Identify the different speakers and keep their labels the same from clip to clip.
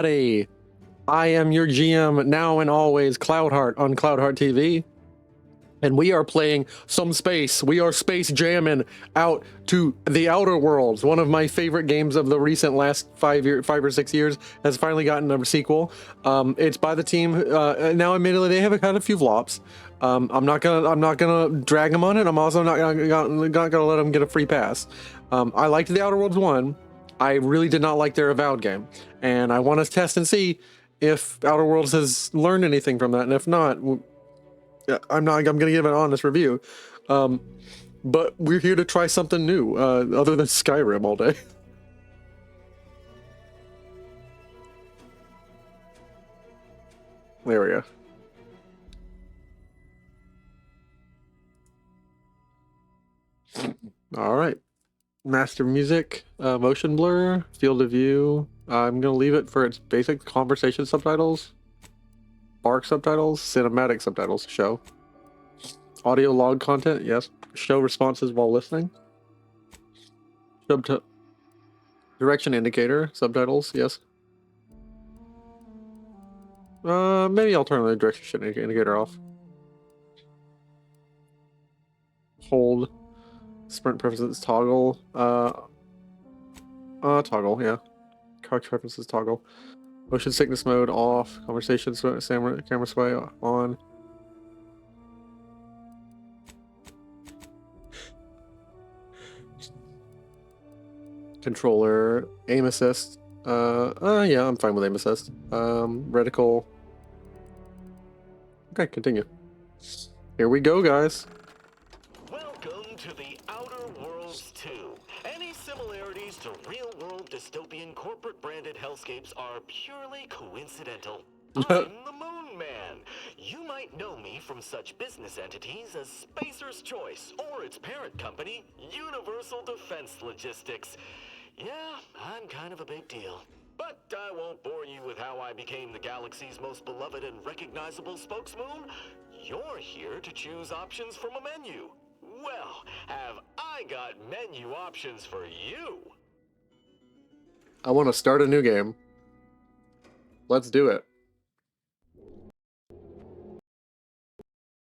Speaker 1: Hey, I am your GM now and always, Cloudheart on Cloudheart TV, and we are playing some space. We are space jamming out to the Outer Worlds. One of my favorite games of the recent last 5 or 6 years has finally gotten a sequel. It's by the team. Now, admittedly, they have had a few flops. I'm not gonna drag them on it. I'm also not gonna let them get a free pass. I liked the Outer Worlds 1. I really did not like their Avowed game, and I want to test and see if Outer Worlds has learned anything from that, and if not, I'm gonna give an honest review. But we're here to try something new, other than Skyrim all day. There we go. All right. Master music, motion blur, field of view. I'm gonna leave it for its basic conversation subtitles, bark subtitles, cinematic subtitles. Show audio log content. Yes. Show responses while listening. Direction indicator subtitles. Yes. Maybe I'll turn the direction indicator off. Hold. Sprint preferences toggle. Toggle, yeah. Car preferences toggle. Motion sickness mode off. Conversation camera sway on. Controller. Aim assist. Yeah, I'm fine with aim assist. Reticle. Okay, continue. Here we go, guys.
Speaker 2: Welcome to the Outer Worlds 2. Any similarities to real-world dystopian corporate-branded hellscapes are purely coincidental. I'm the Moon Man. You might know me from such business entities as Spacer's Choice or its parent company, Universal Defense Logistics. Yeah, I'm kind of a big deal. But I won't bore you with how I became the galaxy's most beloved and recognizable spokesmoon. You're here to choose options from a menu. Well, have I got menu options for you?
Speaker 1: I want to start a new game. Let's do it.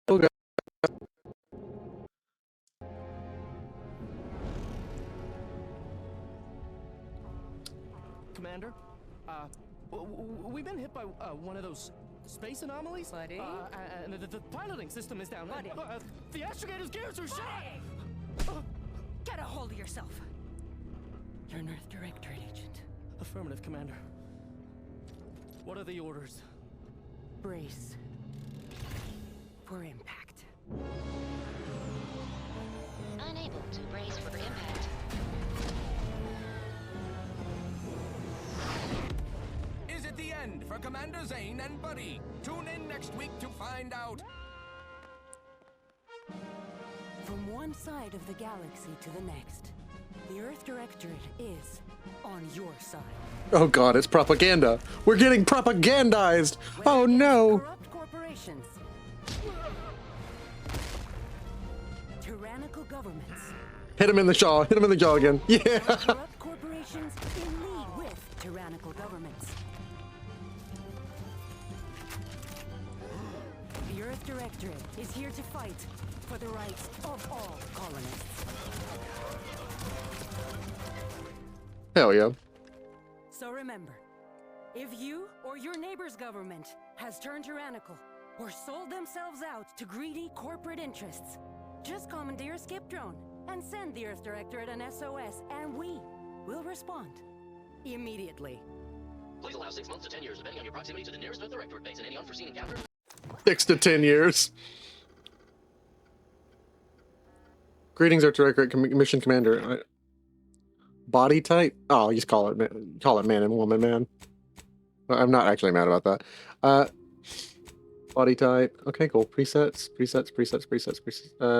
Speaker 1: Okay.
Speaker 3: Commander, we've been hit by one of those space anomalies.
Speaker 4: Buddy?
Speaker 3: And the piloting system is down.
Speaker 4: Buddy?
Speaker 3: The astrogator's gears are shot!
Speaker 4: Get a hold of yourself. You're an Earth Directorate agent.
Speaker 3: Affirmative, Commander. What are the orders?
Speaker 4: Brace for impact.
Speaker 5: Unable to brace for impact.
Speaker 6: Is it the end for Commander Zane and Buddy? Tune in next week to find out.
Speaker 4: From one side of the galaxy to the next, the Earth Directorate is on your side.
Speaker 1: Oh god, it's propaganda. We're getting propagandized. Oh no.
Speaker 4: Corrupt corporations, tyrannical governments.
Speaker 1: Hit him in the jaw. Hit him in the jaw again. Yeah.
Speaker 4: Corrupt corporations in league with tyrannical governments. The Earth Directorate is here to fight for the rights of all colonists.
Speaker 1: Hell yeah.
Speaker 4: So remember, if you or your neighbor's government has turned tyrannical or sold themselves out to greedy corporate interests, just commandeer a skip drone and send the Earth Directorate an SOS, and we will respond immediately.
Speaker 7: Please allow 6 months to 10 years, depending on your proximity to the nearest Earth Directorate base and any unforeseen encounters.
Speaker 1: 6 to 10 years. Greetings, Earth Directorate Mission Commander. Body type? Oh, just call it man and woman, man. I'm not actually mad about that. Body type. Okay, cool. Presets.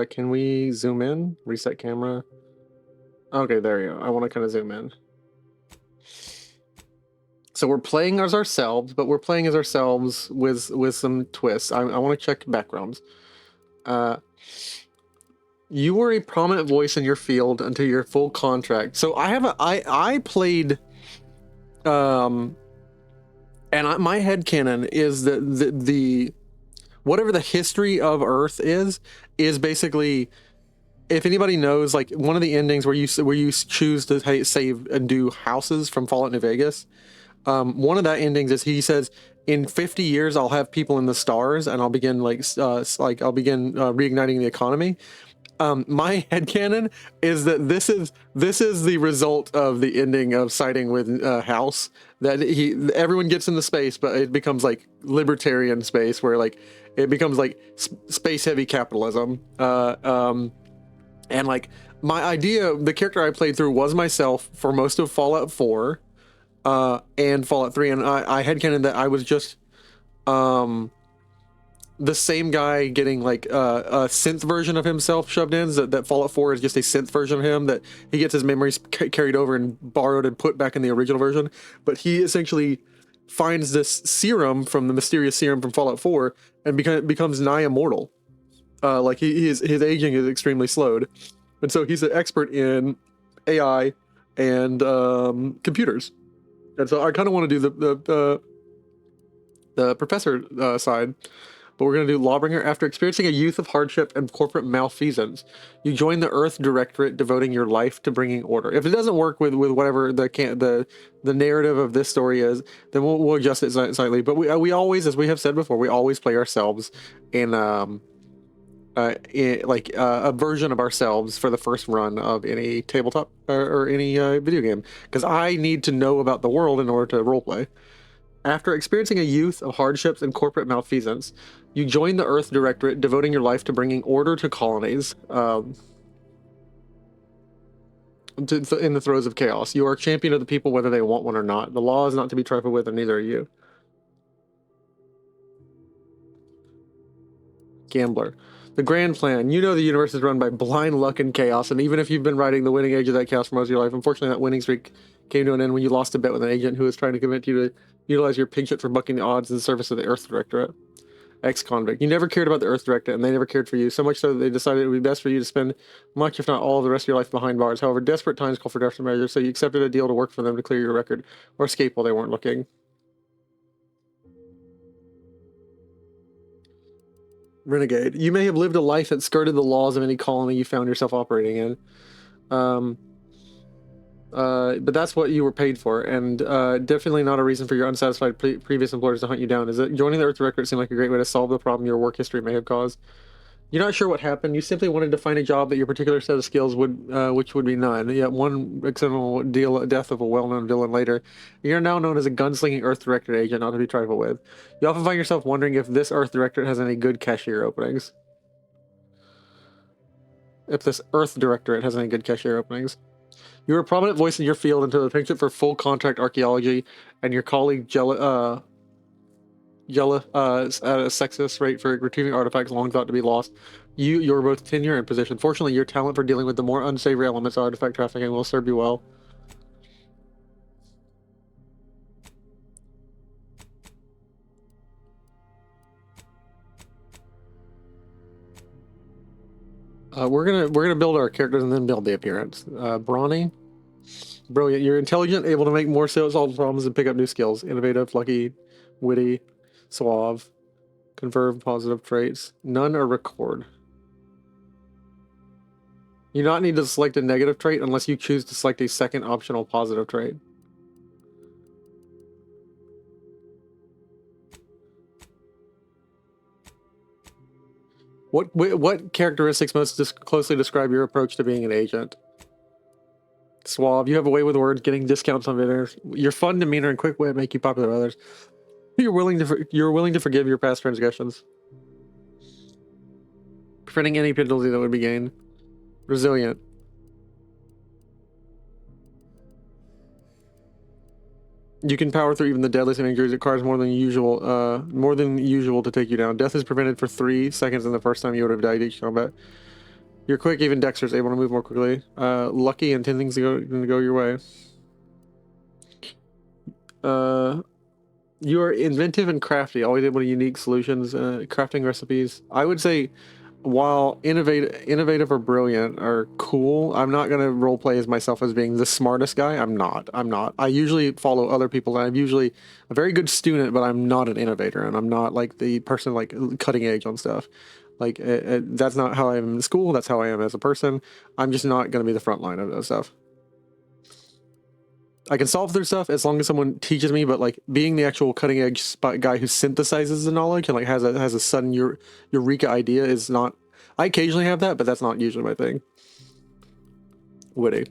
Speaker 1: Can we zoom in? Reset camera. Okay, there you go. I want to kind of zoom in. So we're playing as ourselves, but we're playing as ourselves with some twists. I want to check backgrounds. You were a prominent voice in your field until your full contract. So I played And my headcanon is that the whatever the history of Earth is basically, if anybody knows, like one of the endings where you choose to save and do houses from Fallout New Vegas, one of that endings is he says, in 50 years I'll have people in the stars and I'll begin reigniting the economy. My headcanon is that this is the result of the ending of Siding with House, that everyone gets into space, but it becomes like libertarian space where like it becomes like space heavy capitalism. And like my idea, the character I played through was myself for most of Fallout 4 and Fallout 3, and I headcanon that I was just the same guy getting like a synth version of himself shoved in, that Fallout 4 is just a synth version of him, that he gets his memories carried over and borrowed and put back in the original version. But he essentially finds this serum from the mysterious serum from Fallout 4 and becomes nigh immortal. Like his aging is extremely slowed, and so he's an expert in AI and computers. And so I kind of want to do the professor side, but we're going to do Lawbringer. After experiencing a youth of hardship and corporate malfeasance, you join the Earth Directorate, devoting your life to bringing order. If it doesn't work with whatever the narrative of this story is, then we'll adjust it slightly. But we always, as we have said before, we always play ourselves in a version of ourselves for the first run of any tabletop or any video game, because I need to know about the world in order to roleplay. After experiencing a youth of hardships and corporate malfeasance, you join the Earth Directorate, devoting your life to bringing order to colonies in the throes of chaos. You are a champion of the people, whether they want one or not. The law is not to be trifled with, and neither are you. Gambler. The grand plan. You know the universe is run by blind luck and chaos, and even if you've been riding the winning edge of that chaos for most of your life, unfortunately that winning streak came to an end when you lost a bet with an agent who was trying to convince you to utilize your pig shit for bucking the odds in the service of the Earth Directorate. Ex-convict. You never cared about the Earth Directorate, and they never cared for you, so much so that they decided it would be best for you to spend much, if not all, of the rest of your life behind bars. However, desperate times call for desperate measures, so you accepted a deal to work for them to clear your record, or escape while they weren't looking. Renegade. You may have lived a life that skirted the laws of any colony you found yourself operating in. But that's what you were paid for, and definitely not a reason for your unsatisfied previous employers to hunt you down. Is it joining the Earth Directorate seemed like a great way to solve the problem your work history may have caused? You're not sure what happened. You simply wanted to find a job that your particular set of skills would, which would be none. Yet one accidental death of a well-known villain later, you're now known as a gunslinging Earth Directorate agent, not to be trifled with. You often find yourself wondering if this Earth Directorate has any good cashier openings. If this Earth Directorate has any good cashier openings. You were a prominent voice in your field until the penchant for full contract archaeology and your colleague at a sexist rate for retrieving artifacts long thought to be lost. You were both tenure and position. Fortunately, your talent for dealing with the more unsavory elements of artifact trafficking will serve you well. We're gonna build our characters and then build the appearance. Brawny, brilliant. You're intelligent, able to make more sales, solve problems, and pick up new skills. Innovative, lucky, witty, suave. Conserve positive traits. None are record. You do not need to select a negative trait unless you choose to select a second optional positive trait. What characteristics most closely describe your approach to being an agent? Suave. You have a way with words, getting discounts on vendors. Your fun demeanor and quick wit make you popular with others. You're willing to forgive your past transgressions, preventing any penalty that would be gained. Resilient. You can power through even the deadliest of injuries. It requires more than usual to take you down. Death is prevented for 3 seconds in the first time you would have died each combat. You're quick, even Dexter's able to move more quickly. Lucky and 10 things to go your way. You are inventive and crafty, always able to unique solutions, crafting recipes. I would say while innovative or brilliant are cool, I'm not gonna role play as myself as being the smartest guy. I'm not. I usually follow other people, and I'm usually a very good student, but I'm not an innovator, and I'm not like the person like cutting edge on stuff. Like that's not how I am in school. That's how I am as a person. I'm just not gonna be the front line of that stuff. I can solve through stuff as long as someone teaches me, but like being the actual cutting edge guy who synthesizes the knowledge and like has a sudden eureka idea is not. I occasionally have that, but that's not usually my thing. Witty.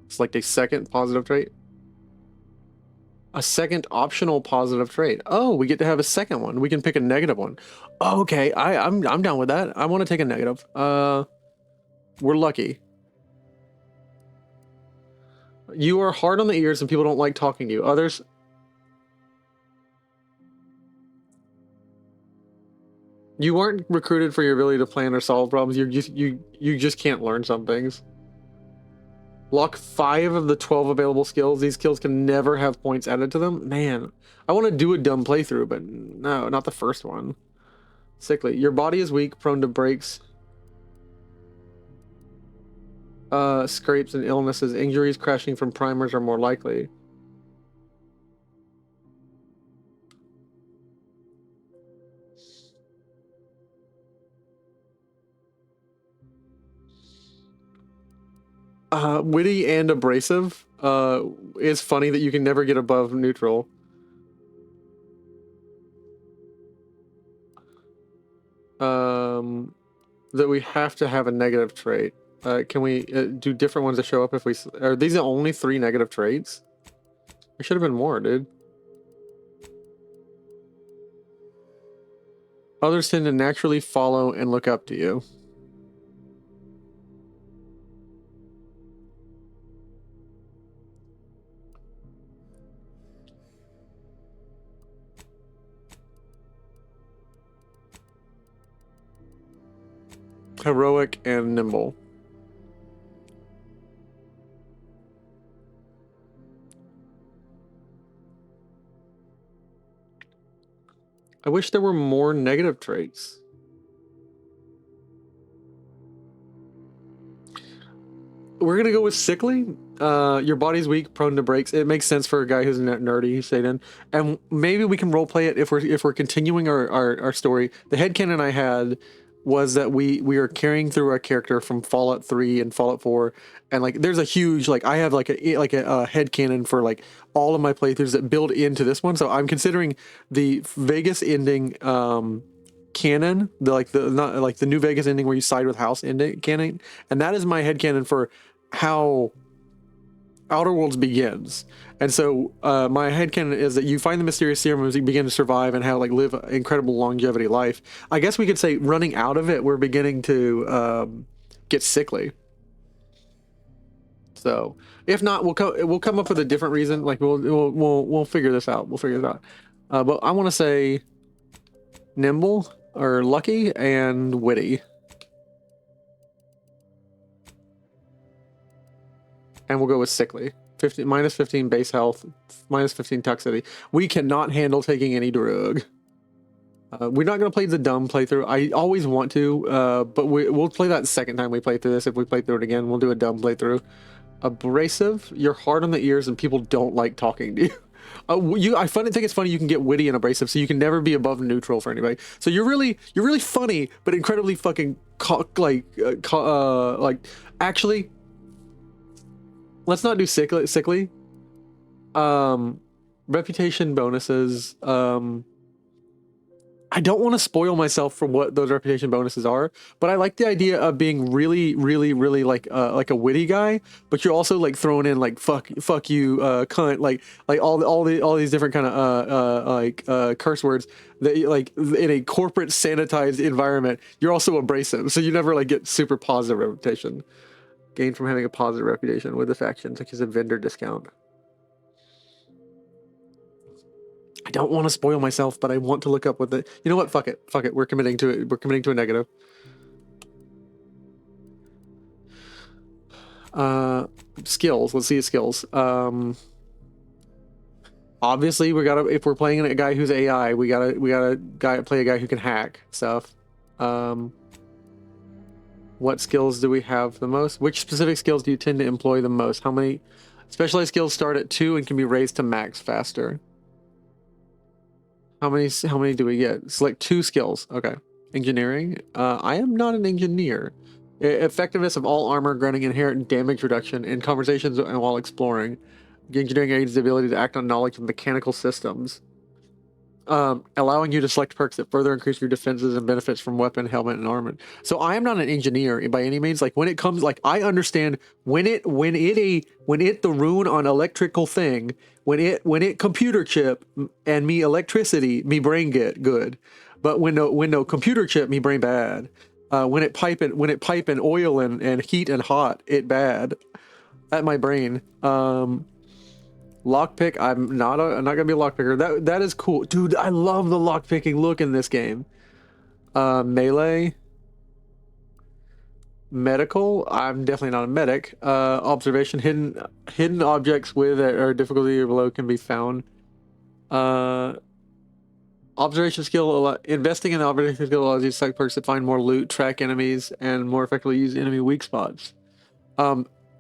Speaker 1: It's like a second positive trait. A second optional positive trait. Oh, we get to have a second one. We can pick a negative one. Oh, okay, I'm down with that. I want to take a negative. We're lucky. You are hard on the ears and people don't like talking to you. Others. You aren't recruited for your ability to plan or solve problems. You just can't learn some things. Lock 5 of the 12 available skills. These skills can never have points added to them. Man, I want to do a dumb playthrough, but no, not the first one. Sickly. Your body is weak, prone to breaks, scrapes, and illnesses. Injuries crashing from primers are more likely. Witty and abrasive. It's funny that you can never get above neutral. That we have to have a negative trait. Can we do different ones that show up if we... Are these the only 3 negative traits? There should have been more, dude. Others tend to naturally follow and look up to you. Heroic and nimble. I wish there were more negative traits. We're gonna go with sickly. Your body's weak, prone to breaks. It makes sense for a guy who's nerdy, Satan. And maybe we can roleplay it if we're continuing our story. The headcanon I had was that we are carrying through our character from Fallout 3 and Fallout 4, and like there's a huge like I have like a headcanon for like all of my playthroughs that build into this one. So I'm considering the Vegas ending canon, the New Vegas ending where you side with House ending canon, and that is my headcanon for how Outer Worlds begins. And so my headcanon is that you find the mysterious serum as you begin to survive and have like live incredible longevity life. I guess we could say running out of it, we're beginning to get sickly. So if not, we'll come up with a different reason. Like we'll figure this out. We'll figure this out. But I want to say nimble or lucky and witty. And we'll go with sickly. Minus 15 base health, minus 15 toxicity. We cannot handle taking any drug. We're not going to play the dumb playthrough. I always want to, but we'll play that the second time we play through this. If we play through it again, we'll do a dumb playthrough. Abrasive, you're hard on the ears and people don't like talking to you. I think it's funny you can get witty and abrasive, so you can never be above neutral for anybody. So you're really funny, but incredibly fucking actually. Let's not do sickly. Reputation bonuses. I don't want to spoil myself for what those reputation bonuses are, but I like the idea of being really like a witty guy, but you're also like throwing in like fuck you, cunt, like all these different kind of curse words that like in a corporate sanitized environment. You're also abrasive, so you never like get super positive reputation. Gained from having a positive reputation with the faction, such as a vendor discount. I don't want to spoil myself, but I want to look up what the... You know what? Fuck it. We're committing to it. We're committing to a negative. Skills. Let's see his skills. Obviously, we gotta, if we're playing a guy who's AI, we gotta play a guy who can hack stuff. What skills do we have the most? Which specific skills do you tend to employ the most? How many specialized skills start at 2 and can be raised to max faster? How many do we get? Select 2 skills. Okay. Engineering. I am not an engineer. Effectiveness of all armor, granting inherent damage reduction in conversations and while exploring. Engineering aids the ability to act on knowledge of mechanical systems. Allowing you to select perks that further increase your defenses and benefits from weapon, helmet, and armor. So I am not an engineer by any means. Like when it comes, like I understand when it the rune on electrical thing, when it computer chip and me electricity, me brain get good, but when no computer chip, me brain bad. When it pipe and oil and heat and hot, it bad at my brain. Lockpick, I'm not gonna be a lockpicker. That is cool, dude. I love the lockpicking look in this game. Melee, medical. I'm definitely not a medic. Observation, hidden objects with or difficulty or below can be found. Observation skill, investing in the observation skill allows you to select perks to find more loot, track enemies, and more effectively use enemy weak spots.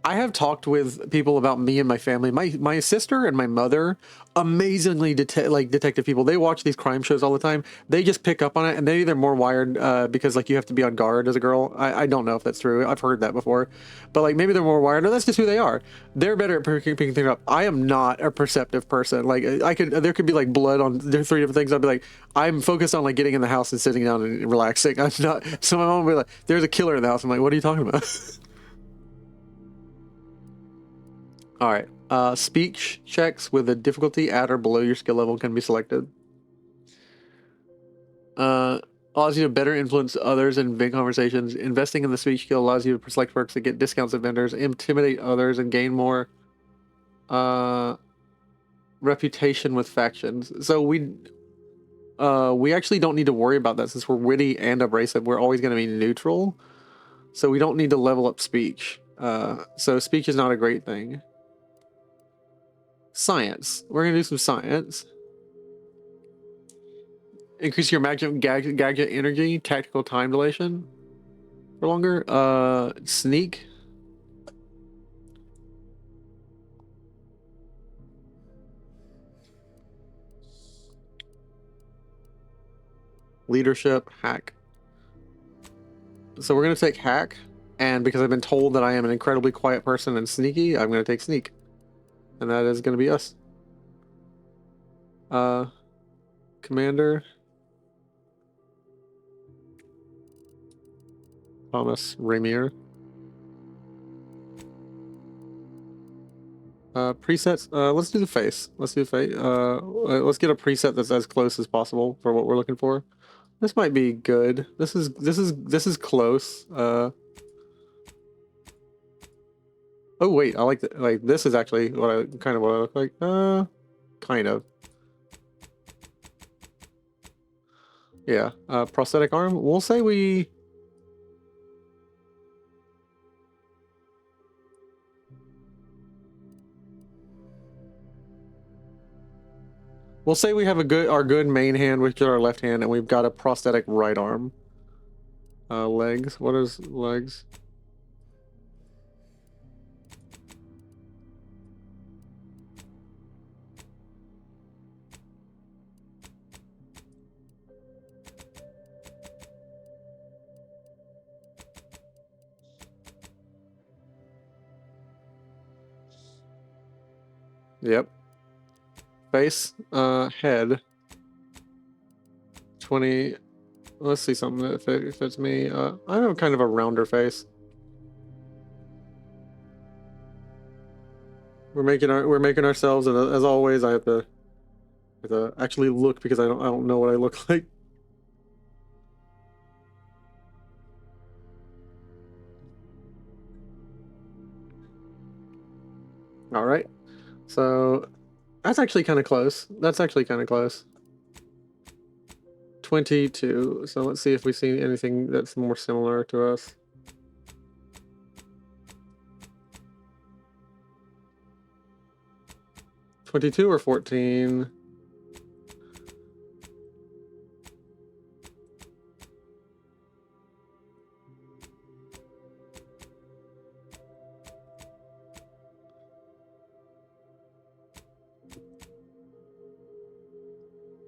Speaker 1: I have talked with people about me and my family. My sister and my mother, amazingly detective people. They watch these crime shows all the time. They just pick up on it, and they're more wired because like you have to be on guard as a girl. I don't know if that's true. I've heard that before, but like maybe they're more wired. No, that's just who they are. They're better at picking things up. I am not a perceptive person. Like there could be like blood on there 3 different things. I'd be like, I'm focused on like getting in the house and sitting down and relaxing. I'm not. So my mom would be like, "There's a killer in the house." I'm like, "What are you talking about?" All right. Speech checks with a difficulty at or below your skill level can be selected. Allows you to better influence others in big conversations. Investing in the speech skill allows you to select perks that get discounts at vendors, intimidate others, and gain more reputation with factions. So we actually don't need to worry about that since we're witty and abrasive. We're always going to be neutral, so we don't need to level up speech. So speech is not a great thing. Science. We're gonna do some science. Increase your magic gadget energy, tactical time dilation for longer. Sneak. Leadership, hack. So we're gonna take hack, and because I've been told that I am an incredibly quiet person and sneaky, I'm gonna take sneak. And that is gonna be us. Commander. Thomas Ramier. Presets. Let's do the face. Let's do the face. Let's get a preset that's as close as possible for what we're looking for. This might be good. This is close. Oh wait, I like that. Like this is actually what I look like. Kind of. Yeah. Prosthetic arm. We'll say we. We'll say we have our good main hand, which is our left hand, and we've got a prosthetic right arm. Legs. What is legs? Yep. Face, head. 20. Let's see something that fits me. I have kind of a rounder face. We're making ourselves, and as always, I have to actually look because I don't know what I look like. All right. So that's actually kind of close. 22. So let's see if we see anything that's more similar to us. 22 or 14?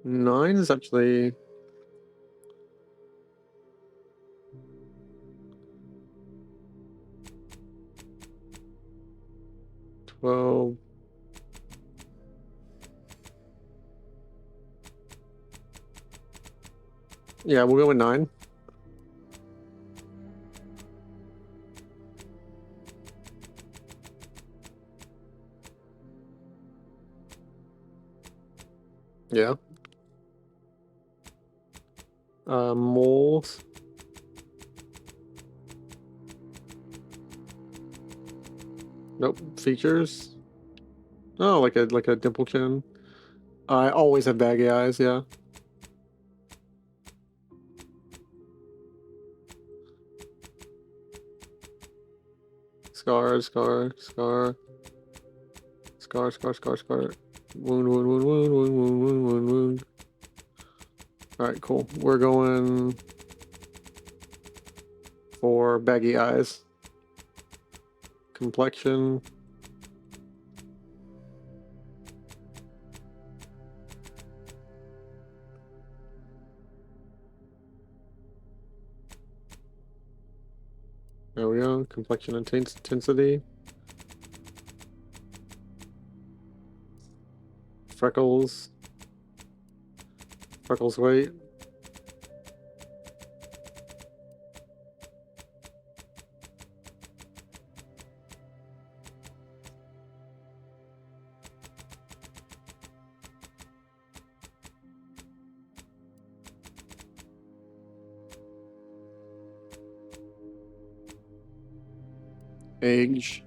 Speaker 1: Nine is actually... Well, yeah, we'll go with 9. Yeah. Moles. Nope. Features. Oh, like a dimple chin. I always have baggy eyes, yeah. Scar, scar, scar. Scar, scar, scar, scar. Wound, wound, wound, wound, wound, wound, wound, wound, wound. Alright, cool. We're going for baggy eyes. Complexion. There we go. Complexion intensity. Freckles. Freckles weight. Age.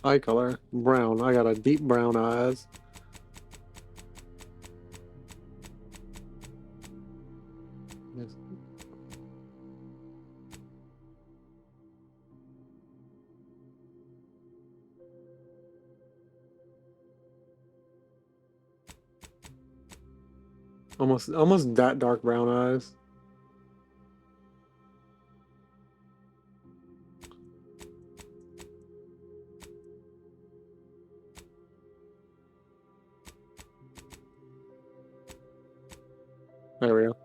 Speaker 1: Eye color. Brown. I got a deep brown eyes. Yes. Almost that dark brown eyes. There we go.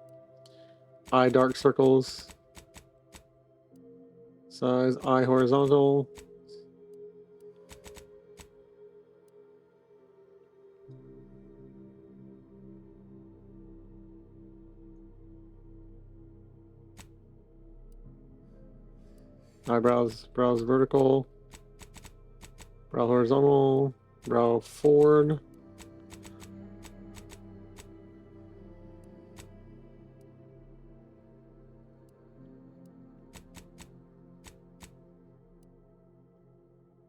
Speaker 1: Eye dark circles. Size, eye horizontal. Eyebrows, brows vertical. Brow horizontal. Brow forward.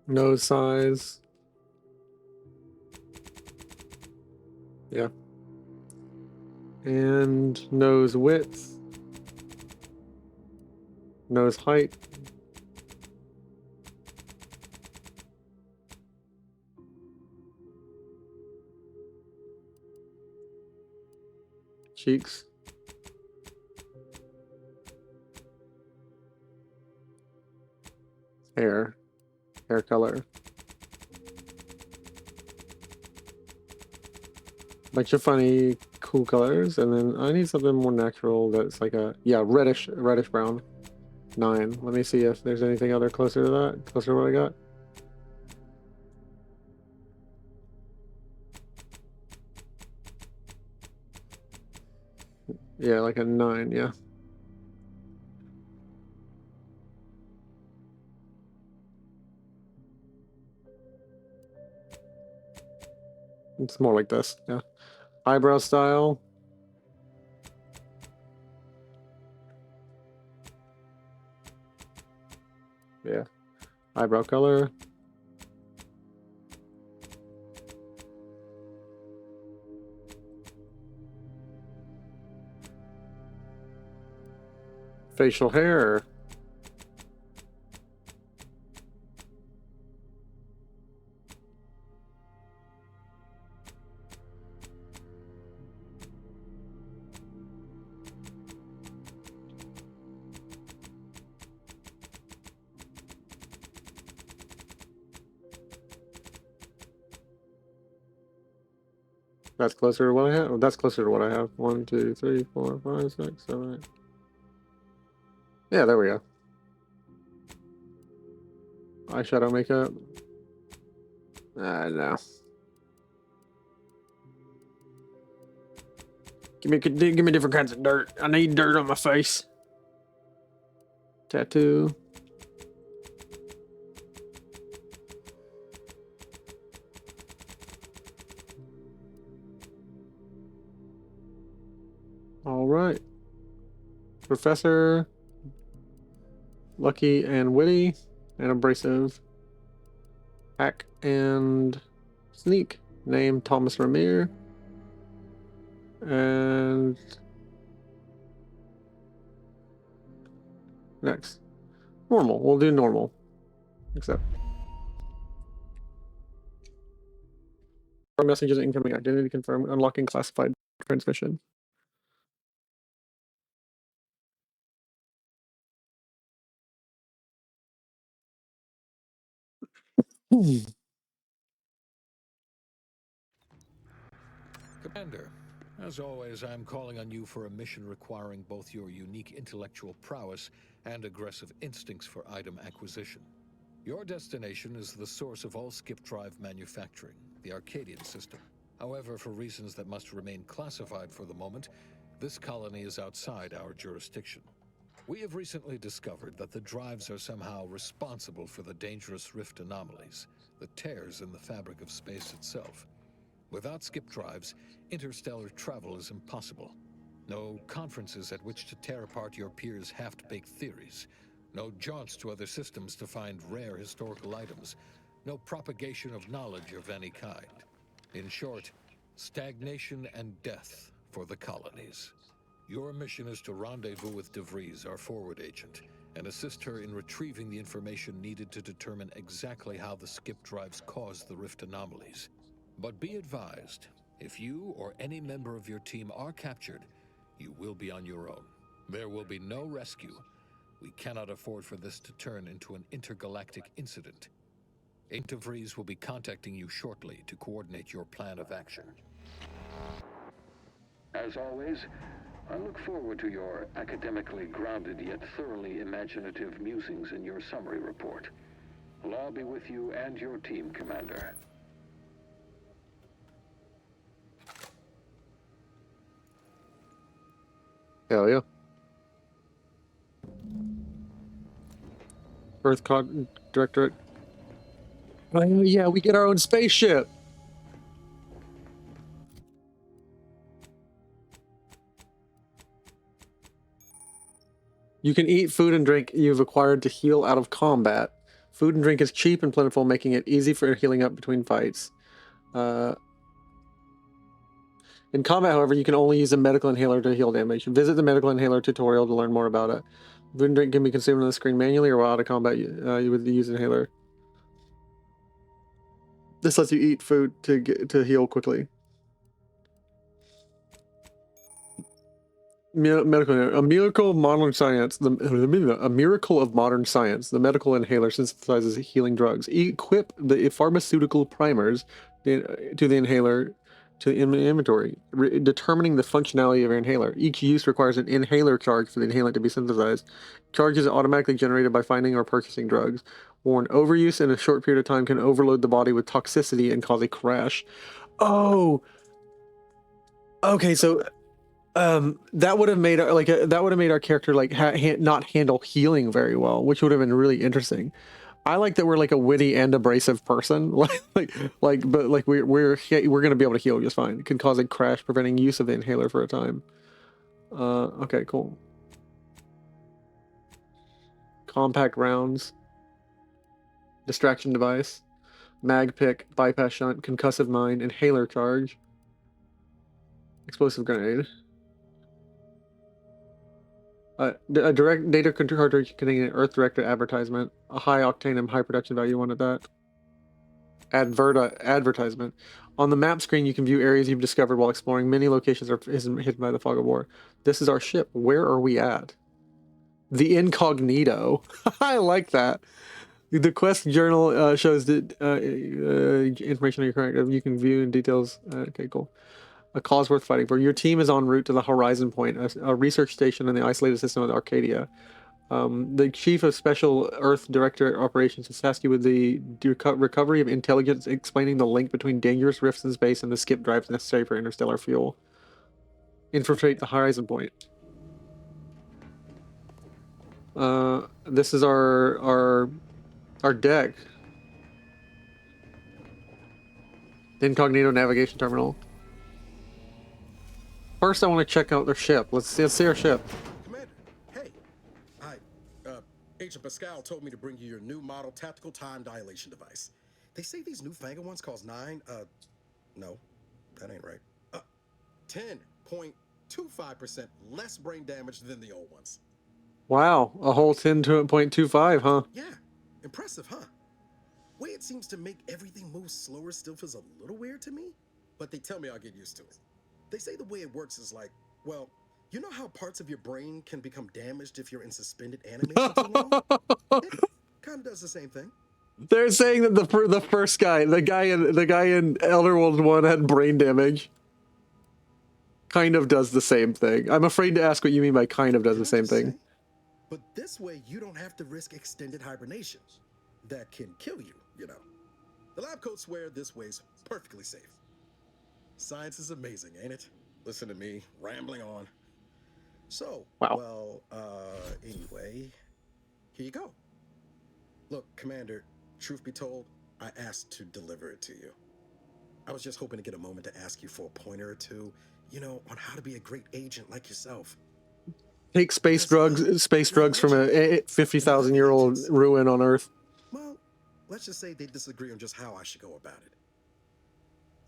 Speaker 1: Nose size. Yeah. And nose width. Nose height. Cheeks. Hair. Hair color. Bunch of funny, cool colors, and then I need something more natural that's like a, yeah, reddish brown. 9. Let me see if there's anything other closer to that. Closer to what I got. Yeah, like a 9, yeah. It's more like this, yeah. Eyebrow style. Yeah. Eyebrow color. Facial hair. That's closer to what I have. Oh, that's closer to what I have. 1, 2, 3, 4, 5, 6, 7, 8. Yeah, there we go. Eyeshadow makeup. No. Give me different kinds of dirt. I need dirt on my face. Tattoo. All right. Professor. Lucky and witty. And abrasive. Hack and sneak. Name Thomas Ramir. And next. Normal. We'll do normal. Accept. Our messages incoming. Identity confirmed. Unlocking classified transmission.
Speaker 8: Commander, as always, I'm calling on you for a mission requiring both your unique intellectual prowess and aggressive instincts for item acquisition. Your destination is the source of all skip drive manufacturing, the Arcadian system. However, for reasons that must remain classified for the moment, this colony is outside our jurisdiction. We have recently discovered that the drives are somehow responsible for the dangerous rift anomalies, the tears in the fabric of space itself. Without skip drives, interstellar travel is impossible. No conferences at which to tear apart your peers' half-baked theories. No jaunts to other systems to find rare historical items. No propagation of knowledge of any kind. In short, stagnation and death for the colonies. Your mission is to rendezvous with DeVries, our forward agent, and assist her in retrieving the information needed to determine exactly how the skip drives cause the rift anomalies. But be advised, if you or any member of your team are captured, you will be on your own. There will be no rescue. We cannot afford for this to turn into an intergalactic incident. Agent DeVries will be contacting you shortly to coordinate your plan of action.
Speaker 9: As always, I look forward to your academically grounded yet thoroughly imaginative musings in your summary report. Law be with you and your team, Commander.
Speaker 1: Hell yeah. Earth Directorate. Oh yeah, we get our own spaceship. You can eat food and drink you've acquired to heal out of combat. Food and drink is cheap and plentiful, making it easy for healing up between fights. In combat, however, you can only use a medical inhaler to heal damage. Visit the medical inhaler tutorial to learn more about it. Food and drink can be consumed on the screen manually or while out of combat you would use an inhaler. This lets you eat food to heal quickly. A miracle of modern science. A miracle of modern science. The medical inhaler synthesizes healing drugs. Equip the pharmaceutical primers to the inhaler to the inventory, determining the functionality of your inhaler. Each use requires an inhaler charge for the inhalant to be synthesized. Charge is automatically generated by finding or purchasing drugs. Warn: overuse in a short period of time can overload the body with toxicity and cause a crash. Oh, okay. So, that would have made our character like not handle healing very well, which would have been really interesting. I like that we're like a witty and abrasive person, but we're gonna be able to heal just fine. It can cause a crash, preventing use of the inhaler for a time. Okay, cool. Compact rounds, distraction device, mag pick, bypass shunt, concussive mine, inhaler charge, explosive grenade. A direct data cartridge containing an Earth Director advertisement, a high octane and high production value. Wanted that. Advertisement. On the map screen, you can view areas you've discovered while exploring. Many locations are hidden by the fog of war. This is our ship. Where are we at? The incognito. I like that. The quest journal shows that information on your current. You can view in details. Okay, cool. A cause worth fighting for. Your team is en route to the Horizon Point, a research station in the isolated system of Arcadia. The Chief of Special Earth Director Operations has tasked you with the recovery of intelligence explaining the link between dangerous rifts in space and the skip drives necessary for interstellar fuel. Infiltrate the Horizon Point. This is our deck. The incognito navigation terminal. First, I want to check out their ship. Let's see our ship.
Speaker 10: Commander, hey. Agent Pascal told me to bring you your new model tactical time dilation device. They say these newfangled ones cause no, that ain't right. 10.25% less brain damage than the old ones.
Speaker 1: Wow, a whole 10.25, huh?
Speaker 10: Yeah, impressive, huh? Way it seems to make everything move slower still feels a little weird to me, but they tell me I'll get used to it. They say the way it works is like, well, you know how parts of your brain can become damaged if you're in suspended animation too long? It kind of does the same thing.
Speaker 1: They're saying that the first guy, the guy in Elderworld 1 had brain damage. Kind of does the same thing. I'm afraid to ask what you mean by kind of does the same thing.
Speaker 10: But this way, you don't have to risk extended hibernation. That can kill you, you know. The lab coats swear this way's perfectly safe. Science is amazing, ain't it? Listen to me, rambling on. So,
Speaker 1: wow.
Speaker 10: Anyway, here you go. Look, Commander, truth be told, I asked to deliver it to you. I was just hoping to get a moment to ask you for a pointer or two, you know, on how to be a great agent like yourself.
Speaker 1: Take space drugs from a 50,000-year-old ruin on Earth.
Speaker 10: Well, let's just say they disagree on just how I should go about it.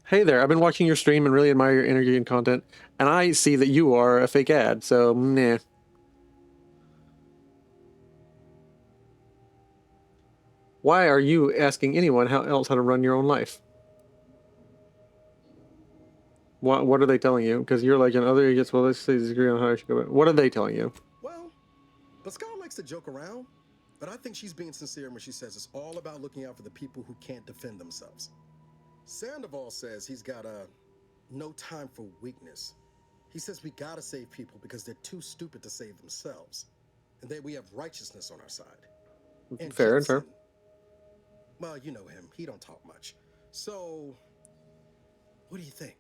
Speaker 1: Hey there, I've been watching your stream and really admire your energy and content, and I see that you are a fake ad, so nah. Why are you asking anyone else how to run your own life? What are they telling you? Because you're like, in other idiots, well, let's say disagree on how I should go about it. What are they telling you?
Speaker 10: Well, Pascal likes to joke around, but I think she's being sincere when she says it's all about looking out for the people who can't defend themselves. Sandoval says he's got no time for weakness. He says we gotta save people because they're too stupid to save themselves. And that we have righteousness on our side. And
Speaker 1: fair.
Speaker 10: Well, you know him. He don't talk much. So, what do you think?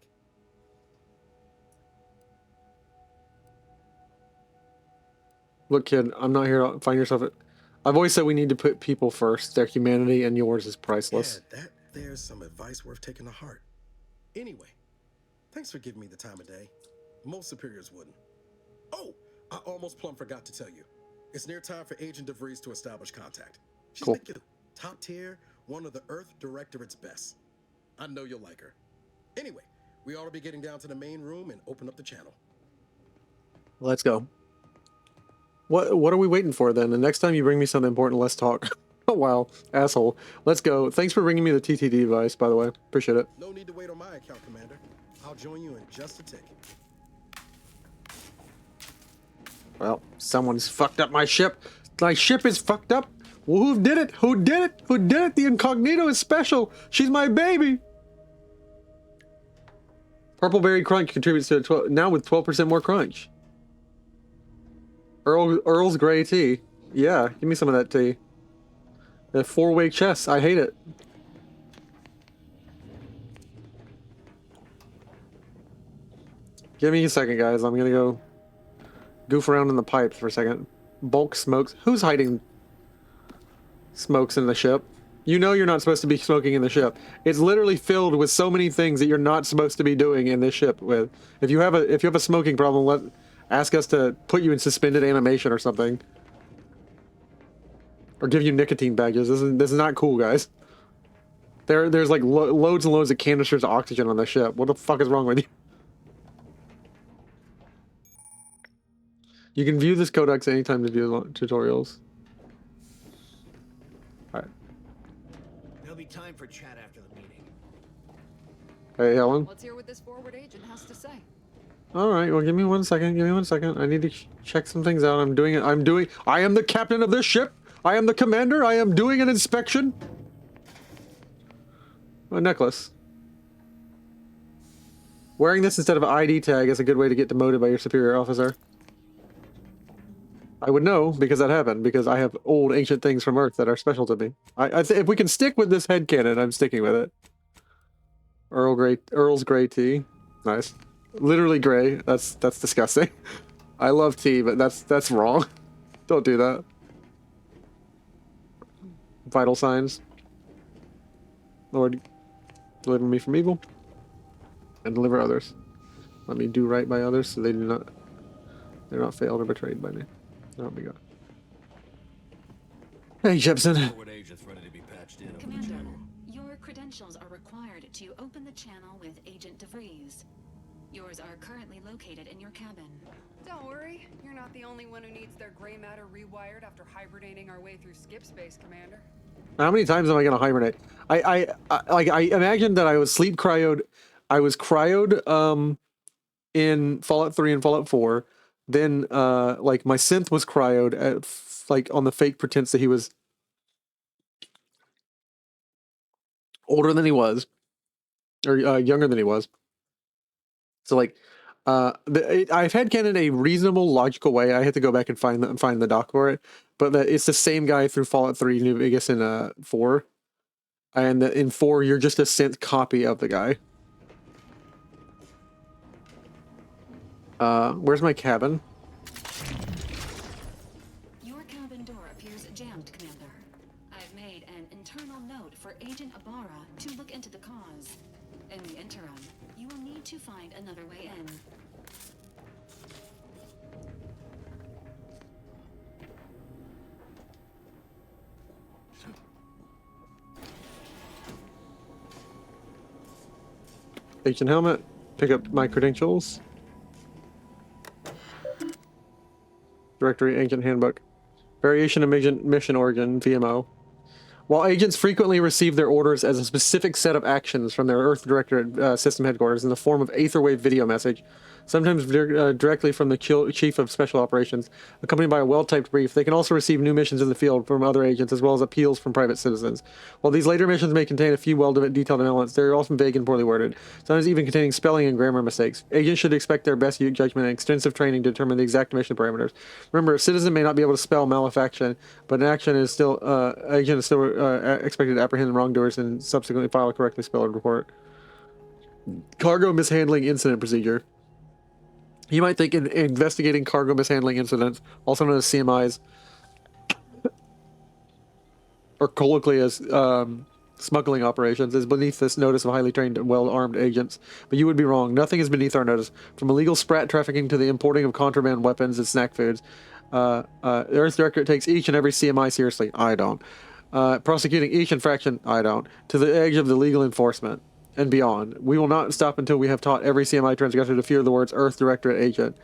Speaker 1: Look, kid, I'm not here to find yourself at... I've always said we need to put people first. Their humanity and yours is priceless.
Speaker 10: Yeah, there's some advice worth taking to heart. Anyway, thanks for giving me the time of day. Most superiors wouldn't. Oh, I almost plumb forgot to tell you. It's near time for Agent DeVries to establish contact. She's
Speaker 1: cool.
Speaker 10: Top tier, one of the Earth Directorate's best. I know you'll like her. Anyway, we ought to be getting down to the main room and open up the channel.
Speaker 1: Let's go. What are we waiting for then? The next time you bring me something important, let's talk. Oh wow, asshole. Let's go. Thanks for bringing me the TTD device, by the way. Appreciate it.
Speaker 10: No need to wait on my account, Commander. I'll join you in just a tick.
Speaker 1: Well, someone's fucked up my ship. My ship is fucked up. Well, who did it? Who did it? Who did it? The incognito is special. She's my baby. Purple berry crunch contributes to 12, now with 12% more crunch. Earl's Grey tea. Yeah, give me some of that tea. The 4-way chess. I hate it. Give me a second, guys. I'm gonna go goof around in the pipes for a second. Bulk smokes. Who's hiding smokes in the ship? You know you're not supposed to be smoking in the ship. It's literally filled with so many things that you're not supposed to be doing in this ship with. If you have a smoking problem, ask us to put you in suspended animation or something. Or give you nicotine badges. This is not cool, guys. There's like loads and loads of canisters of oxygen on the ship. What the fuck is wrong with you? You can view this codex anytime to view tutorials. Alright.
Speaker 3: There'll be time for chat after the meeting.
Speaker 1: Hey, Helen.
Speaker 11: Let's hear what this forward agent has to say.
Speaker 1: Alright, well, give me 1 second. Give me 1 second. I need to check some things out. I am the captain of this ship. I am the commander. I am doing an inspection. A necklace. Wearing this instead of an ID tag is a good way to get demoted by your superior officer. I would know because that happened, because I have old ancient things from Earth that are special to me. If we can stick with this headcanon, I'm sticking with it. Earl's Grey tea. Nice. Literally gray. That's disgusting. I love tea, but that's wrong. Don't do that. Vital signs. Lord, deliver me from evil and deliver others. Let me do right by others so they're not failed or betrayed by me. Oh my god. Hey, Jepson.
Speaker 5: Commander, your credentials are required to open the channel with Agent DeVries. Yours are currently located in your cabin.
Speaker 11: Don't worry, you're not the only one who needs their gray matter rewired after hibernating our way through skip space, Commander.
Speaker 1: How many times am I gonna hibernate? I imagined that I was sleep cryoed. I was cryoed in Fallout 3 and Fallout 4. Then like my synth was cryoed at like on the fake pretense that he was older than he was, or younger than he was. So like I've had canon a reasonable logical way. I had to go back and find the doc for it, but it's the same guy through Fallout 3, New Vegas, and 4. And in 4, you're just a synth copy of the guy. Where's my cabin?
Speaker 5: Your cabin door appears jammed, Commander. I've made an internal note for Agent Ibarra to look into the cause. In the interim, you will need to find another way in.
Speaker 1: Agent helmet. Pick up my credentials. Directory, Agent Handbook. Variation of mission organ, VMO. While agents frequently receive their orders as a specific set of actions from their Earth Directorate system headquarters in the form of Aetherwave video message, sometimes directly from the Chief of Special Operations, accompanied by a well-typed brief, they can also receive new missions in the field from other agents, as well as appeals from private citizens. While these later missions may contain a few well-detailed elements, they're often vague and poorly worded, sometimes even containing spelling and grammar mistakes. Agents should expect their best judgment and extensive training to determine the exact mission parameters. Remember, a citizen may not be able to spell malefaction, but an action is still agent is still expected to apprehend wrongdoers and subsequently file a correctly spelled report. Cargo mishandling incident procedure. You might think investigating cargo mishandling incidents, also known as CMIs, or colloquially as smuggling operations, is beneath this notice of highly trained and well-armed agents. But you would be wrong. Nothing is beneath our notice. From illegal sprat trafficking to the importing of contraband weapons and snack foods, the Earth Directorate takes each and every CMI seriously. I don't. Prosecuting each infraction, I don't. To the edge of the legal enforcement and beyond. We will not stop until we have taught every CMI transgressor to fear the words Earth Directorate agent.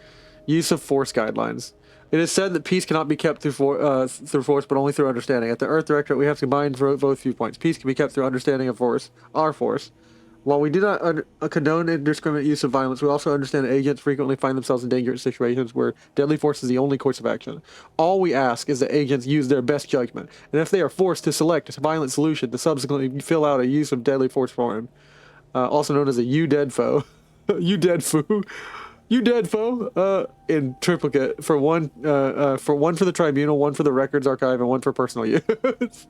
Speaker 1: Use of force guidelines. It is said that peace cannot be kept through force, but only through understanding. At the Earth Directorate, we have combined both viewpoints. Peace can be kept through understanding of force, our force. While we do not condone indiscriminate use of violence, we also understand that agents frequently find themselves in dangerous situations where deadly force is the only course of action. All we ask is that agents use their best judgment, and if they are forced to select a violent solution, to subsequently fill out a use of deadly force form, also known as a "you dead foe," "you dead foo," "you dead foe," in triplicate for one for the tribunal, one for the records archive, and one for personal use.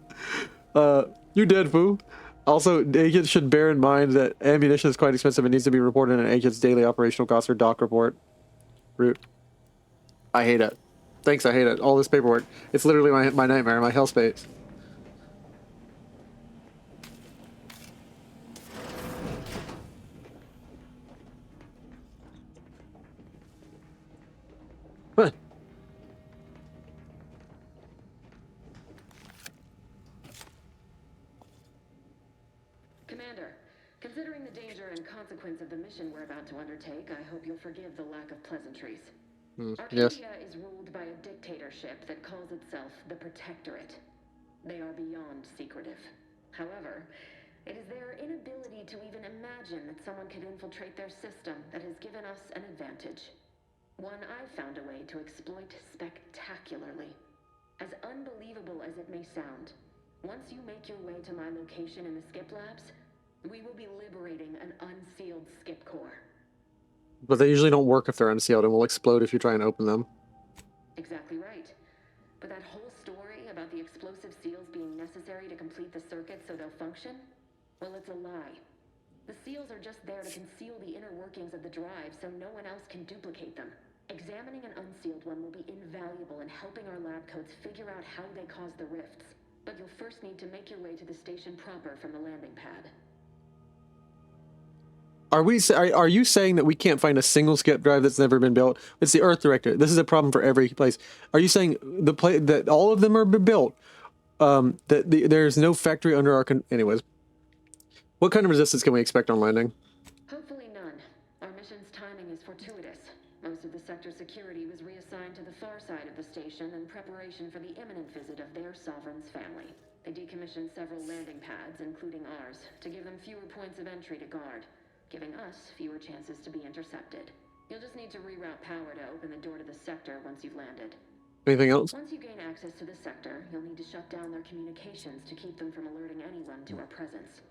Speaker 1: "You dead foo." Also, agents should bear in mind that ammunition is quite expensive and needs to be reported in an agent's daily operational costs or doc report. Root. I hate it. Thanks, I hate it. All this paperwork. It's literally my nightmare, my hellspace. What?
Speaker 5: Commander, considering the danger and consequence of the mission we're about to undertake, I hope you'll forgive the lack of pleasantries.
Speaker 1: Yes.
Speaker 5: Arcadia is ruled by a dictatorship that calls itself the Protectorate. They are beyond secretive. However, it is their inability to even imagine that someone could infiltrate their system that has given us an advantage. One I've found a way to exploit spectacularly. As unbelievable as it may sound, once you make your way to my location in the skip labs, we will be liberating an unsealed skip core.
Speaker 1: But they usually don't work if they're unsealed and will explode if you try and open them.
Speaker 5: Exactly right. But that whole story about the explosive seals being necessary to complete the circuit so they'll function? Well, it's a lie. The seals are just there to conceal the inner workings of the drive so no one else can duplicate them. Examining an unsealed one will be invaluable in helping our lab coats figure out how they cause the rifts. But you'll first need to make your way to the station proper from the landing pad.
Speaker 1: Are you saying that we can't find a single skip drive that's never been built? It's the Earth Director. This is a problem for every place. Are you saying that all of them are built? There's no factory under our anyways. What kind of resistance can we expect on landing?
Speaker 5: Hopefully none. Our mission's timing is fortuitous. Most of the sector security was reassigned to the far side of the station in preparation for the imminent visit of their sovereign's family. They decommissioned several landing pads, including ours, to give them fewer points of entry to guard, giving us fewer chances to be intercepted. You'll just need to reroute power to open the door to the sector once you've landed.
Speaker 1: Anything else?
Speaker 5: Once you gain access to the sector, you'll need to shut down their communications to keep them from alerting anyone to our presence.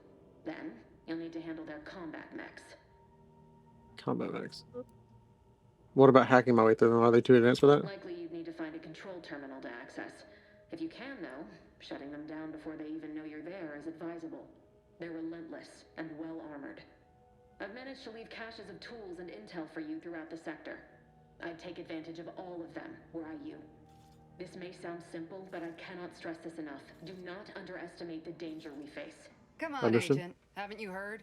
Speaker 5: Then, you'll need to handle their combat mechs.
Speaker 1: Combat mechs. What about hacking my way through them? Are they too advanced for that?
Speaker 5: Likely you'd need to find a control terminal to access. If you can, though, shutting them down before they even know you're there is advisable. They're relentless and well-armored. I've managed to leave caches of tools and intel for you throughout the sector. I'd take advantage of all of them, were I you. This may sound simple, but I cannot stress this enough. Do not underestimate the danger we face.
Speaker 11: Come on,
Speaker 1: Understood.
Speaker 11: Agent. Haven't you heard?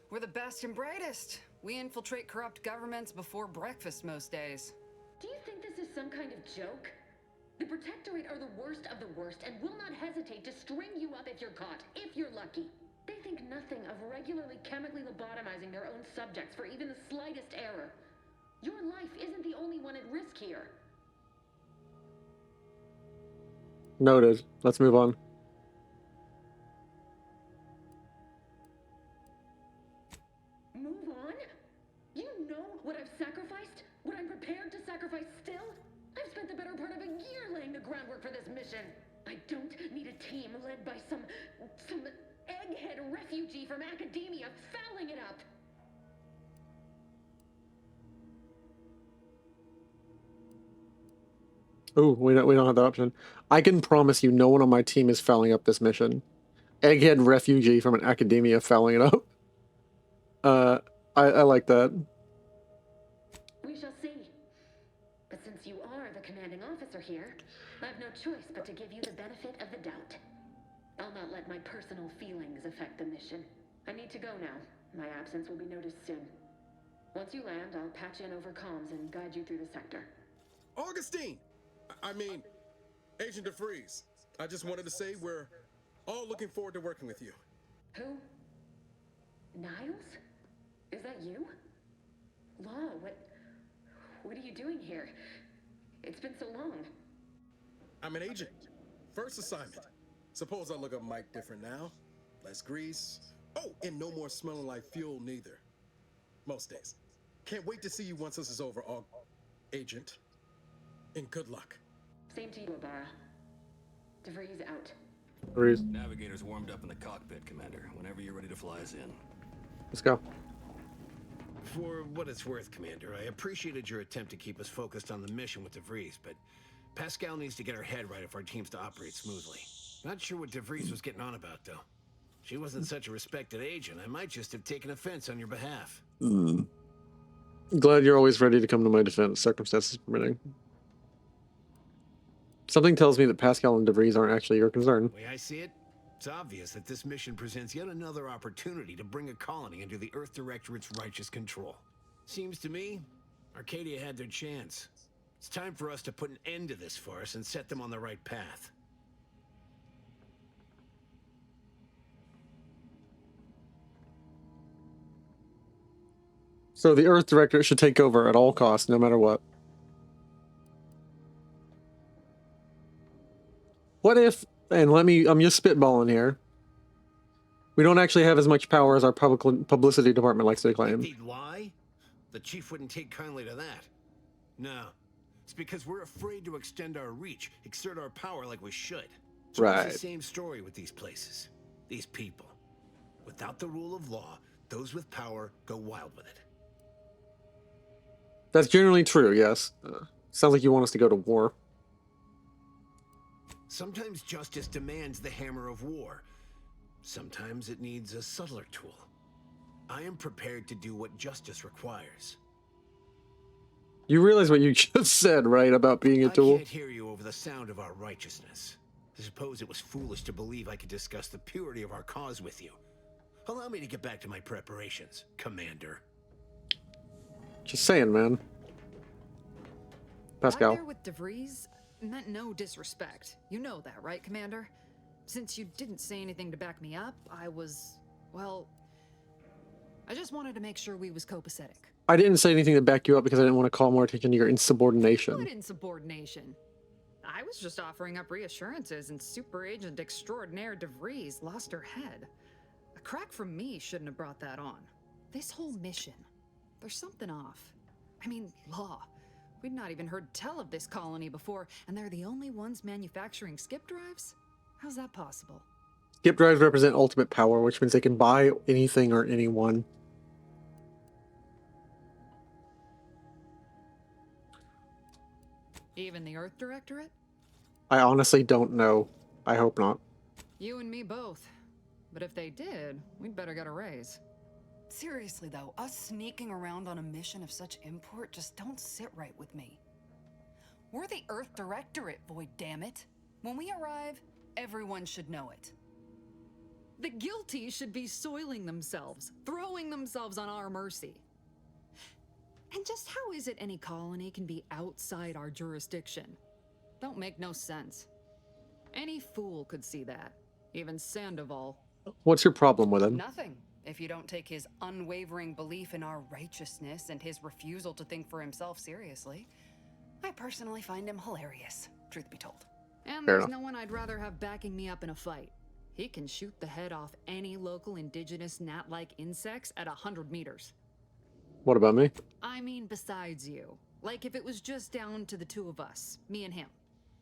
Speaker 11: We're the best and brightest. We infiltrate corrupt governments before breakfast most days.
Speaker 5: Do you think this is some kind of joke? The Protectorate are the worst of the worst and will not hesitate to string you up if you're caught, if you're lucky. They think nothing of regularly chemically lobotomizing their own subjects for even the slightest error. Your life isn't the only one at risk here.
Speaker 1: Noted. Let's move on.
Speaker 5: Move on? You know what I've sacrificed? What I'm prepared to sacrifice still? I've spent the better part of a year laying the groundwork for this mission. I don't need a team led by some egghead refugee from academia fouling it up.
Speaker 1: Oh, we don't have that option. I can promise you no one on my team is fouling up this mission. Egghead refugee from an academia fouling it up. I like that.
Speaker 5: We shall see. But since you are the commanding officer here, I have no choice but to give you the benefit of the doubt. I'll not let my personal feelings affect the mission. I need to go now. My absence will be noticed soon. Once you land, I'll patch in over comms and guide you through the sector.
Speaker 10: Augustine! I mean, Agent DeFreeze. I just wanted to say we're all looking forward to working with you.
Speaker 5: Who? Niles? Is that you? Law, what are you doing here? It's been so long.
Speaker 10: I'm an agent. First assignment. Suppose I look a mic different now. Less grease. Oh, and no more smelling like fuel neither. Most days. Can't wait to see you once this is over, Agent. And good luck.
Speaker 5: Same to you, Obara. DeVries out.
Speaker 1: DeVries.
Speaker 6: Navigator's warmed up in the cockpit, Commander. Whenever you're ready to fly us in.
Speaker 1: Let's go.
Speaker 12: For what it's worth, Commander, I appreciated your attempt to keep us focused on the mission with DeVries, but Pascal needs to get her head right if our team's to operate smoothly. Not sure what DeVries was getting on about, though. She wasn't such a respected agent. I might just have taken offense on your behalf.
Speaker 1: Glad you're always ready to come to my defense, circumstances permitting. Something tells me that Pascal and DeVries aren't actually your concern.
Speaker 12: The way I see it, it's obvious that this mission presents yet another opportunity to bring a colony under the Earth Directorate's righteous control. Seems to me, Arcadia had their chance. It's time for us to put an end to this farce and set them on the right path.
Speaker 1: So the Earth Directorate should take over at all costs, no matter what. What if, and I'm just spitballing here, we don't actually have as much power as our publicity department likes to claim.
Speaker 12: They'd lie? The chief wouldn't take kindly to that. No. It's because we're afraid to extend our reach, exert our power like we should. So
Speaker 1: Right.
Speaker 12: It's the same story with these places, these people. Without the rule of law, those with power go wild with it.
Speaker 1: That's generally true, yes. Sounds like you want us to go to war.
Speaker 12: Sometimes justice demands the hammer of war. Sometimes it needs a subtler tool. I am prepared to do what justice requires.
Speaker 1: You realize what you just said, right, about being a tool?
Speaker 12: I can't hear you over the sound of our righteousness. I suppose it was foolish to believe I could discuss the purity of our cause with you. Allow me to get back to my preparations, Commander.
Speaker 1: Just saying, man. Pascal.
Speaker 11: Back there with DeVries meant no disrespect. You know that, right, Commander? Since you didn't say anything to back me up, I was, well, I just wanted to make sure we was copacetic.
Speaker 1: I didn't say anything to back you up because I didn't want to call more attention to your insubordination.
Speaker 11: What insubordination? I was just offering up reassurances, and Super Agent Extraordinaire DeVries lost her head. A crack from me shouldn't have brought that on. This whole mission, there's something off. I mean, law. We'd not even heard tell of this colony before, and they're the only ones manufacturing skip drives? How's that possible?
Speaker 1: Skip drives represent ultimate power, which means they can buy anything or anyone.
Speaker 11: Even the Earth Directorate?
Speaker 1: I honestly don't know. I hope not.
Speaker 11: You and me both. But if they did, we'd better get a raise.
Speaker 13: Seriously though, us sneaking around on a mission of such import just don't sit right with me. We're the Earth Directorate, Void, damn it. When we arrive, everyone should know it.
Speaker 11: The guilty should be soiling themselves, throwing themselves on our mercy. And just how is it any colony can be outside our jurisdiction? Don't make no sense. Any fool could see that. Even Sandoval.
Speaker 1: What's your problem with him?
Speaker 13: Nothing. If you don't take his unwavering belief in our righteousness and his refusal to think for himself seriously. I personally find him hilarious, truth be told.
Speaker 11: And there's no one I'd rather have backing me up in a fight. He can shoot the head off any local indigenous gnat-like insects at 100 meters.
Speaker 1: What about me?
Speaker 11: I mean, besides you. Like if it was just down to the two of us, me and him.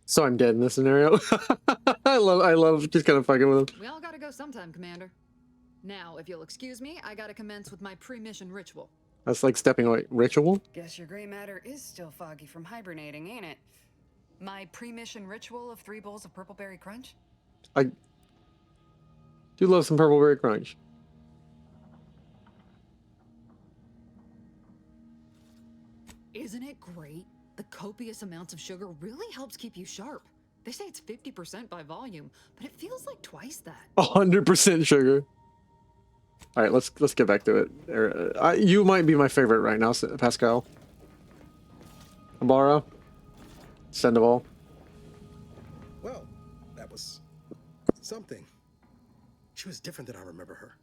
Speaker 1: So I'm dead in this scenario. I love just kind of fucking with him.
Speaker 11: We all gotta go sometime, Commander. Now, if you'll excuse me, I gotta commence with my pre-mission ritual.
Speaker 1: That's like stepping away. Ritual?
Speaker 13: Guess your gray matter is still foggy from hibernating, ain't it? My pre-mission ritual of 3 bowls of purple berry crunch?
Speaker 1: I do love some purple berry crunch.
Speaker 11: Isn't it great? The copious amounts of sugar really helps keep you sharp. They say it's 50% by volume, but it feels like twice that.
Speaker 1: 100% sugar. All right, let's get back to it. You might be my favorite right now, Pascal. Ibarra, Sandoval.
Speaker 10: Well, that was something. She was different than I remember her.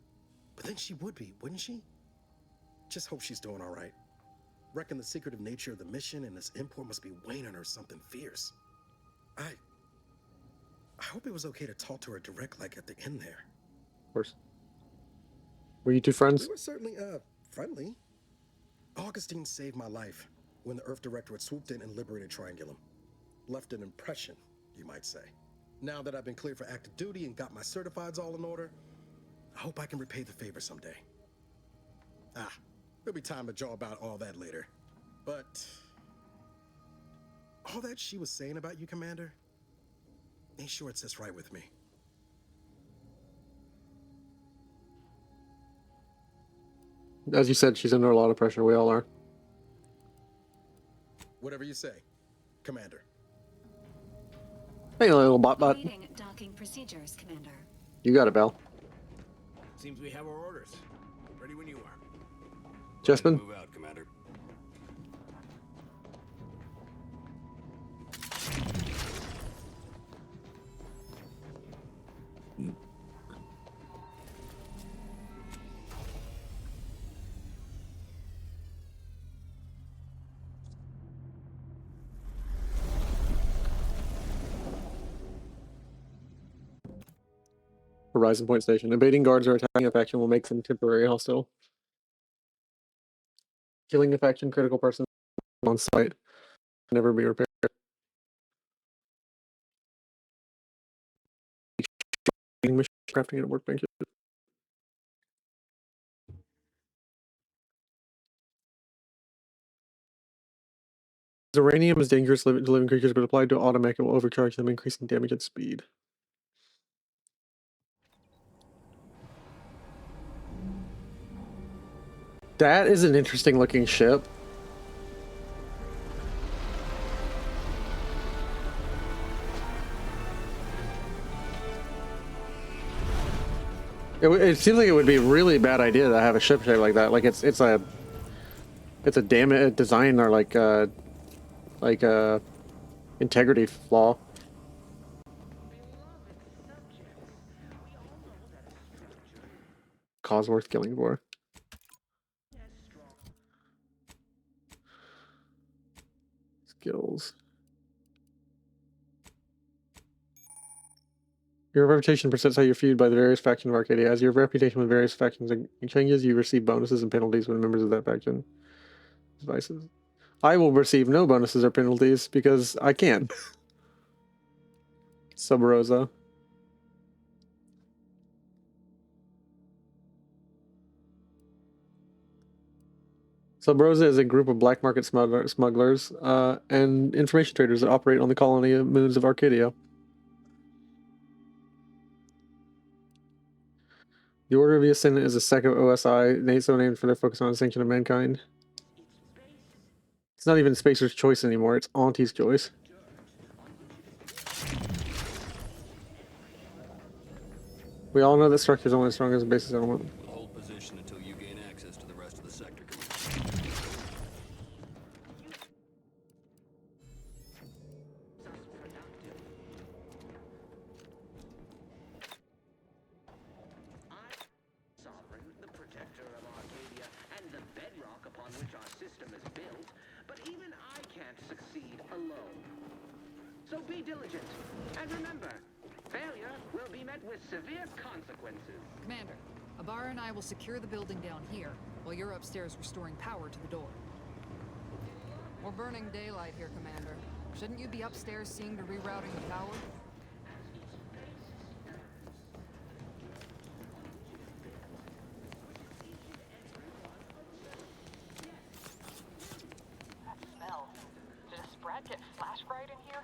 Speaker 10: But then she would be, wouldn't she? Just hope she's doing all right. Reckon the secretive nature of the mission and this import must be weighing on her something fierce. I hope it was okay to talk to her direct, like at the end there.
Speaker 1: Of course. Were you two friends?
Speaker 10: We were certainly, friendly. Augustine saved my life when the Earth Directorate swooped in and liberated Triangulum. Left an impression, you might say. Now that I've been cleared for active duty and got my certifieds all in order, I hope I can repay the favor someday. There'll be time to jaw about all that later. But all that she was saying about you, Commander, ain't sure it sits right with me.
Speaker 1: As you said, she's under a lot of pressure. We all are.
Speaker 10: Whatever you say, Commander.
Speaker 1: Hey, little bot.
Speaker 14: Awaiting docking procedures, Commander.
Speaker 1: You got it, Belle.
Speaker 12: Seems we have our orders. Ready when you are.
Speaker 1: Jespin?
Speaker 15: Move out, Commander.
Speaker 1: Horizon Point Station. Evading guards or attacking a faction will make them temporary hostile. Killing a faction critical person on site can never be repaired. Crafting at a workbench. Uranium is dangerous to living creatures, but applied to automech, it will overcharge them, increasing damage and speed. That is an interesting looking ship. It seems like it would be a really bad idea to have a ship shape like that. Like it's a damn design or like integrity flaw. Cause worth killing for. Skills. Your reputation percents how you're viewed by the various factions of Arcadia. As your reputation with various factions changes, you receive bonuses and penalties when members of that faction. Devices. I will receive no bonuses or penalties because I can. Sub Rosa. Sub Rosa is a group of black market smugglers and information traders that operate on the colony of moons of Arcadia. The Order of the Ascendant is a sect of OSI, so named for their focus on extinction of mankind. It's not even Spacer's choice anymore, it's Auntie's choice. We all know that structure is only as strong as the basis element.
Speaker 15: Hold position until you gain access to the rest of the sector.
Speaker 16: Sovereign, the protector of Arcadia, and the bedrock upon which our system is built, but even I can't succeed alone. So be diligent, and remember, failure will be met with severe consequences.
Speaker 11: Commander, Abara and I will secure the building down here, while you're upstairs restoring power to the door. We're burning daylight here, Commander. Shouldn't you be upstairs seeing to rerouting the power?
Speaker 17: That smell. Did a Sprat get flash fried in here?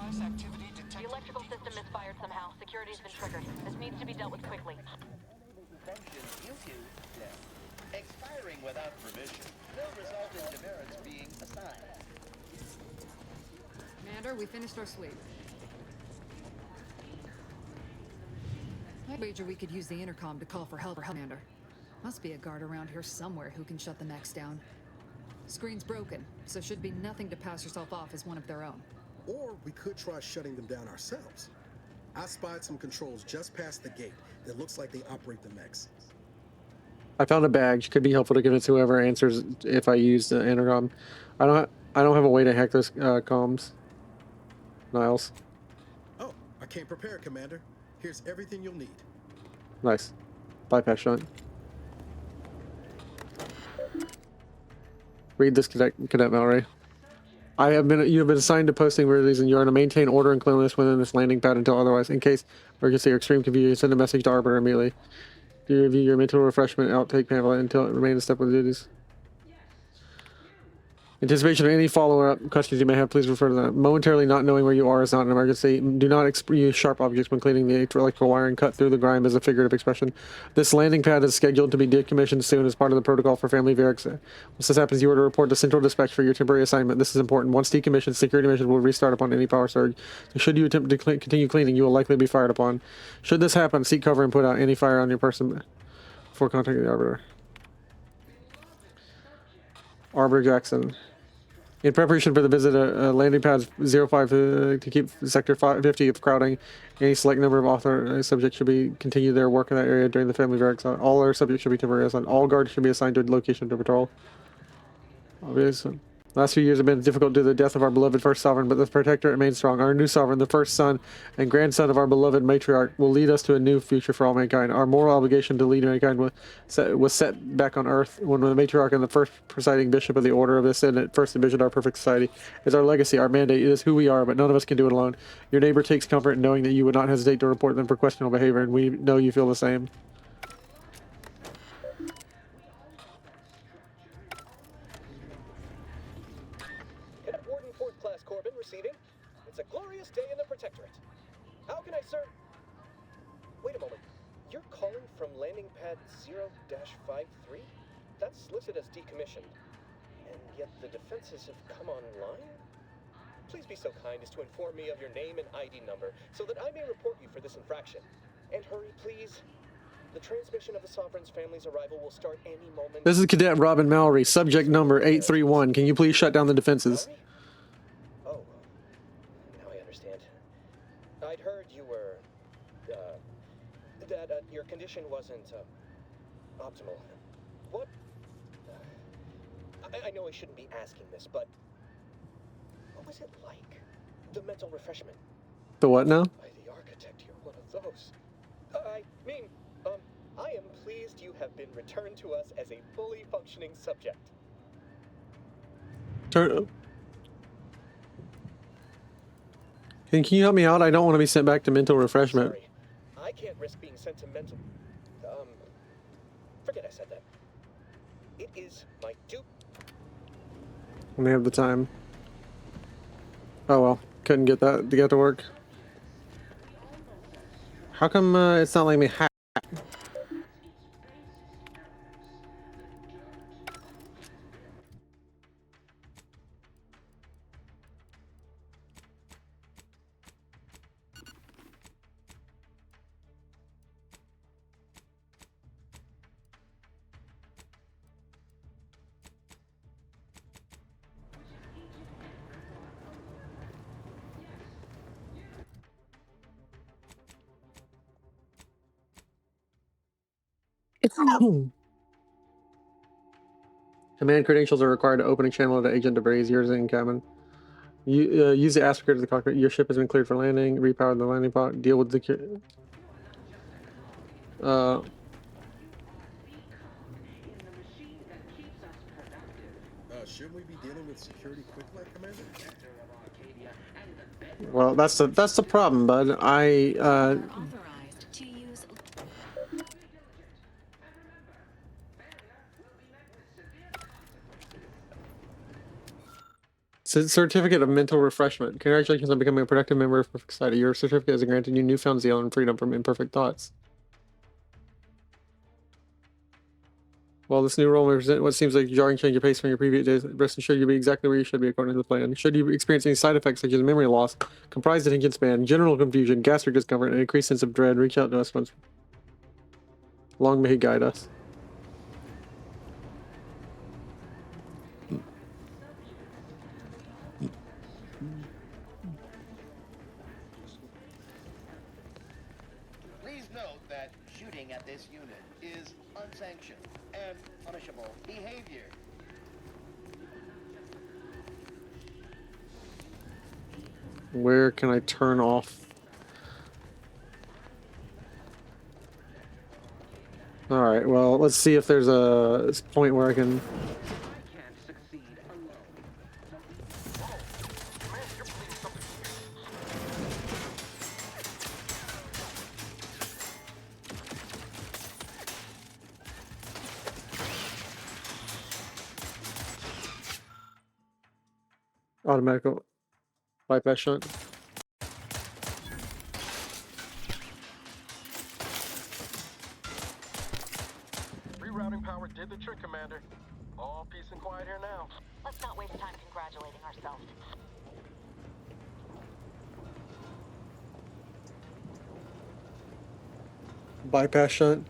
Speaker 18: Activity detected.
Speaker 17: The electrical system misfired somehow. Security's been triggered. This needs to be dealt with quickly.
Speaker 18: Expiring without permission will result in demerits being assigned.
Speaker 11: Commander, we finished our sweep. I wager we could use the intercom to call for help, Commander. Must be a guard around here somewhere who can shut the mechs down. Screen's broken, so should be nothing to pass yourself off as one of their own.
Speaker 10: Or we could try shutting them down ourselves. I spied some controls just past the gate that looks like they operate the mechs.
Speaker 1: I found a badge. Could be helpful to convince whoever answers if I use the intercom. I don't have a way to hack those comms. Niles.
Speaker 10: Oh, I came prepared, Commander. Here's everything you'll need.
Speaker 1: Nice. Bypass shot. Read this, Cadet Mallory. You have been assigned to posting worthies, and you are to maintain order and cleanliness within this landing pad until otherwise. In case emergency or extreme confusion, send a message to Arbiter immediately. Do you review your mental refreshment outtake pamphlet until it remains a step with duties? Anticipation of any follow-up questions you may have, please refer to them. Momentarily not knowing where you are is not an emergency. Do not use sharp objects when cleaning the electrical wiring. Cut through the grime as a figurative expression. This landing pad is scheduled to be decommissioned soon as part of the protocol for family Varix. Once this happens, you are to report to Central Dispatch for your temporary assignment. This is important. Once decommissioned, security missions will restart upon any power surge. So should you attempt to continue cleaning, you will likely be fired upon. Should this happen, seek cover and put out any fire on your person before contacting the Arbiter. Arbiter Jackson. In preparation for the visit, landing pads 05 to keep sector 50 of crowding. Any select number of authorized subjects should be continue their work in that area during the family Varix. All other subjects should be temporarily assigned. All guards should be assigned to a location to patrol. Obvious. Last few years have been difficult due to the death of our beloved first sovereign, but the Protectorate remains strong. Our new sovereign, the first son and grandson of our beloved matriarch, will lead us to a new future for all mankind. Our moral obligation to lead mankind was set back on Earth when the matriarch and the first presiding bishop of the Order of the Ascendant first envisioned our perfect society. It's our legacy, our mandate. It is who we are, but none of us can do it alone. Your neighbor takes comfort in knowing that you would not hesitate to report them for questionable behavior, and we know you feel the same.
Speaker 19: Cadet Warden 4th Class Corbin receiving. It's a glorious day in the Protectorate. How can I serve? Wait a moment. You're calling from landing pad 0-53? That's listed as decommissioned. And yet the defenses have come online? Please be so kind as to inform me of your name and ID number so that I may report you for this infraction. And hurry, please. The transmission of the Sovereign's family's arrival will start any moment.
Speaker 1: This is Cadet Robin Mallory, subject number 831. Can you please shut down the defenses?
Speaker 19: Oh, now I understand. I'd heard you were, that your condition wasn't, optimal. What? I know I shouldn't be asking this, but what was it like? The mental refreshment?
Speaker 1: The what now?
Speaker 19: By the architect, you're one of those. I mean, I am pleased you have been returned to us as a fully functioning subject.
Speaker 1: Can you help me out? I don't want to be sent back to mental refreshment.
Speaker 19: Sorry, I can't risk being sent to mental. Forget I said that. It is my duty.
Speaker 1: When they have the time. Oh well, couldn't get that to get to work. How come it's not letting me hack? Command credentials are required to open a channel to Agent Debris. Yours in cabin. You use the aspirator to the cockpit. Your ship has been cleared for landing. Repower the landing pod. Deal with the.
Speaker 10: Shouldn't we be dealing with security quickly, Commander?
Speaker 1: Well, that's the problem, bud. Certificate of mental refreshment. Congratulations on becoming a productive member of Perfect Society. Your certificate has granted you newfound zeal and freedom from imperfect thoughts. While this new role may present what seems like a jarring change of pace from your previous days, rest assured you'll be exactly where you should be according to the plan. Should you experience any side effects such as memory loss, comprised attention span, general confusion, gastric discomfort, and increased sense of dread, reach out to us once. Long may he guide us.
Speaker 18: Please note that shooting at this unit is unsanctioned and punishable behavior.
Speaker 1: Where can I turn off? Alright, well, let's see if there's a point where I can... Automatic bypass shunt.
Speaker 10: Rerouting power did the trick, Commander. All peace and quiet here now.
Speaker 17: Let's not waste time congratulating ourselves.
Speaker 1: Bypass shunt.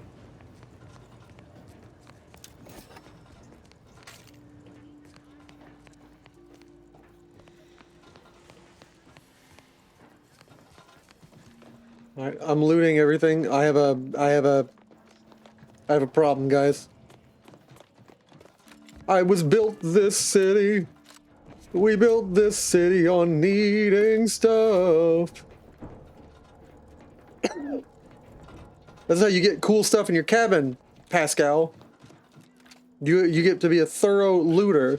Speaker 1: Alright, I'm looting everything. I have a problem, guys. I was built this city We built this city on needing stuff. That's how you get cool stuff in your cabin, Pascal. You get to be a thorough looter.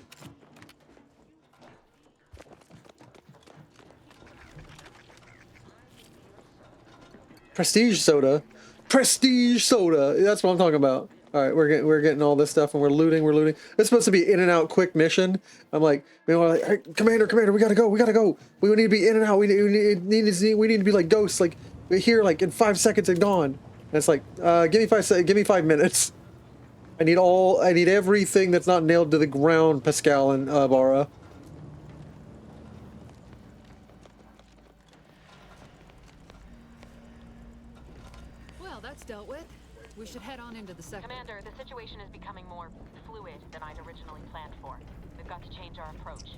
Speaker 1: Prestige soda. Prestige soda. That's what I'm talking about. All right, we're getting all this stuff and we're looting. It's supposed to be in and out quick mission. I'm like, you know, like, hey, commander, we gotta go. We need to be in and out. We need to be like ghosts. Like we're here like in 5 seconds and gone. And it's like, give me 5 minutes. I need everything that's not nailed to the ground, Pascal and Bara.
Speaker 11: Well, that's dealt with. We should head on into the sector.
Speaker 17: Commander, the situation is becoming more fluid than I'd originally planned for. We've got to change our approach.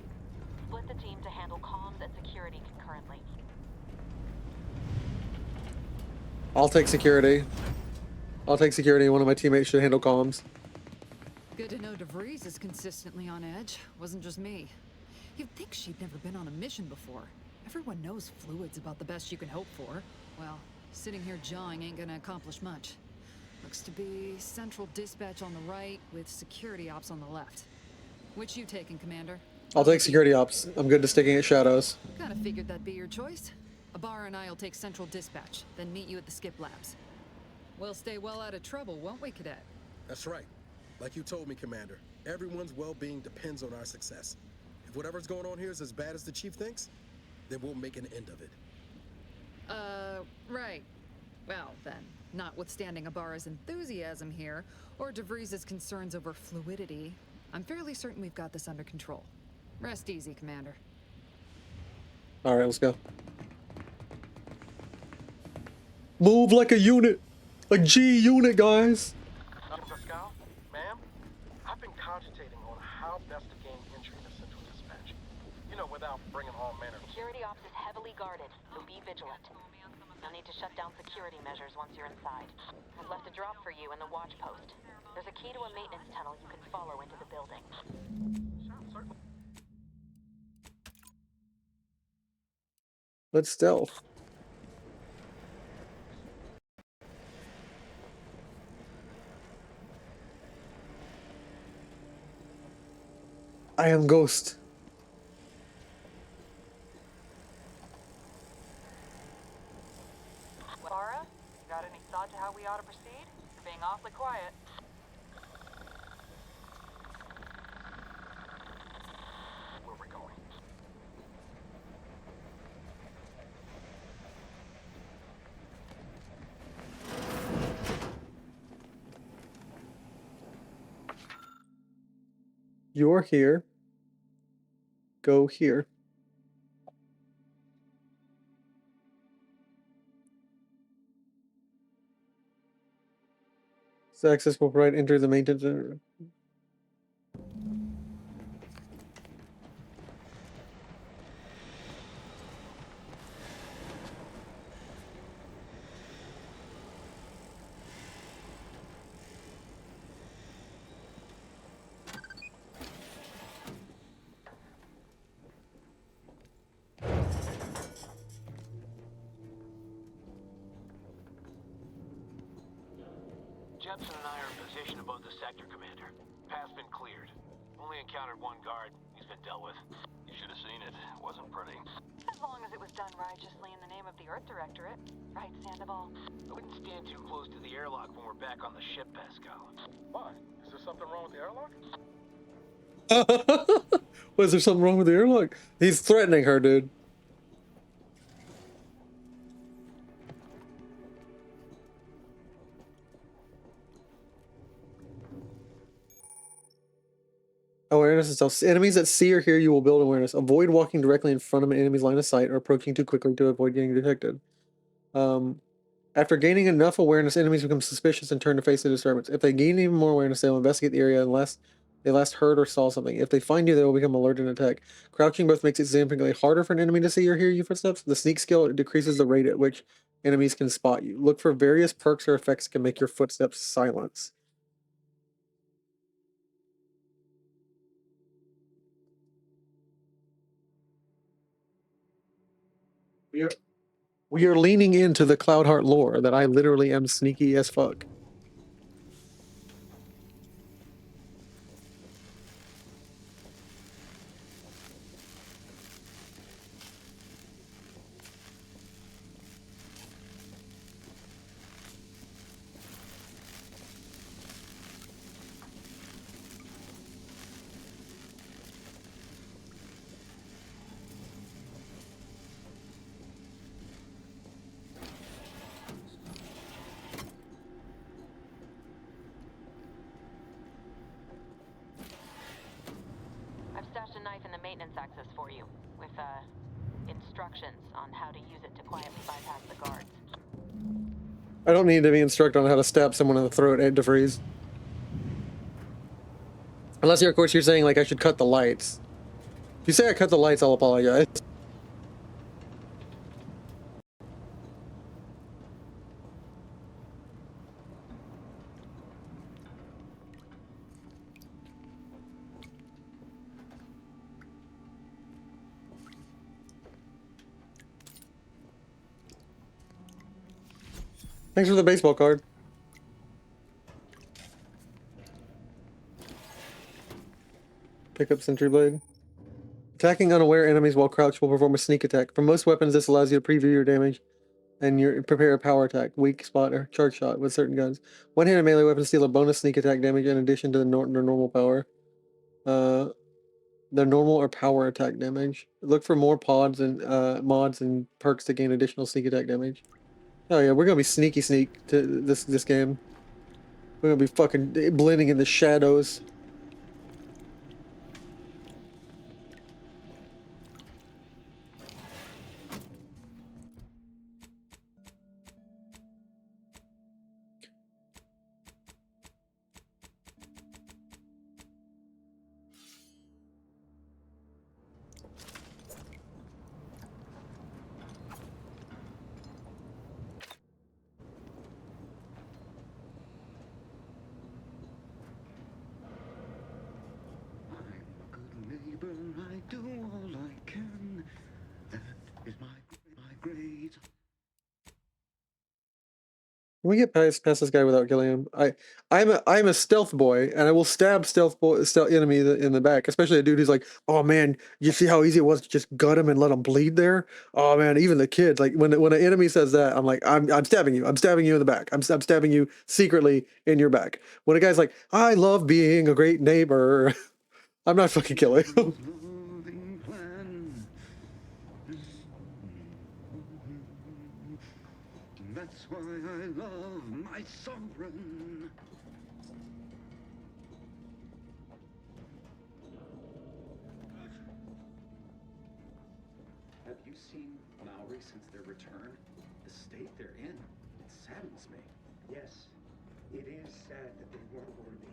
Speaker 17: Split the team to handle comms and security concurrently.
Speaker 1: I'll take security. One of my teammates should handle comms.
Speaker 11: Good to know DeVries is consistently on edge. Wasn't just me. You'd think she'd never been on a mission before. Everyone knows fluid's about the best you can hope for. Well, sitting here jawing ain't gonna accomplish much. Looks to be central dispatch on the right with security ops on the left. Which you taking, Commander?
Speaker 1: I'll take security ops. I'm good to sticking at shadows.
Speaker 11: Kinda figured that'd be your choice. Ibarra and I'll take central dispatch, then meet you at the skip labs. We'll stay well out of trouble, won't we, Cadet?
Speaker 10: That's right. Like you told me, Commander, everyone's well-being depends on our success. If whatever's going on here is as bad as the Chief thinks, then we'll make an end of it.
Speaker 11: Right. Well, then, notwithstanding Ibarra's enthusiasm here, or DeVries' concerns over fluidity, I'm fairly certain we've got this under control. Rest easy, Commander.
Speaker 1: Alright, let's go. Move like a unit! A G unit, guys!
Speaker 20: Pascal, ma'am, I've been cogitating on how best to gain entry into Central Dispatch. You know, without bringing all manner of...
Speaker 17: Security ops is heavily guarded, so be vigilant. You'll need to shut down security measures once you're inside. I've left a drop for you in the watch post. There's a key to a maintenance tunnel you can follow into the building.
Speaker 1: Let's stealth. I am Ghost.
Speaker 21: Laura, got any thought to how we ought to proceed? You're being awfully quiet.
Speaker 20: Where we're going.
Speaker 1: You're here. Go here. This access will provide enter the maintenance.
Speaker 22: Jepson and I are in position above the sector, Commander. Path's been cleared. Only encountered one guard. He's been dealt with.
Speaker 15: You should have seen it. It wasn't pretty.
Speaker 17: As long as it was done righteously in the name of the Earth Directorate. Right, Sandoval?
Speaker 22: I wouldn't stand too close to the airlock when we're back on the ship, Pascal.
Speaker 20: Why? Is there something wrong with the airlock?
Speaker 1: Was there something wrong with the airlock? He's threatening her, dude. Awareness is stealth. Enemies that see or hear you will build awareness. Avoid walking directly in front of an enemy's line of sight or approaching too quickly to avoid getting detected. After gaining enough awareness, enemies become suspicious and turn to face the disturbance. If they gain even more awareness, they will investigate the area unless they last heard or saw something. If they find you, they will become alert and attack. Crouching both makes it significantly harder for an enemy to see or hear you footsteps. The sneak skill decreases the rate at which enemies can spot you. Look for various perks or effects that can make your footsteps silence. We are leaning into the Cloudheart lore that I literally am sneaky as fuck.
Speaker 17: I've stashed a knife in the maintenance access for you, with, instructions on how to use it to quietly bypass the guards.
Speaker 1: I don't need to be instructed on how to stab someone in the throat at DeFreeze. Unless you're, of course, you're saying, like, I should cut the lights. If you say I cut the lights, I'll apologize. Thanks for the baseball card. Pick up Sentry Blade. Attacking unaware enemies while crouched will perform a sneak attack. For most weapons, this allows you to preview your damage and prepare a power attack, weak spot, or charge shot with certain guns. One-handed melee weapons deal a bonus sneak attack damage in addition to their normal power. Their normal or power attack damage. Look for more pods and mods and perks to gain additional sneak attack damage. Oh yeah, we're gonna be sneak to this game. We're gonna be fucking blending in the shadows.
Speaker 2: I do all I can. That is my grade.
Speaker 1: Can we get past this guy without killing him? I'm a stealth boy, and I will stab stealth enemy in the back, especially a dude who's like, oh man, you see how easy it was to just gut him and let him bleed there? Oh man, even the kid, like when an enemy says that, I'm like, I'm stabbing you in the back. I'm stabbing you secretly in your back. When a guy's like, I love being a great neighbor, I'm not fucking killing him.
Speaker 2: That's why I love my sovereign.
Speaker 4: Have you seen Maori since their return? The state they're in, it saddens me. Yes, it is sad that they weren't worthy.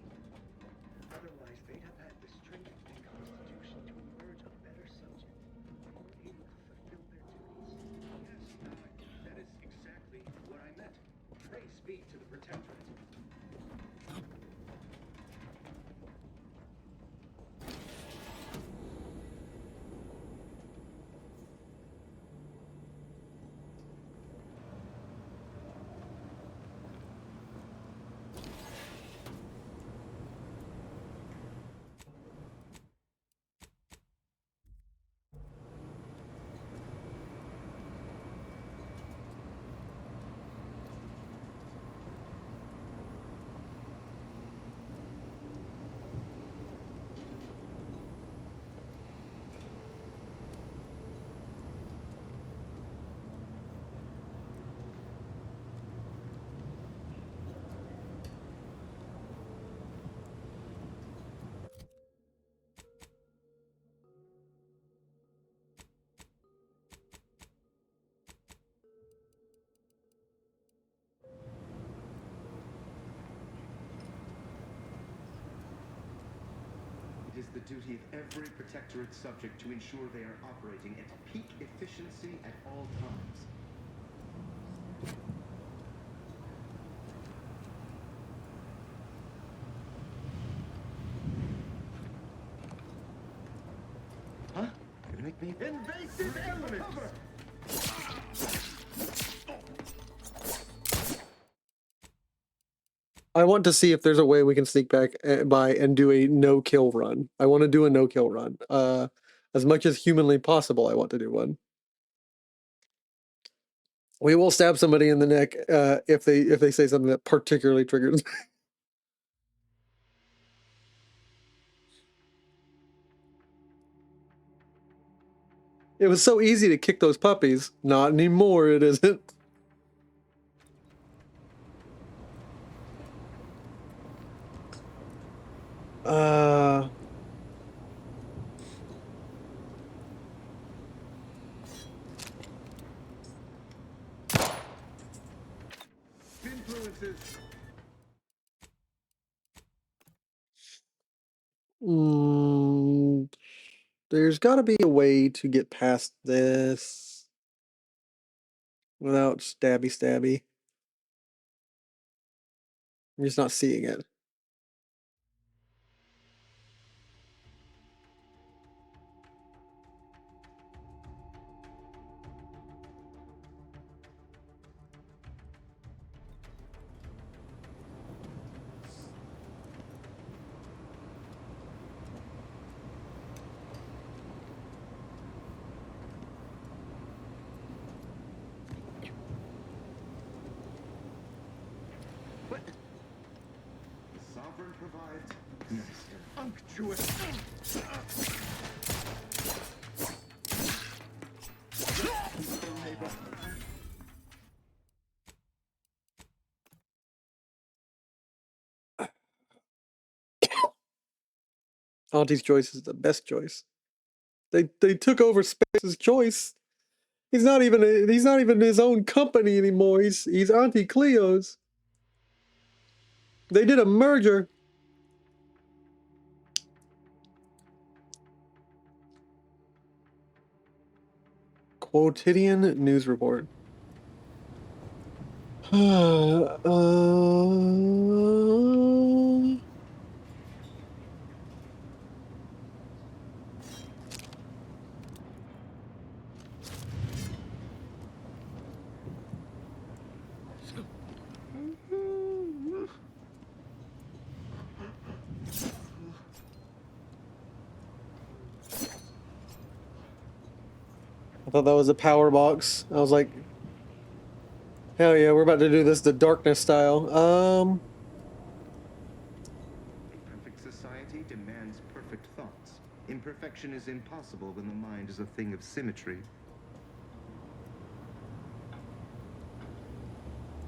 Speaker 4: Otherwise, they'd have had the strength and constitution to emerge a better subject, more able to fulfill their duties. Yes, that is exactly what I meant. Praise be to the Protectorate. It is the duty of every Protectorate subject to ensure they are operating at peak efficiency at all times.
Speaker 2: Huh? Gonna make me invasive elements!
Speaker 1: I want to see if there's a way we can sneak back by and do a no-kill run. I want to do a no-kill run. As much as humanly possible, I want to do one. We will stab somebody in the neck if they say something that particularly triggers. It was so easy to kick those puppies. Not anymore, it isn't.
Speaker 2: Influences.
Speaker 1: There's got to be a way to get past this without stabby. I'm just not seeing it.
Speaker 2: The sovereign provides necessary unctuous.
Speaker 1: Auntie's choice is the best choice. They took over Space's choice. He's not even his own company anymore. He's Auntie Cleo's. They did a merger. Quotidian news report. I thought that was a power box. I was like, hell yeah, we're about to do this the darkness style.
Speaker 2: A perfect society demands perfect thoughts. Imperfection is impossible when the mind is a thing of symmetry.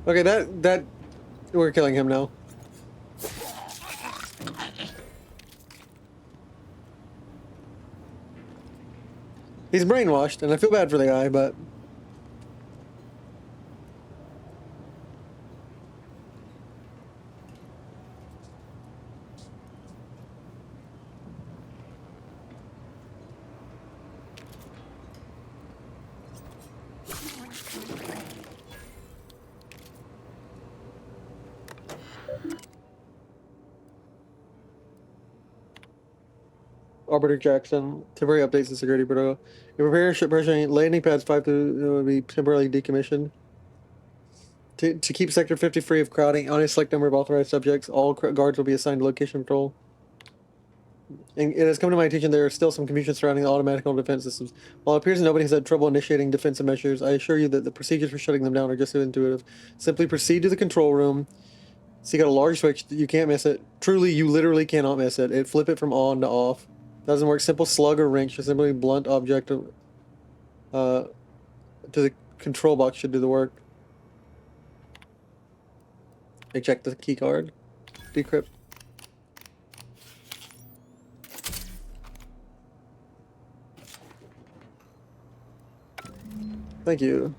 Speaker 1: Okay, that we're killing him now. He's brainwashed, and I feel bad for the guy, but Arbiter Jackson, temporary updates and security protocol. In preparing ship pressuring, landing pads 5 to be temporarily decommissioned. To keep Sector 50 free of crowding, only a select number of authorized subjects. All guards will be assigned to location control. And it has come to my attention there are still some confusion surrounding the automatic defense systems. While it appears that nobody has had trouble initiating defensive measures, I assure you that the procedures for shutting them down are just so intuitive. Simply proceed to the control room. So you got a large switch, you can't miss it. Truly, you literally cannot miss it. Flip it from on to off. Doesn't work. Simple slug or wrench, or simply blunt object to the control box should do the work. Eject the key card. Decrypt. Thank you.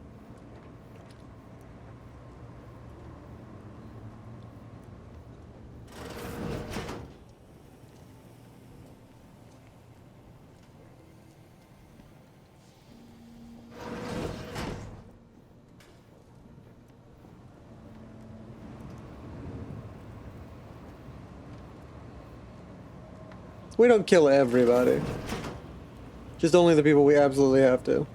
Speaker 1: We don't kill everybody. Just only the people we absolutely have to.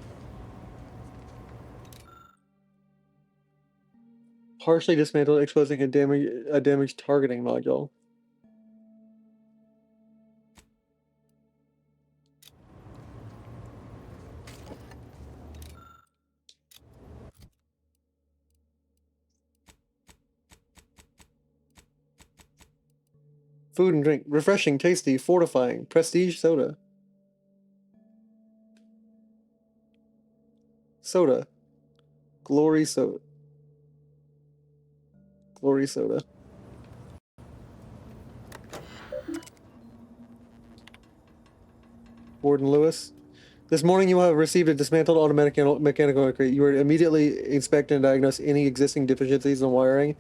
Speaker 1: Partially dismantled, exposing a damaged targeting module. Food and drink. Refreshing, tasty, fortifying. Prestige soda. Soda. Glory soda. Glory soda. Warden Lewis. This morning you have received a dismantled automatic mechanical crate. You are immediately inspect and diagnose any existing deficiencies in wiring.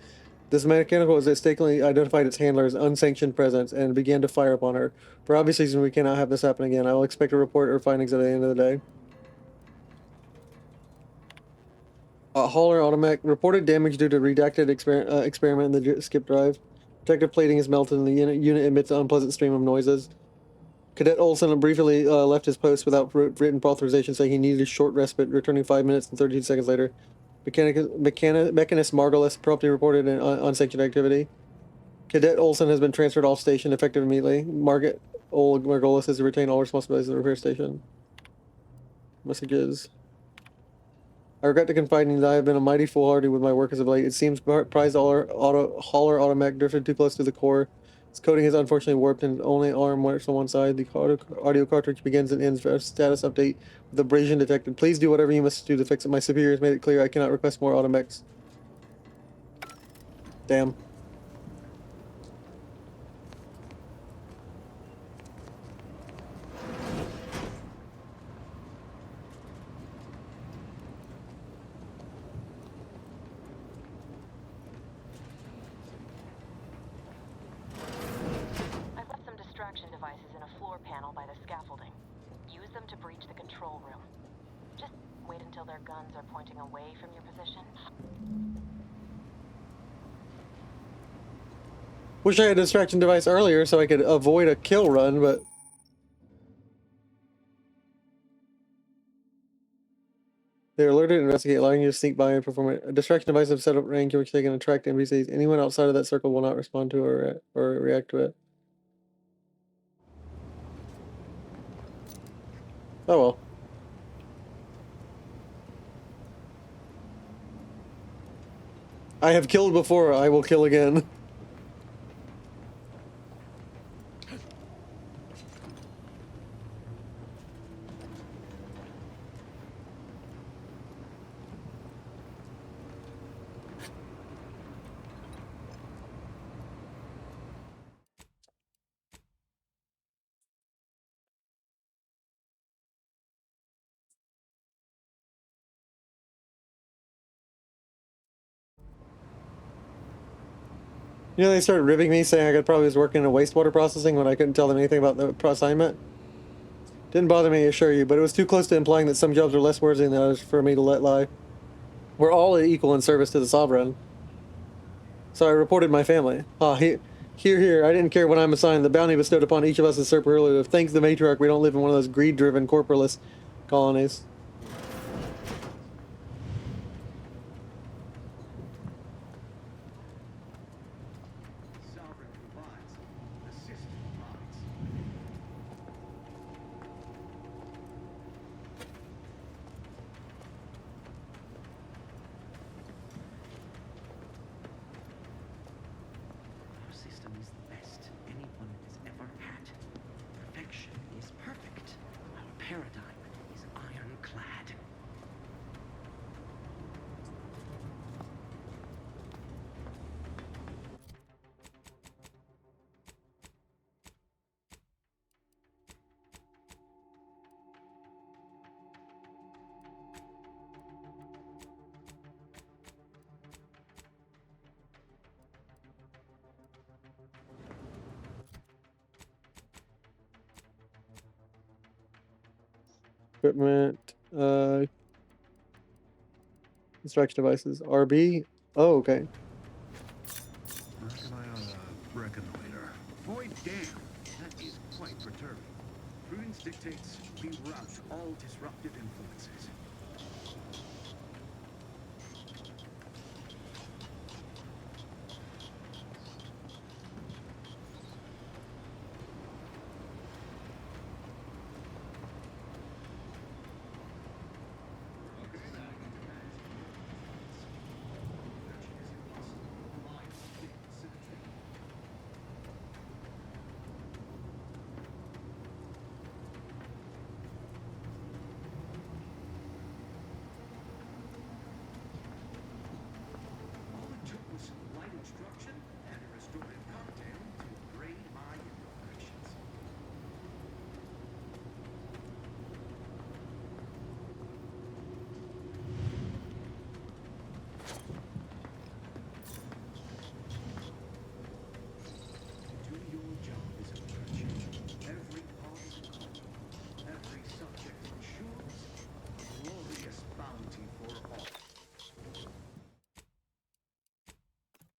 Speaker 1: This mechanical has mistakenly identified its handler as unsanctioned presence and began to fire upon her. For obvious reasons, we cannot have this happen again. I will expect a report or findings at the end of the day. Hauler automatic reported damage due to redacted experiment in the skip drive. Protective plating is melted and the unit emits an unpleasant stream of noises. Cadet Olson briefly left his post without written authorization, saying he needed a short respite, returning 5 minutes and 13 seconds later. Mechanist Margolis promptly reported an unsanctioned activity. Cadet Olson has been transferred off station effective immediately. Margolis has retained all responsibilities of the repair station. Messages. I regret to confide in you that I have been a mighty foolhardy with my work as of late. It seems prized hauler automatic drifted too close to the core. Its coating is unfortunately warped and only arm works on one side. The audio cartridge begins and ends for status update with abrasion detected. Please do whatever you must do to fix it. My superiors made it clear I cannot request more automechs. Damn.
Speaker 17: I've left some distraction devices in a floor panel by the scaffolding. Use them to breach the control room. Just wait until their guns are pointing away from your position.
Speaker 1: Wish I had a distraction device earlier so I could avoid a kill run, but... They're alerted and investigate, allowing you to sneak by and perform a distraction device of setup range in which they can attract NPCs. Anyone outside of that circle will not respond to or react to it. Oh well. I have killed before, I will kill again. You know, they started ribbing me, saying I could probably was working in wastewater processing when I couldn't tell them anything about the assignment. Didn't bother me, I assure you, but it was too close to implying that some jobs are less worthy than others for me to let lie. We're all equal in service to the Sovereign. So I reported my family. Here, I didn't care when I'm assigned. The bounty bestowed upon each of us is superlative. Thanks the matriarch, we don't live in one of those greed-driven, corporalist colonies.
Speaker 2: Sovereign provides. The system abides.
Speaker 7: Our system is the best anyone has ever had. Perfection is perfect. Our paradigm is ironclad.
Speaker 1: Equipment, distraction devices, RB. Oh, okay.
Speaker 2: Reckon I ought to reconnoiter. Boy, damn, that is quite perturbing. Prudence dictates we rout all disruptive influences.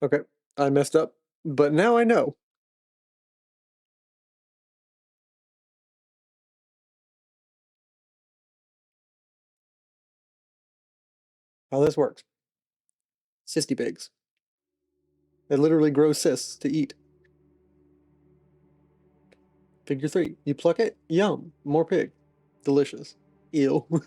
Speaker 1: Okay, I messed up, but now I know. How this works. Cysty pigs. They literally grow cysts to eat. Figure 3. You pluck it, yum, more pig. Delicious. Ew.
Speaker 2: Better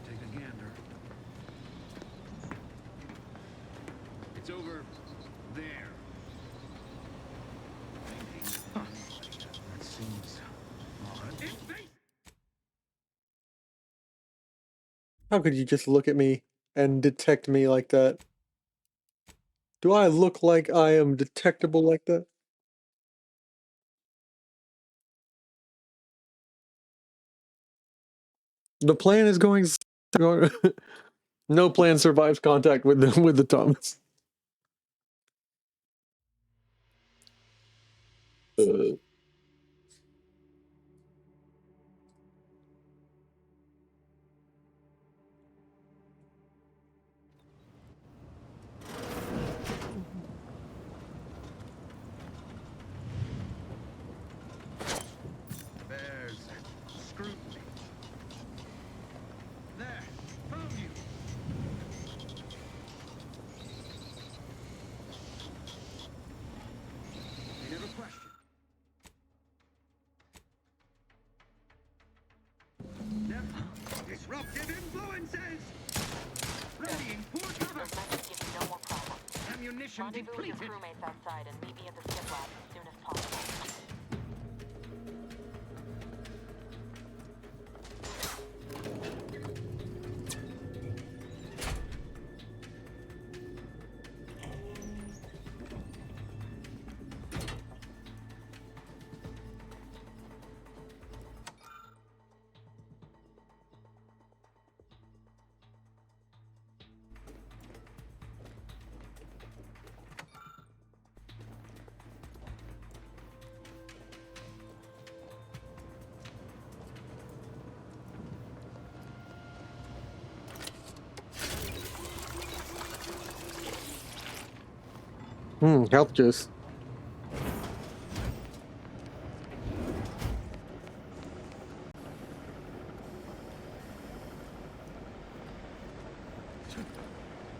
Speaker 2: take a gander. It's over there. That seems odd.
Speaker 1: How could you just look at me and detect me like that? Do I look like I am detectable like that? The plan is going. No plan survives contact with the Thomas.
Speaker 2: There's scrutiny. There, found you. They never question. Never. Disruptive influences. Readying for cover.
Speaker 17: Give you no more problems.
Speaker 2: Ammunition
Speaker 17: Rendezvous with your
Speaker 2: depleted.
Speaker 17: crewmates outside and meet me at the skip lab as soon as possible.
Speaker 1: Health juice.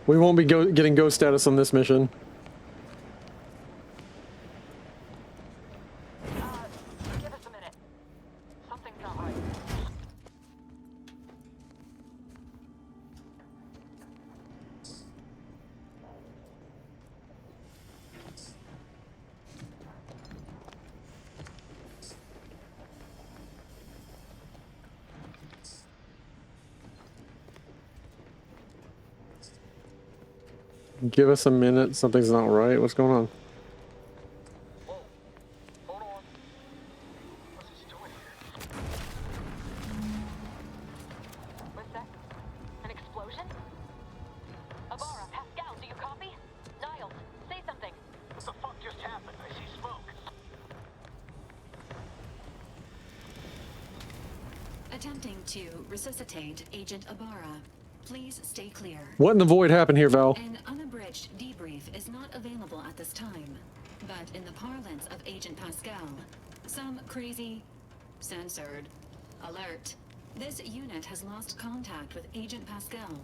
Speaker 1: We won't be getting ghost status on this mission.
Speaker 17: Give us a minute. Something's not right.
Speaker 1: Give us a minute. Something's not right. What's going on?
Speaker 17: What's that? An explosion? Abara, Pascal, do you copy? Niles, say something.
Speaker 22: What the fuck just happened? I see smoke.
Speaker 14: Attempting to resuscitate Agent Abara. Please stay clear.
Speaker 1: What in the void happened here, Val?
Speaker 14: An unabridged debrief is not available at this time, but in the parlance of Agent Pascal, some crazy, censored, alert. This unit has lost contact with Agent Pascal.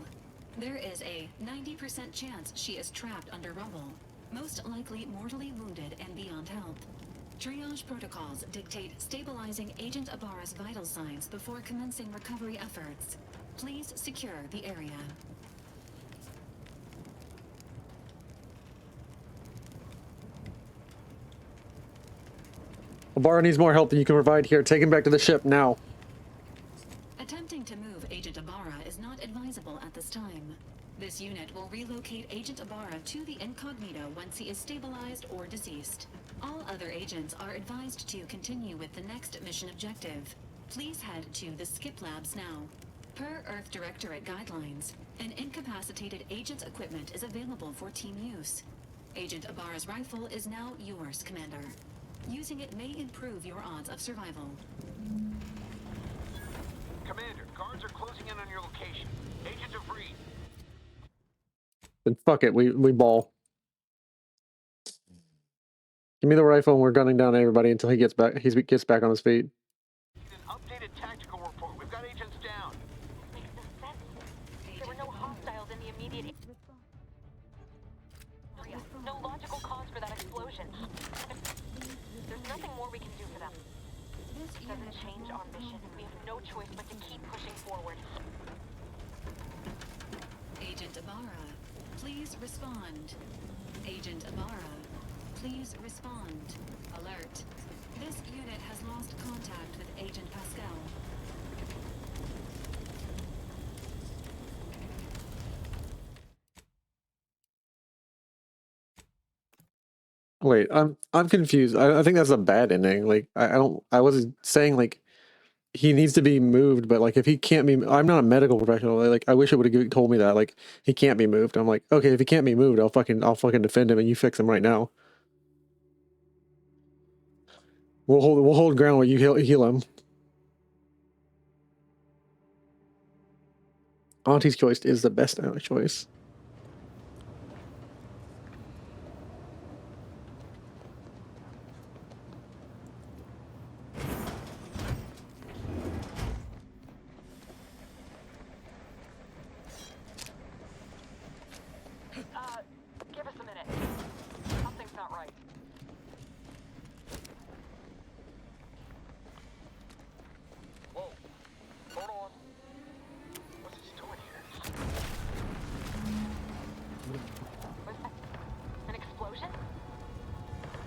Speaker 14: There is a 90% chance she is trapped under rubble, most likely mortally wounded and beyond help. Triage protocols dictate stabilizing Agent Abara's vital signs before commencing recovery efforts. Please secure the area.
Speaker 1: Abara needs more help than you can provide here. Take him back to the ship now.
Speaker 14: Attempting to move Agent Abara is not advisable at this time. This unit will relocate Agent Abara to the incognito once he is stabilized or deceased. All other agents are advised to continue with the next mission objective. Please head to the skip labs now. Per Earth Directorate guidelines, an incapacitated agent's equipment is available for team use. Agent Ibarra's rifle is now yours, Commander. Using it may improve your odds of survival.
Speaker 22: Commander, guards are closing in on your location. Agent DeVries.
Speaker 1: Then fuck it, we ball. Give me the rifle and we're gunning down everybody until he gets back. He gets back on his feet.
Speaker 22: Need an updated tactical report. We've got agents down.
Speaker 17: Makes no sense. There were no hostiles in the immediate area. No logical cause for that explosion. There's nothing more we can do for them. It doesn't change our mission. We have no choice but to keep pushing forward.
Speaker 14: Agent Ibarra, please respond. Agent Ibarra, please respond. Alert. This unit has lost contact with Agent Pascal.
Speaker 1: Wait, I'm confused. I think that's a bad ending. Like I wasn't saying like he needs to be moved, but like if he can't be, I'm not a medical professional. Like I wish it would have told me that. Like he can't be moved. I'm like, okay, if he can't be moved, I'll fucking defend him and you fix him right now. We'll hold ground while you heal him. Auntie's choice is the best choice.
Speaker 21: Give us a minute. Something's not right.
Speaker 20: Whoa. Hold on. What's he doing here?
Speaker 17: Was that an explosion?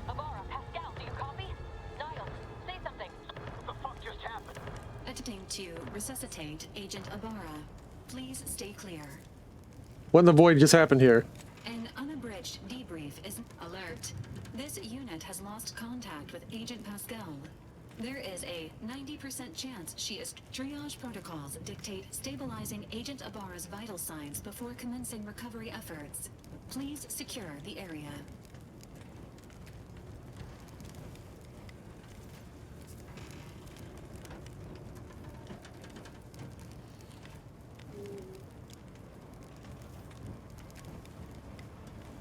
Speaker 17: Ibarra, Pascal, do you copy? Niles, say something.
Speaker 22: What the fuck just happened?
Speaker 14: Attempting to resuscitate Agent Ibarra. Please stay clear.
Speaker 1: What in the void just happened here?
Speaker 14: An unabridged debrief is alert. This unit has lost contact with Agent Pascal. There is a 90% chance she is. Triage protocols dictate stabilizing Agent Ibarra's vital signs before commencing recovery efforts. Please secure the area.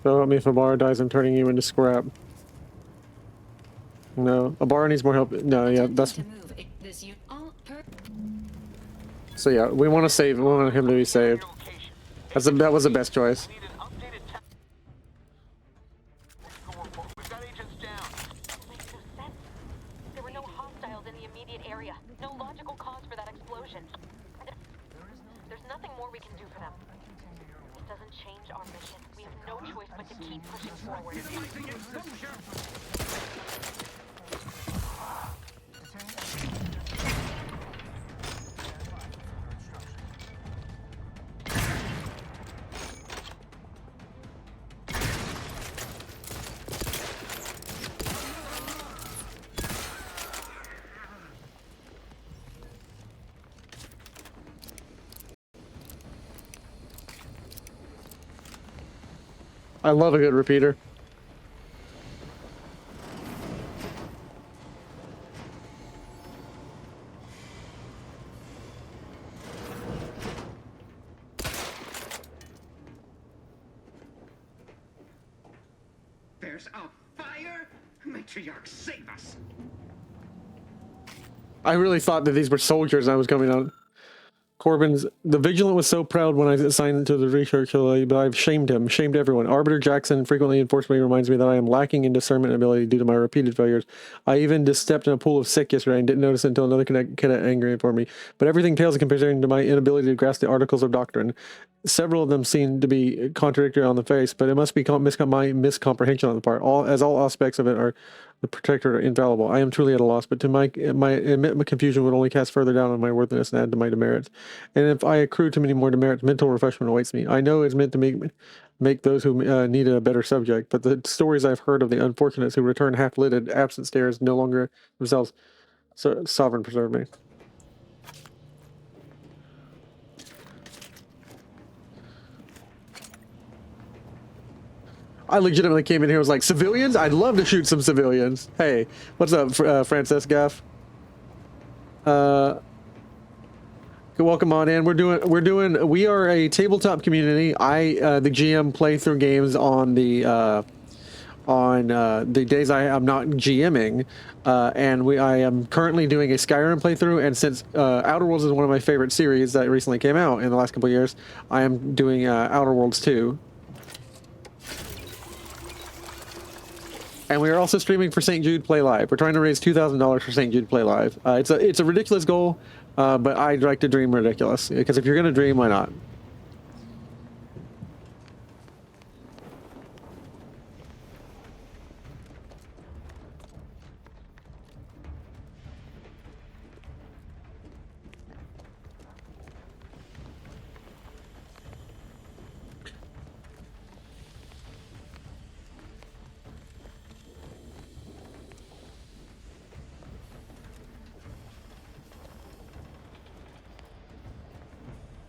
Speaker 1: So help me if Ibarra dies, I'm turning you into scrap. No, Ibarra needs more help. No, yeah, that's. So yeah, we want to save. We want him to be saved. That was the best choice.
Speaker 17: There were no hostiles in the immediate area. No logical cause for that explosion. There's nothing more we can do for them. It doesn't change our mission. We have no choice but to keep pushing forward.
Speaker 1: I love a good repeater.
Speaker 4: There's a fire? Matriarch, save us!
Speaker 1: I really thought that these were soldiers I was coming on. The Vigilant was so proud when I assigned to the research, but I've shamed him, shamed everyone. Arbiter Jackson frequently and forcefully reminds me that I am lacking in discernment ability due to my repeated failures. I even just stepped in a pool of sick yesterday and didn't notice until another cadet angry for me. But everything pales in comparison to my inability to grasp the articles of doctrine. Several of them seem to be contradictory on the face, but it must be my miscomprehension on the part. All aspects of it are the protector infallible. I am truly at a loss, but to my confusion would only cast further down on my worthiness and add to my demerits. And if I accrue too many more demerits, mental refreshment awaits me. I know it's meant to make those who need a better subject, but the stories I've heard of the unfortunates who return half-lidded, absent stares, no longer themselves. So, sovereign preserve me. I legitimately came in here and was like, civilians? I'd love to shoot some civilians. Hey, what's up, Francis Gaff? Welcome on in. We are a tabletop community. The GM, play through games on the days I'm not GMing, and I am currently doing a Skyrim playthrough. And since Outer Worlds is one of my favorite series that recently came out in the last couple of years, I am doing Outer Worlds 2. And we are also streaming for St. Jude Play Live. We're trying to raise $2,000 for St. Jude Play Live. It's a ridiculous goal, but I'd like to dream ridiculous, because if you're going to dream, why not?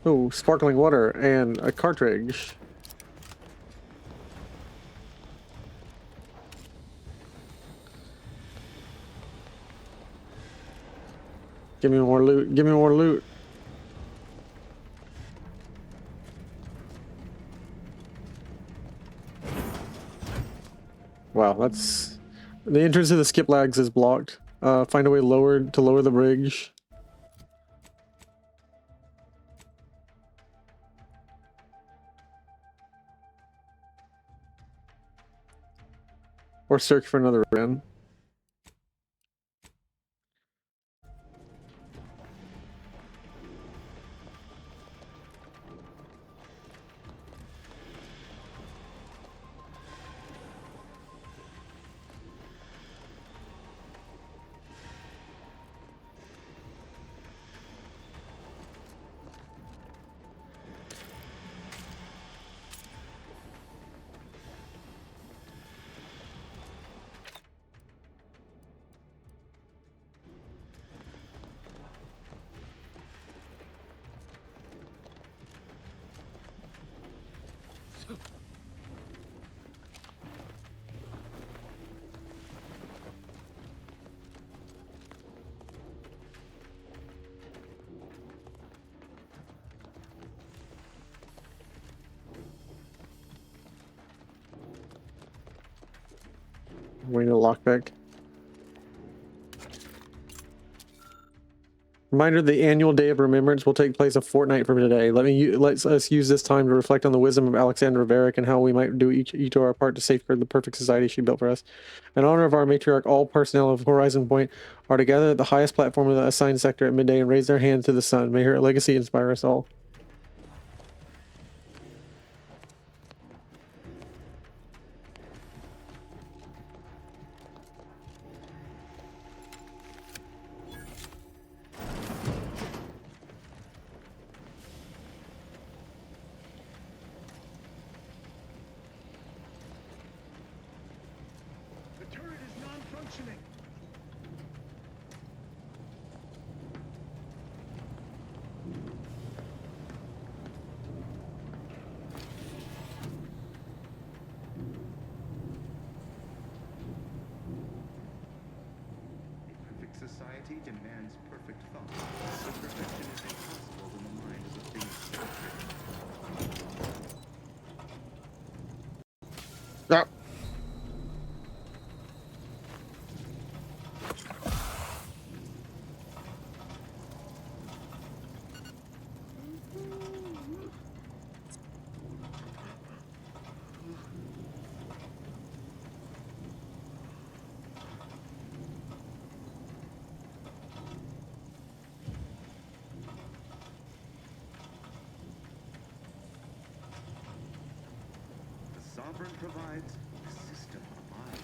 Speaker 1: Oh, sparkling water and a cartridge. Give me more loot. Give me more loot. Wow, that's... The entrance to the skip lags is blocked. Find a way to lower the bridge. Or search for another run. We need a lockpick. Reminder: the annual Day of Remembrance will take place a fortnight from today. Let us use this time to reflect on the wisdom of Alexandra Varick and how we might do each of our part to safeguard the perfect society she built for us. In honor of our matriarch, all personnel of Horizon Point are together at the highest platform of the assigned sector at midday and raise their hand to the sun. May her legacy inspire us all.
Speaker 2: Society demands perfect thought, but perfection is impossible when the mind is a thing of spirit.
Speaker 1: Ah.
Speaker 2: Sovereign provides a system of mind.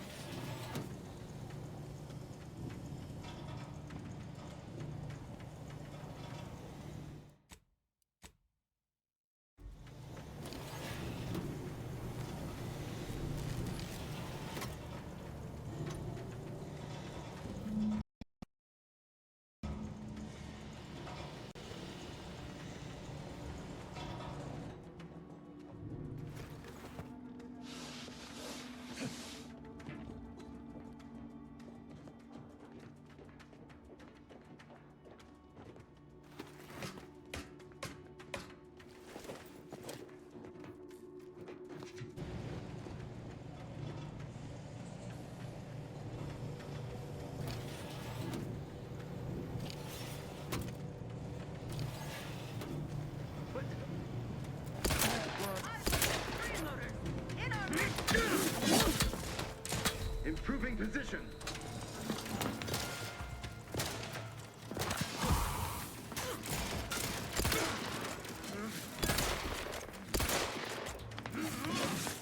Speaker 2: Taking position.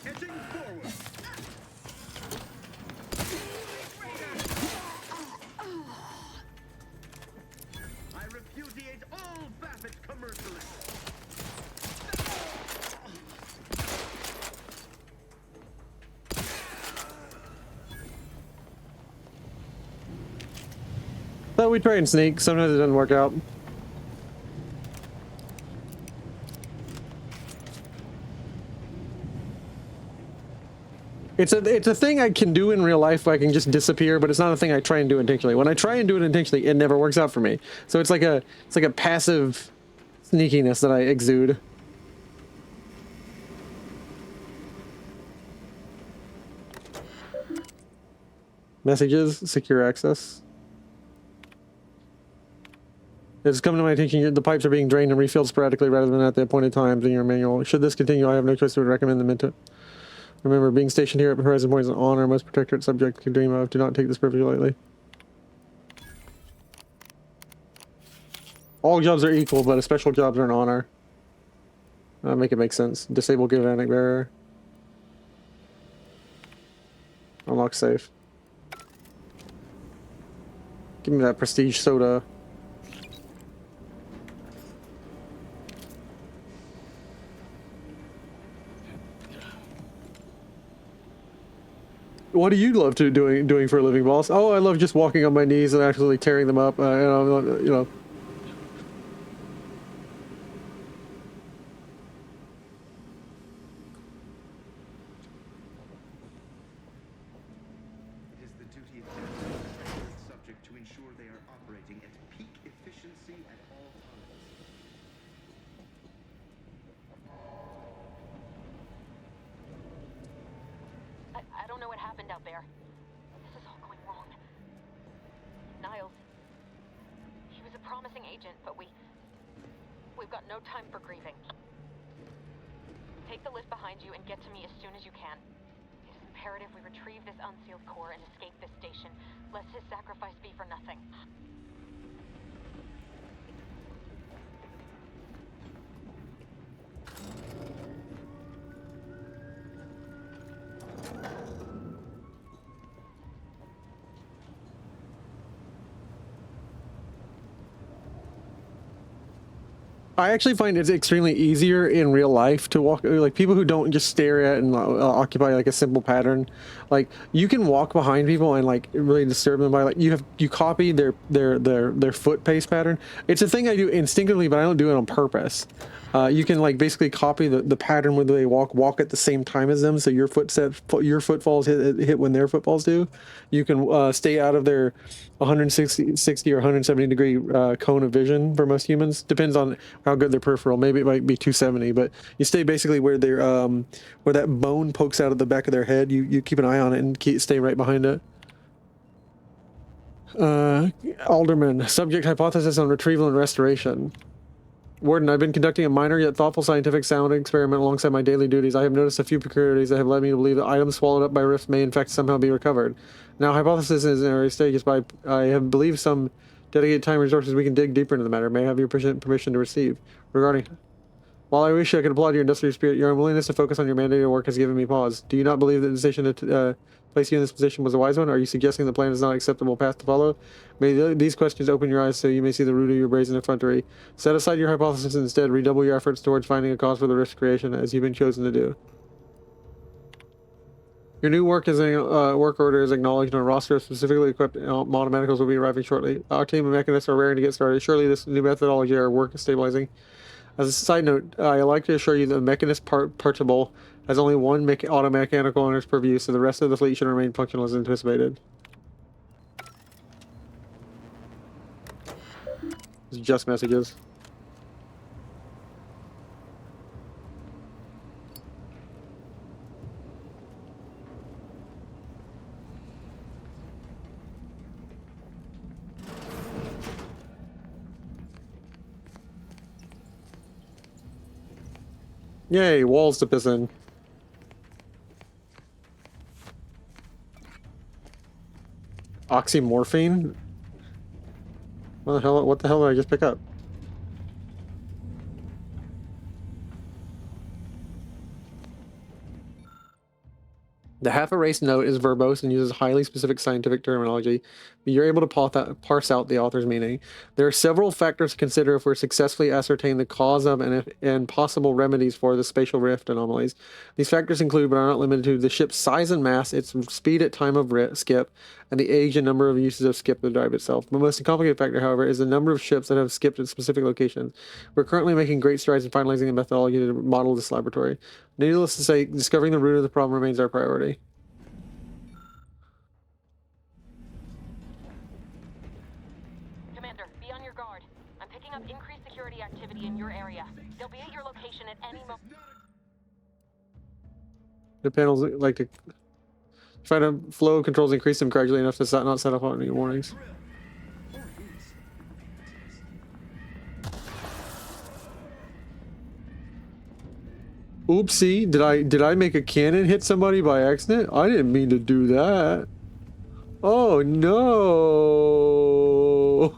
Speaker 2: Edging forward. I repudiate all Baffert commercialists.
Speaker 1: So we try and sneak. Sometimes it doesn't work out. It's a thing I can do in real life. I can just disappear, but it's not a thing I try and do intentionally. When I try and do it intentionally, it never works out for me. So it's like a passive sneakiness that I exude. Messages, secure access. It's come to my attention the pipes are being drained and refilled sporadically rather than at the appointed times in your manual. Should this continue, I have no choice but to recommend them into. Remember, being stationed here at Horizon Point is an honor. Most protectorate subject can dream of. Do not take this privilege lightly. All jobs are equal, but special jobs are an honor. Make it make sense. Disable galvanic barrier. Unlock safe. Give me that prestige soda. What do you love doing for a living, boss? Oh, I love just walking on my knees and actually tearing them up. You know.
Speaker 2: It is the duty of every subject to ensure they are operating at peak efficiency at all times.
Speaker 17: I don't know what happened out there. This is all going wrong. Niles. He was a promising agent, but we've got no time for grieving. Take the lift behind you and get to me as soon as you can. It is imperative we retrieve this unsealed core and escape this station, lest his sacrifice be for nothing.
Speaker 1: I actually find it's extremely easier in real life to walk, like people who don't just stare at and occupy like a simple pattern. Like you can walk behind people and like really disturb them by like you copy their foot pace pattern. It's a thing I do instinctively, but I don't do it on purpose. You can like basically copy the pattern when they walk at the same time as them, so your footfalls hit when their footfalls do. You can stay out of their 160 or 170 degree cone of vision for most humans. Depends on how good their peripheral. Maybe it might be 270, but you stay basically where they're where that bone pokes out of the back of their head. You keep an eye on it and stay right behind it. Alderman, subject hypothesis on retrieval and restoration. Warden, I've been conducting a minor yet thoughtful scientific sound experiment alongside my daily duties. I have noticed a few peculiarities that have led me to believe that items swallowed up by rifts may in fact somehow be recovered. Now, hypothesis is in early stages, but I have believed some dedicated time and resources we can dig deeper into the matter. May I have your permission to receive? Regarding... While I wish I could applaud your industrial spirit, your unwillingness to focus on your mandated work has given me pause. Do you not believe that the decision to place you in this position was a wise one? Are you suggesting the plan is not an acceptable path to follow? May these questions open your eyes so you may see the root of your brazen effrontery. Set aside your hypothesis and instead redouble your efforts towards finding a cause for the risk creation, as you've been chosen to do. Your new work order is acknowledged, and a roster of specifically equipped monomedicals will be arriving shortly. Our team of mechanists are raring to get started. Surely this new methodology our work is stabilizing. As a side note, I'd like to assure you that the Mechanist Partable has only one automechanical in its purview, so the rest of the fleet should remain functional as anticipated. It's just messages. Yay, walls to piss in. Oxymorphine? What the hell did I just pick up? The half-erased note is verbose and uses highly specific scientific terminology, but you're able to parse out the author's meaning. There are several factors to consider if we're successfully ascertain the cause of and possible remedies for the spatial rift anomalies. These factors include, but are not limited to, the ship's size and mass, its speed at time of skip, and the age and number of uses of skip the drive itself. The most complicated factor, however, is the number of ships that have skipped at specific locations. We're currently making great strides in finalizing the methodology to model this laboratory. Needless to say, discovering the root of the problem remains our priority.
Speaker 17: Commander, be on your guard. I'm picking up increased security activity in your area. They'll be at your location at any moment.
Speaker 1: The panels like to find a flow controls increase them gradually enough to not set off any warnings. Oopsie, did I make a cannon hit somebody by accident? I didn't mean to do that. Oh no.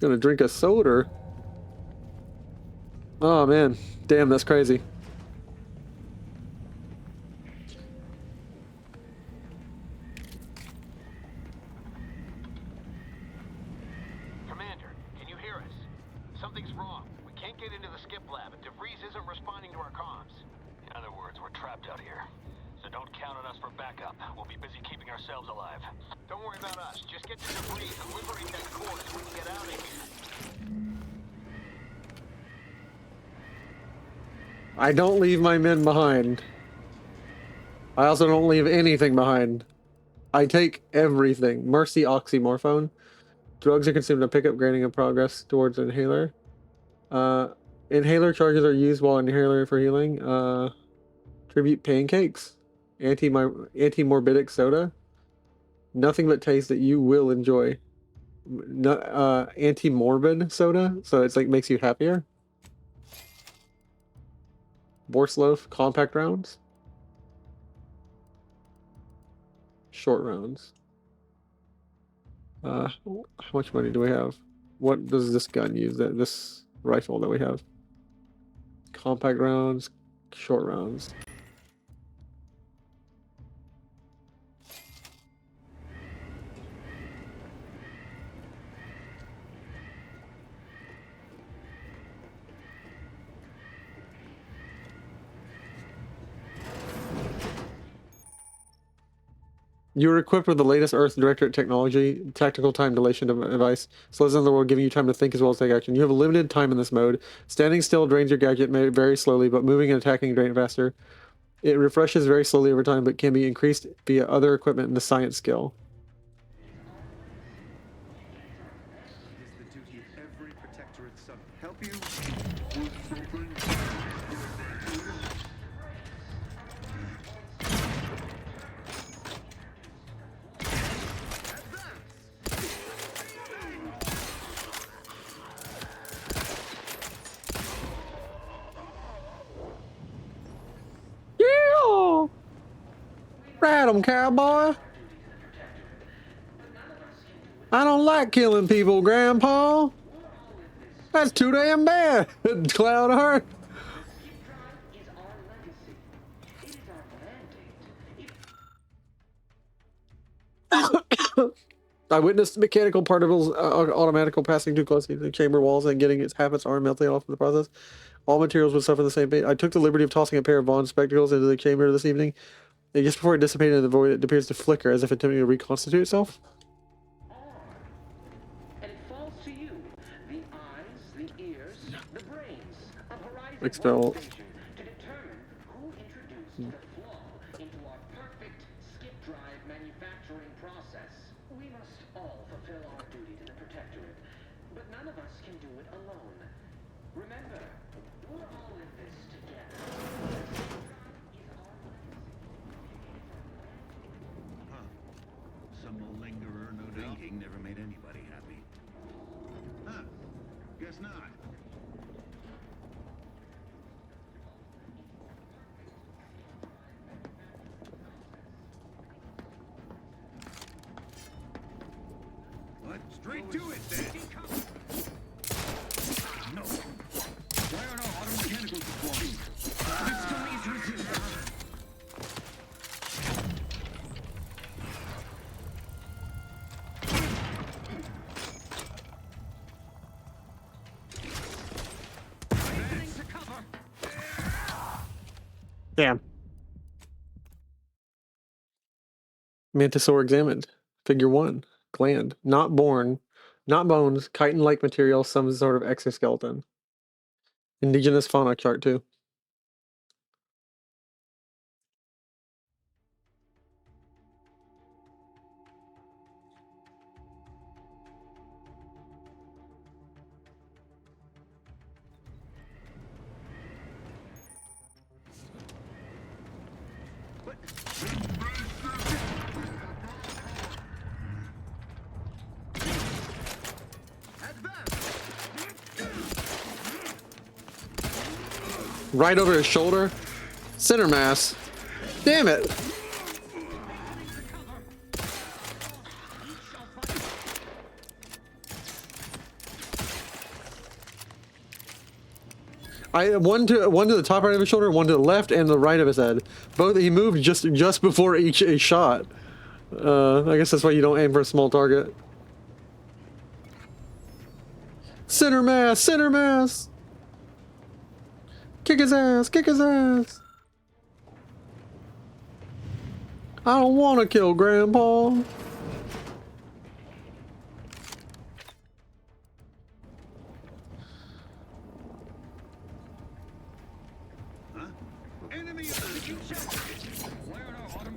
Speaker 1: Gonna drink a soda. Oh man, damn, that's crazy.
Speaker 22: Commander, can you hear us? Something's wrong. We can't get into the skip lab, and DeVries isn't responding to our comms.
Speaker 15: In other words, we're trapped out here. So don't count on us for backup. We'll be busy keeping ourselves alive.
Speaker 22: Don't worry about us. Just get to DeVries and liberate that core so we can get out of here.
Speaker 1: I don't leave my men behind. I also don't leave anything behind. I take everything. Mercy oxymorphone. Drugs are consumed to pick up granting of progress towards inhaler. Inhaler charges are used while inhaler for healing. Tribute pancakes. Anti-morbidic soda. Nothing but taste that you will enjoy. Anti-morbid soda, so it's like makes you happier. Borsloaf compact rounds. Short rounds. How much money do we have? What does this gun use? This rifle that we have? Compact rounds, short rounds. You are equipped with the latest Earth Directorate technology, tactical time dilation device, slows down the world, giving you time to think as well as take action. You have a limited time in this mode. Standing still drains your gadget very slowly, but moving and attacking drain faster. It refreshes very slowly over time, but can be increased via other equipment and the science skill.
Speaker 2: It is the duty of every protectorate sub help you.
Speaker 1: Yeah! Rat 'em, cowboy! I don't like killing people, Grandpa! That's too damn bad, Cloudheart! I witnessed mechanical particles automatically passing too close to the chamber walls and getting half its arm melting off in the process. All materials would suffer the same fate. I took the liberty of tossing a pair of Vaughn spectacles into the chamber this evening. And just before it dissipated in the void, it appears to flicker as if attempting to reconstitute itself.
Speaker 16: And it falls to you, the eyes, the ears, the brains of Horizon
Speaker 1: Expel.
Speaker 16: Station to determine who introduced the flaw into our perfect skip drive manufacturing process. We must all fulfill our duty to the Protectorate, but none of us can do it alone. Remember, we're all in this together.
Speaker 2: Some malingerer, no drinking, never made anybody happy. Huh. Guess not. Straight to it, then. No. Why aren't our auto mechanicals performing? This dummy is resistant.
Speaker 1: Damn. Mantisaur examined. Figure 1. Gland. Not born. Not bones. Chitin-like material. Some sort of exoskeleton. Indigenous fauna chart too. Right over his shoulder. Center mass. Damn it. One to the top right of his shoulder, one to the left and the right of his head. Both he moved just before each shot. I guess that's why you don't aim for a small target. Center mass, center mass. Kick his ass, kick his ass. I don't want to kill Grandpa.
Speaker 2: Enemy execution! Why aren't our auto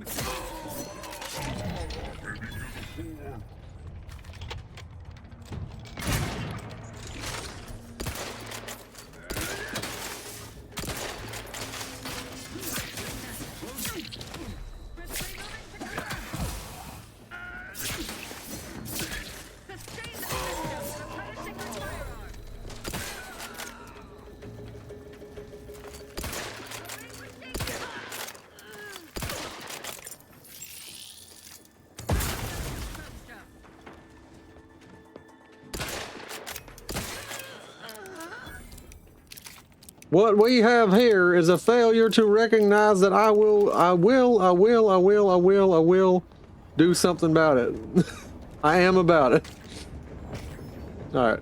Speaker 1: What we have here is a failure to recognize that I will do something about it. I am about it. All right.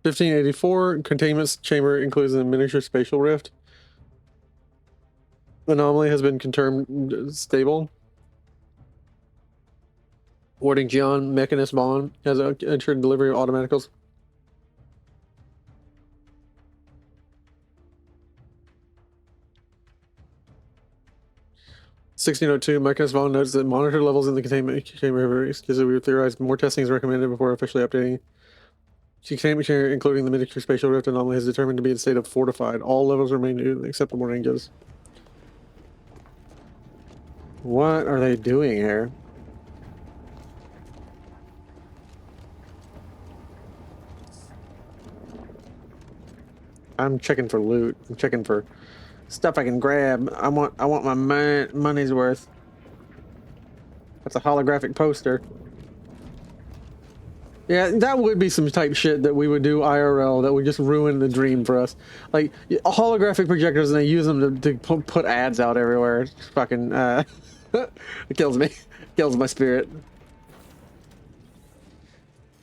Speaker 1: (1584) containment chamber includes a miniature spatial rift. Anomaly has been confirmed stable. Warding Gian Mechanist Bond has entered delivery of automaticals. (1602) Mechanist Bond notes that monitor levels in the containment chamber have increased. As we theorized, more testing is recommended before officially updating. Containment chamber, including the miniature spatial rift anomaly, is determined to be in a state of fortified. All levels remain new except the warning gives. What are they doing here? I'm checking for loot. I'm checking for stuff I can grab. I want my money's worth. That's a holographic poster. Yeah, that would be some type shit that we would do IRL that would just ruin the dream for us. Like holographic projectors, and they use them to put ads out everywhere. It's fucking it kills me. Kills my spirit.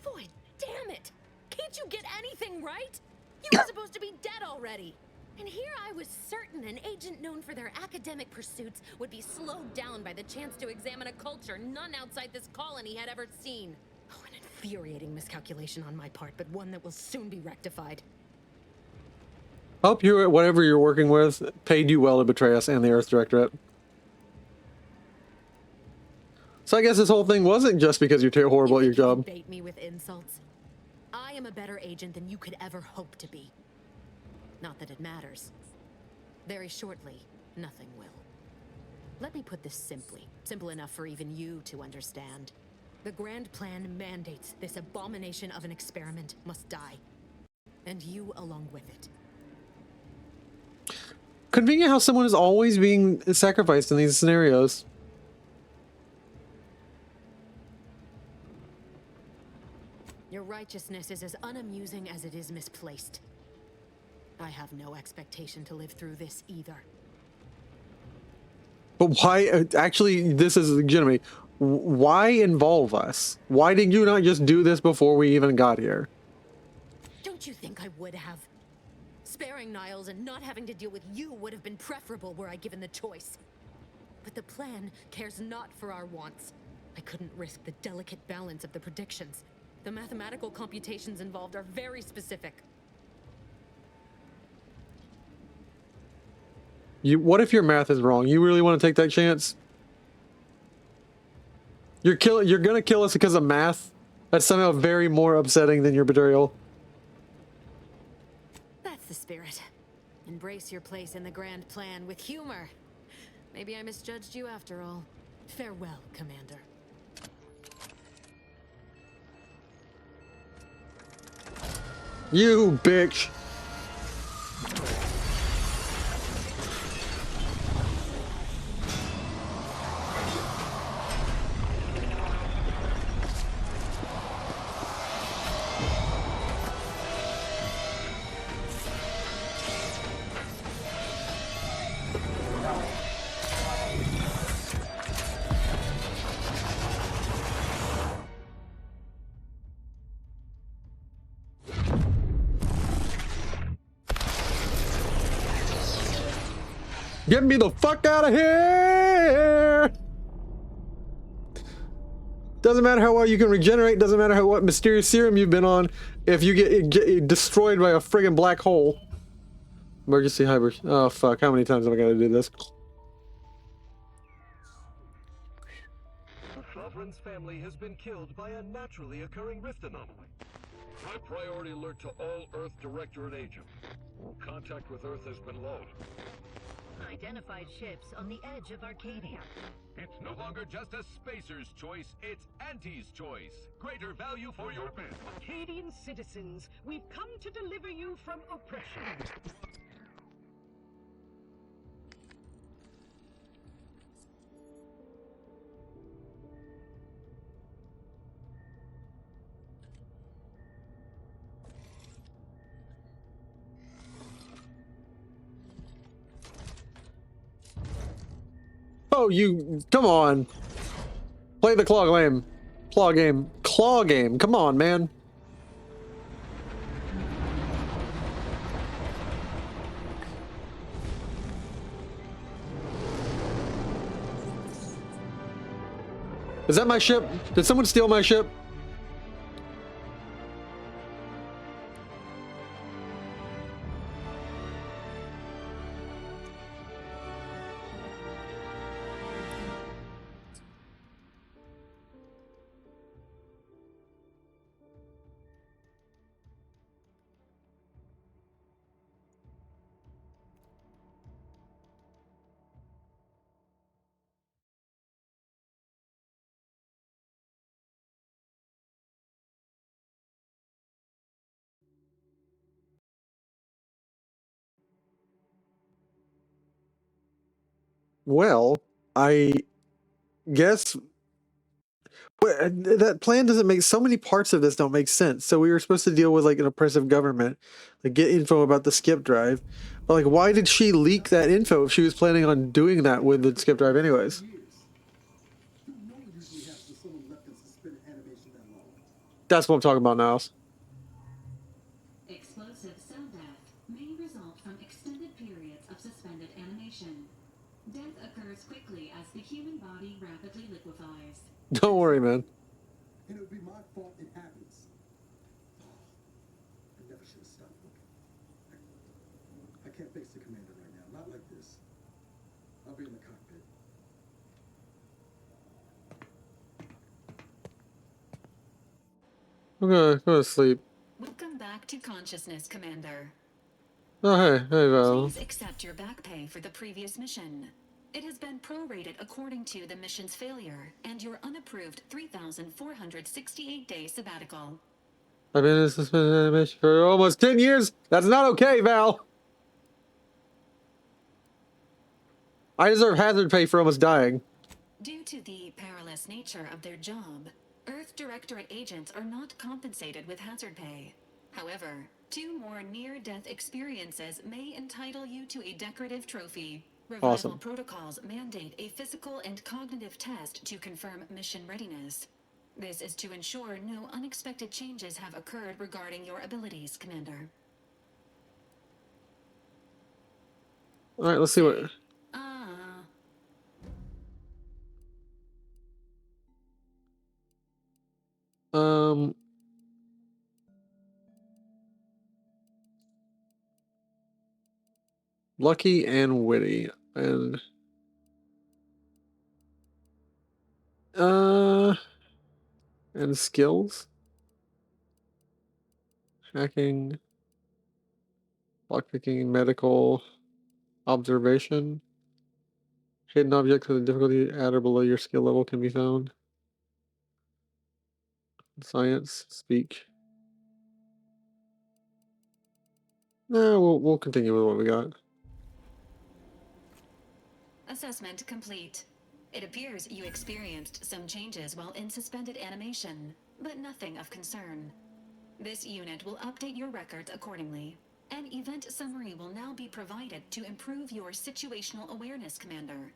Speaker 17: Boy, damn it! Can't you get anything right? You were supposed to be dead already. And here I was certain an agent known for their academic pursuits would be slowed down by the chance to examine a culture none outside this colony had ever seen. Oh, an infuriating miscalculation on my part, but one that will soon be rectified.
Speaker 1: Hope you, whatever you're working with, paid you well to betray us and the Earth Directorate. So I guess this whole thing wasn't just because you're horrible at your job.
Speaker 8: Bait me with insults. I am a better agent than you could ever hope to be. Not that it matters. Very shortly, nothing will. Let me put this simply. Simple enough for even you to understand. The grand plan mandates this abomination of an experiment must die. And you along with it.
Speaker 1: Convenient how someone is always being sacrificed in these scenarios.
Speaker 8: Your righteousness is as unamusing as it is misplaced. I have no expectation to live through this either.
Speaker 1: But why? Actually, this is legitimate. Why involve us? Why did you not just do this before we even got here?
Speaker 8: Don't you think I would have? Sparing Niles and not having to deal with you would have been preferable were I given the choice. But the plan cares not for our wants. I couldn't risk the delicate balance of the predictions. The mathematical computations involved are very specific.
Speaker 1: What if your math is wrong? You really want to take that chance? You're gonna kill us because of math? That's somehow very more upsetting than your betrayal.
Speaker 8: That's the spirit. Embrace your place in the grand plan with humor. Maybe I misjudged you after all. Farewell, Commander.
Speaker 1: You bitch. Get me the fuck out of here! Doesn't matter how well you can regenerate, doesn't matter what mysterious serum you've been on, if you get destroyed by a friggin' black hole. Emergency hybrid. Oh fuck, how many times am I gonna do this?
Speaker 9: The Sovereign's family has been killed by a naturally occurring rift anomaly. High priority alert to all Earth Directorate agents. Contact with Earth has been low.
Speaker 23: Identified ships on the edge of Arcadia.
Speaker 9: It's no longer just a spacer's choice, it's Auntie's choice. Greater value for your men.
Speaker 23: Arcadian citizens, we've come to deliver you from oppression.
Speaker 1: Oh, you, come on. Play the claw game. Claw game. Claw game. Come on, man. Is that my ship? Did someone steal my ship? Well, I guess that plan doesn't make, so many parts of this don't make sense. So we were supposed to deal with like an oppressive government, like get info about the skip drive. But like, why did she leak that info if she was planning on doing that with the skip drive anyways? That's what I'm talking about now.
Speaker 14: Explosive cell death may result from extended periods of suspended animation. Death occurs quickly as the human body rapidly liquefies.
Speaker 1: Don't worry, man.
Speaker 10: And it would be my fault it happens. I never should have stopped looking. I can't face the commander right now. Not like this. I'll be in the cockpit.
Speaker 1: I'm gonna go to sleep.
Speaker 14: Welcome back to consciousness, Commander.
Speaker 1: Oh, hey Val.
Speaker 14: Please accept your back pay for the previous mission. It has been prorated according to the mission's failure and your unapproved 3,468-day sabbatical.
Speaker 1: I've been in suspended animation for almost 10 years. That's not okay, Val. I deserve hazard pay for almost dying.
Speaker 14: Due to the perilous nature of their job, Earth Directorate agents are not compensated with hazard pay. However, 2 more near-death experiences may entitle you to a decorative trophy. Revival
Speaker 1: Awesome.
Speaker 14: protocols mandate a physical and cognitive test to confirm mission readiness. This is to ensure no unexpected changes have occurred regarding your abilities, Commander.
Speaker 1: Alright, let's see what... Lucky and witty. And... And skills? Hacking... Lockpicking, medical... Observation... Hidden objects with a difficulty at or below your skill level can be found. Science, speak. No, we'll continue with what we got.
Speaker 14: Assessment complete. It appears you experienced some changes while in suspended animation, but nothing of concern. This unit will update your records accordingly. An event summary will now be provided to improve your situational awareness, Commander.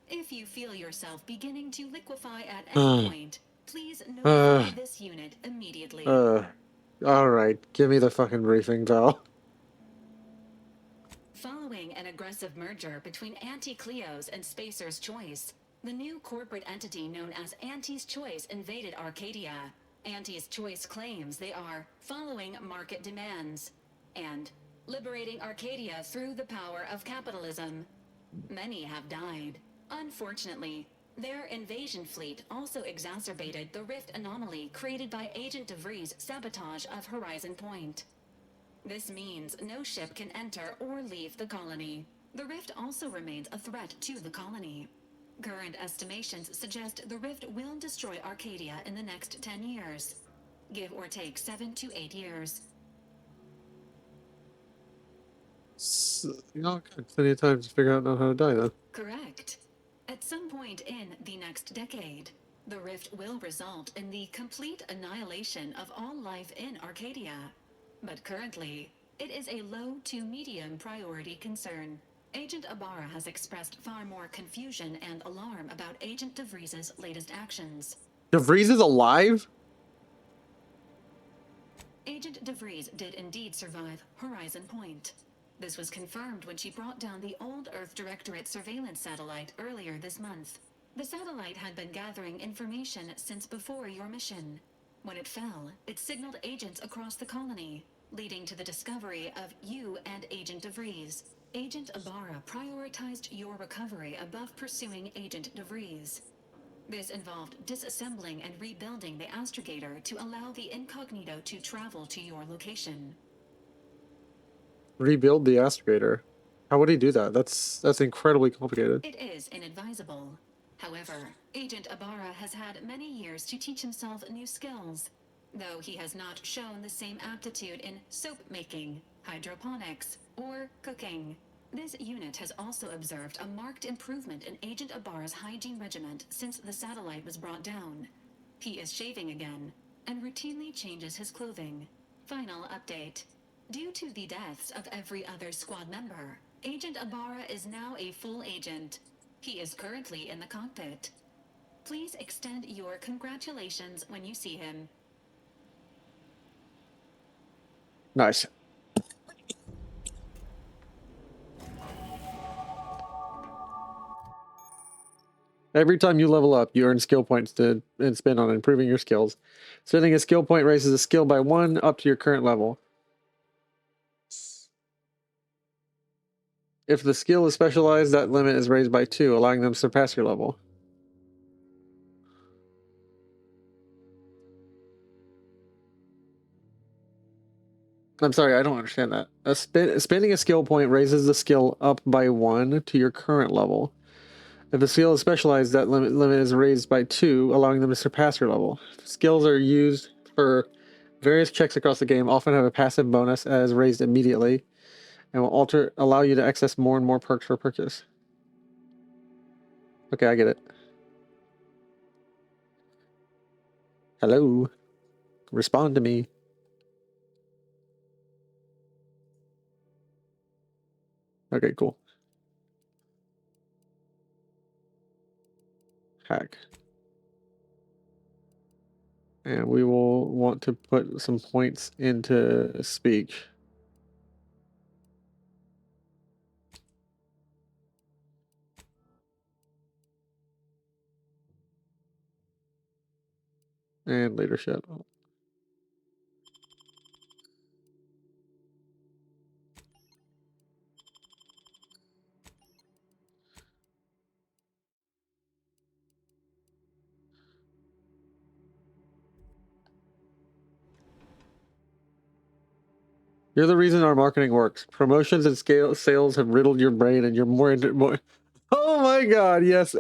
Speaker 14: If you feel yourself beginning to liquefy at any point, please notify this unit immediately.
Speaker 1: Alright, give me the fucking briefing, Val.
Speaker 14: Following an aggressive merger between Anti-Cleo's and Spacer's Choice, the new corporate entity known as Anti's Choice invaded Arcadia. Anti's Choice claims they are following market demands and liberating Arcadia through the power of capitalism. Many have died. Unfortunately, their invasion fleet also exacerbated the rift anomaly created by Agent DeVries' sabotage of Horizon Point. This means no ship can enter or leave the colony. The rift also remains a threat to the colony. Current estimations suggest the rift will destroy Arcadia in the next 10 years. Give or take 7 to 8 years.
Speaker 1: You know, plenty of time to figure out how to die, though.
Speaker 14: Correct. At some point in the next decade, the rift will result in the complete annihilation of all life in Arcadia. But currently, it is a low to medium priority concern. Agent Ibarra has expressed far more confusion and alarm about Agent DeVries' latest actions.
Speaker 1: DeVries is alive?
Speaker 14: Agent DeVries did indeed survive Horizon Point. This was confirmed when she brought down the old Earth Directorate surveillance satellite earlier this month. The satellite had been gathering information since before your mission. When it fell, it signaled agents across the colony, leading to the discovery of you and Agent DeVries. Agent Ibarra prioritized your recovery above pursuing Agent DeVries. This involved disassembling and rebuilding the astrogator to allow the incognito to travel to your location.
Speaker 1: Rebuild the astrogator. How would he do that? That's incredibly complicated.
Speaker 14: It is inadvisable. However, Agent Ibarra has had many years to teach himself new skills, though he has not shown the same aptitude in soap making, hydroponics, or cooking. This unit has also observed a marked improvement in Agent Ibarra's hygiene regiment since the satellite was brought down. He is shaving again, and routinely changes his clothing. Final update. Due to the deaths of every other squad member, Agent Ibarra is now a full agent. He is currently in the cockpit. Please extend your congratulations when you see him.
Speaker 1: Nice. Every time you level up, you earn skill points to spend on improving your skills. Spending a skill point raises a skill by 1 up to your current level. If the skill is specialized, that limit is raised by 2, allowing them to surpass your level. I'm sorry, I don't understand that. Spending a skill point raises the skill up by 1 to your current level. If the skill is specialized, that limit is raised by 2, allowing them to surpass your level. Skills are used for various checks across the game, often have a passive bonus as raised immediately, and will allow you to access more and more perks for purchase. Okay, I get it. Hello. Respond to me. Okay, cool. Hack. And we will want to put some points into speech. And leadership. You're the reason our marketing works. Promotions and sales have riddled your brain, and you're more. Oh my God! Yes.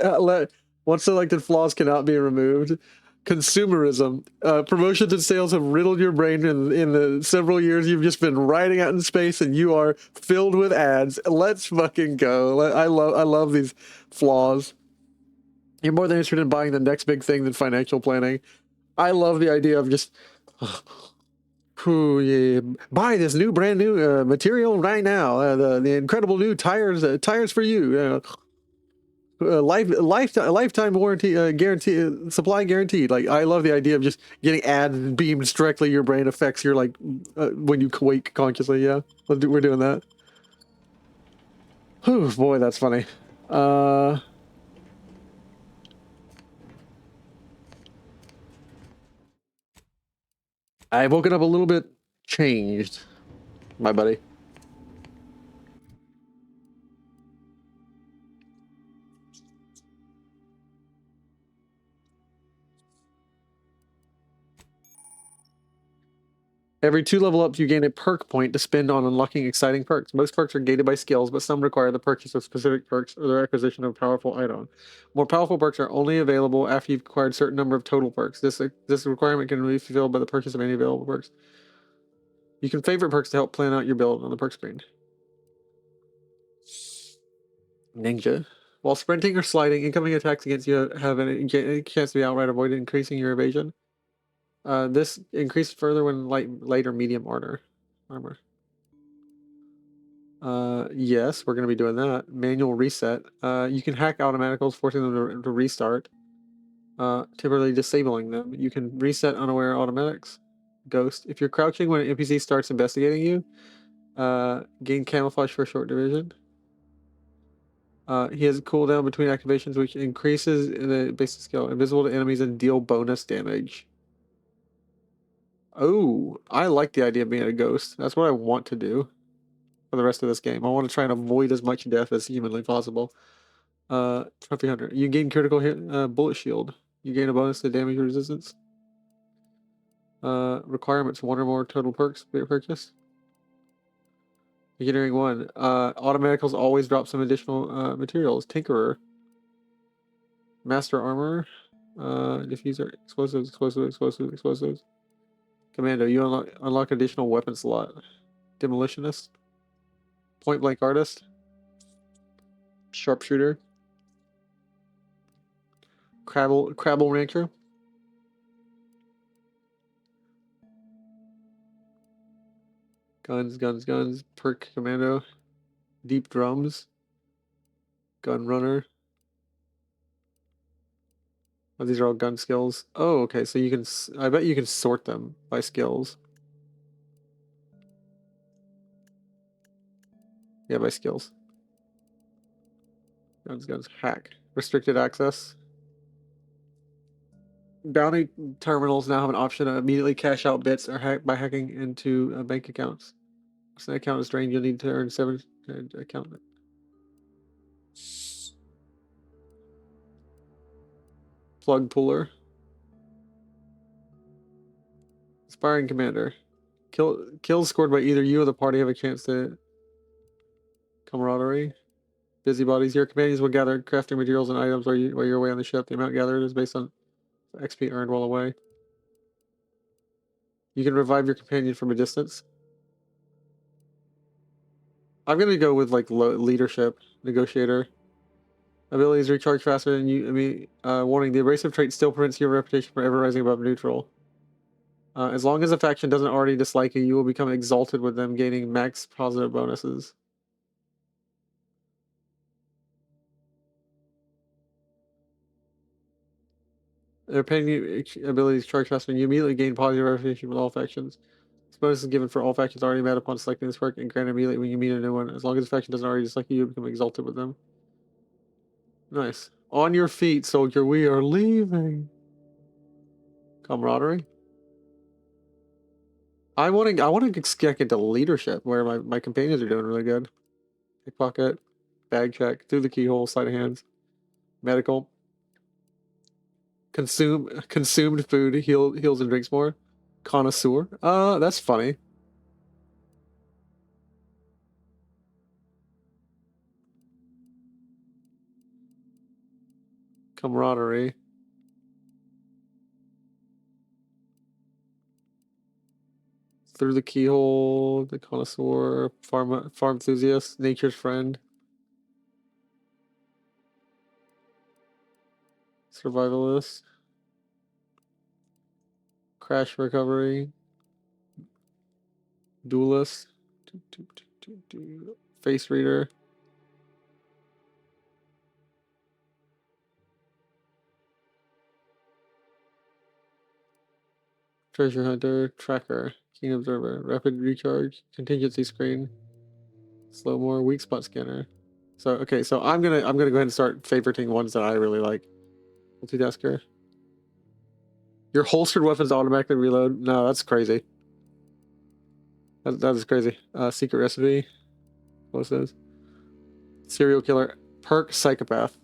Speaker 1: Once selected flaws cannot be removed. Consumerism. Promotions and sales have riddled your brain in the several years you've just been riding out in space, and you are filled with ads. Let's fucking go. I love these flaws. You're more than interested in buying the next big thing than financial planning. I love the idea of just. Ooh, yeah. Buy this brand new material right now. The incredible new tires for you. Lifetime warranty, guarantee, supply guaranteed. Like, I love the idea of just getting ads beamed directly your brain affects your when you wake consciously. Yeah, we're doing that. Whew, boy, that's funny. I've woken up a little bit changed, my buddy. Every 2 level ups, you gain a perk point to spend on unlocking exciting perks. Most perks are gated by skills, but some require the purchase of specific perks or the acquisition of a powerful item. More powerful perks are only available after you've acquired a certain number of total perks. This requirement can be fulfilled by the purchase of any available perks. You can favorite perks to help plan out your build on the perk screen. Ninja. While sprinting or sliding, incoming attacks against you have a chance to be outright avoided, increasing your evasion. This increased further when light or medium armor. Yes, we're going to be doing that. Manual reset. You can hack automaticals, forcing them to restart. Temporarily disabling them. You can reset unaware automatics. Ghost. If you're crouching when an NPC starts investigating you, gain camouflage for a short division. He has a cooldown between activations, which increases the basic skill. Invisible to enemies and deal bonus damage. Oh, I like the idea of being a ghost. That's what I want to do for the rest of this game. I want to try and avoid as much death as humanly possible. Trophy Hunter. You gain critical hit bullet shield. You gain a bonus to damage resistance. Requirements: 1 or more total perks purchase. Beginnering 1. Automaticals always drop some additional materials. Tinkerer. Master Armor. Diffuser. Explosives. Commando. You unlock additional weapon slot. Demolitionist. Point Blank Artist. Sharpshooter. Crabble Rancher. Guns. Perk Commando. Deep Drums. Gun Runner. Oh, these are all gun skills. Oh, okay. So you can. I bet you can sort them by skills. Yeah, by skills. Guns. Hack. Restricted access. Bounty terminals now have an option to immediately cash out bits or hack by hacking into bank accounts. Once an account is drained, you'll need to earn 7 account. Plug puller. Aspiring commander. Kills scored by either you or the party have a chance to camaraderie. Busybodies. Your companions will gather crafting materials and items while you're away on the ship. The amount gathered is based on XP earned while away. You can revive your companion from a distance. I'm gonna go with like leadership, negotiator. Abilities recharge faster than you. Warning: the abrasive trait still prevents your reputation from ever rising above neutral. As long as a faction doesn't already dislike you, you will become exalted with them, gaining max positive bonuses. Their pain abilities charge faster, and you immediately gain positive reputation with all factions. This bonus is given for all factions already met upon selecting this perk and granted immediately when you meet a new one. As long as the faction doesn't already dislike you, you become exalted with them. Nice. On your feet, soldier. We are leaving. Camaraderie. I want to get into leadership where my companions are doing really good. Pickpocket, bag check, through the keyhole, sleight of hands, medical, consumed food, heals and drinks more, connoisseur. That's funny. Camaraderie. Through the keyhole, the connoisseur, farm enthusiast, nature's friend, survivalist, crash recovery, duelist, face reader, treasure hunter, tracker, keen observer, rapid recharge, contingency screen, slow more, weak spot scanner. So okay, so I'm gonna go ahead and start favoriting ones that I really like. Multitasker. Your holstered weapons automatically reload. No, that's crazy. That is crazy. Secret recipe. Explosives. Serial killer. Perk psychopath.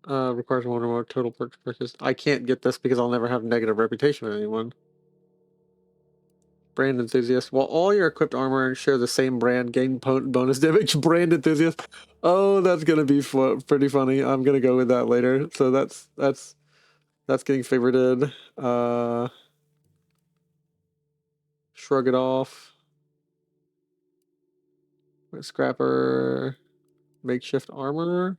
Speaker 1: Requires one or more total perks purchased. I can't get this because I'll never have negative reputation with anyone. Brand enthusiast. While all your equipped armor share the same brand, gain bonus damage. Brand enthusiast. Oh, that's gonna be pretty funny. I'm gonna go with that later. So that's getting favorited. Shrug it off. Scrapper. Makeshift armor.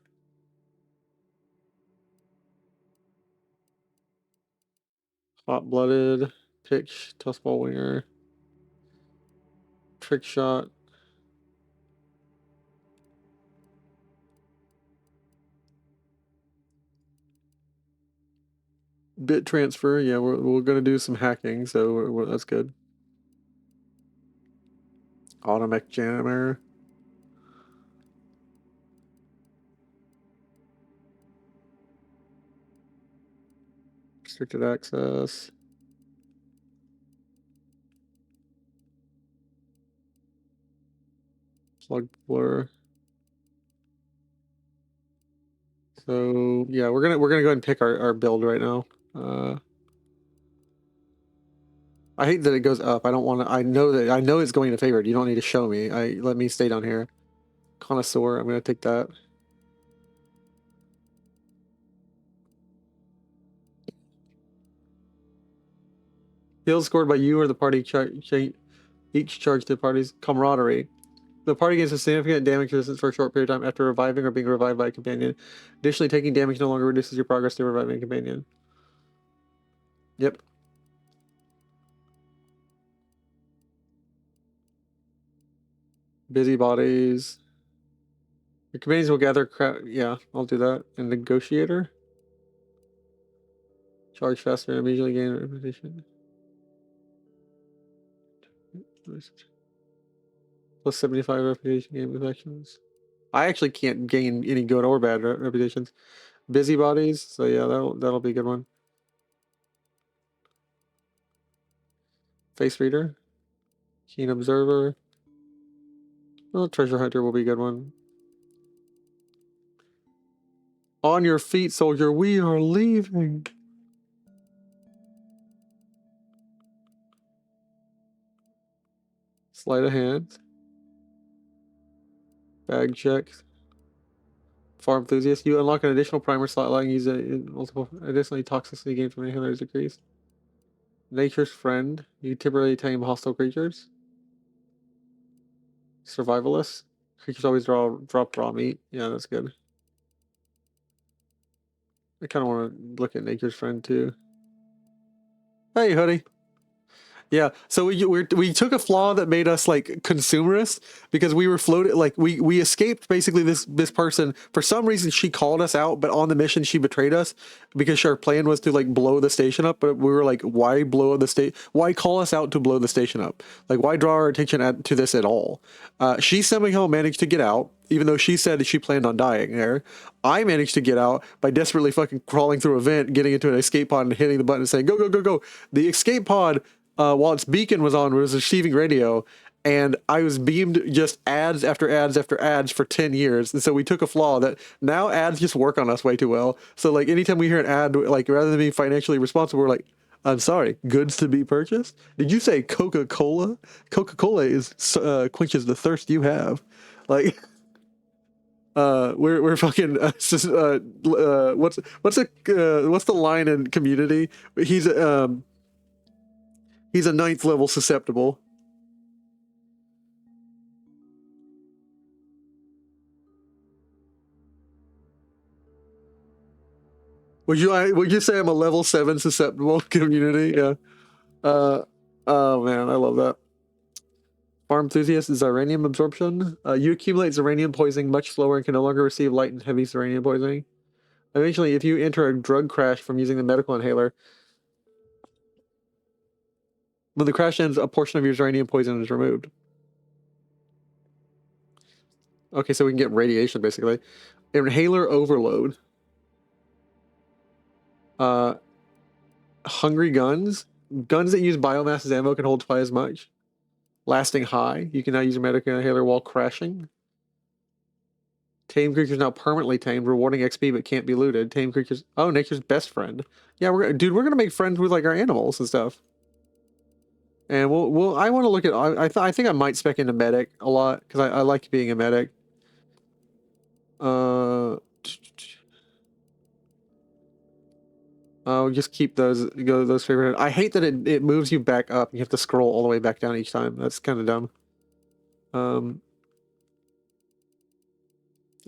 Speaker 1: Hot-blooded. Pitch. Toss ball winger. Trick shot. Bit transfer. Yeah, we're gonna do some hacking, so that's good. Automech jammer. Restricted access. Plug blur. So yeah, we're gonna go ahead and pick our build right now. I hate that it goes up. I don't want to. I know it's going to favored. You don't need to show me. Let me stay down here. Connoisseur. I'm gonna take that. Heals scored by you or the party each charge to the party's camaraderie. The party gains a significant damage resistance for a short period of time after reviving or being revived by a companion. Additionally, taking damage no longer reduces your progress to reviving a companion. Yep. Busybodies. Your companions will gather yeah, I'll do that. And negotiator. Charge faster and immediately gain reputation. Plus 75 reputation gain with actions. I actually can't gain any good or bad reputations. Busybodies, so yeah, that'll be a good one. Face reader, keen observer. Well, treasure hunter will be a good one. On your feet, soldier. We are leaving. Sleight of hand. Bag checks. Farm enthusiast. You unlock an additional primer slot allowing you to use it in multiple. Additionally, toxicity gained from inhalers decreased. Nature's friend. You temporarily tame hostile creatures. Survivalist. Creatures always drop raw meat. Yeah, that's good. I kind of want to look at Nature's friend too. Hey, hoodie. Yeah, so we took a flaw that made us like consumerist because we were floated like we escaped basically this person. For some reason she called us out, but on the mission she betrayed us because our plan was to like blow the station up. But we were like, why blow the state? Why call us out to blow the station up? Like, why draw our attention to this at all? She somehow managed to get out, even though she said that she planned on dying there. I managed to get out by desperately fucking crawling through a vent, getting into an escape pod and hitting the button and saying, go, go, go, go. The escape pod, while its beacon was on, was receiving radio, and I was beamed just ads after ads after ads for 10 years. And so we took a flaw that now ads just work on us way too well. So like anytime we hear an ad, like rather than being financially responsible, we're like, I'm sorry, goods to be purchased? Did you say Coca-Cola? Coca-Cola is quenches the thirst you have. Like, we're fucking what's the line in Community? He's a 9th level susceptible. Would you say I'm a level 7 susceptible Community? Yeah. Oh man, I love that. Farm enthusiast is uranium absorption. You accumulate uranium poisoning much slower and can no longer receive light and heavy uranium poisoning. Eventually, if you enter a drug crash from using the medical inhaler, when the crash ends, a portion of your uranium poison is removed. Okay, so we can get radiation, basically. Inhaler overload. Hungry guns. Guns that use biomass as ammo can hold twice as much. Lasting high. You can now use a medical inhaler while crashing. Tame creatures now permanently tamed, rewarding XP but can't be looted. Tame creatures. Oh, nature's best friend. Yeah, we're gonna make friends with like our animals and stuff. And I want to look at. I think I might spec into medic a lot because I like being a medic. I'll just keep those favorite. I hate that it moves you back up. You have to scroll all the way back down each time. That's kind of dumb.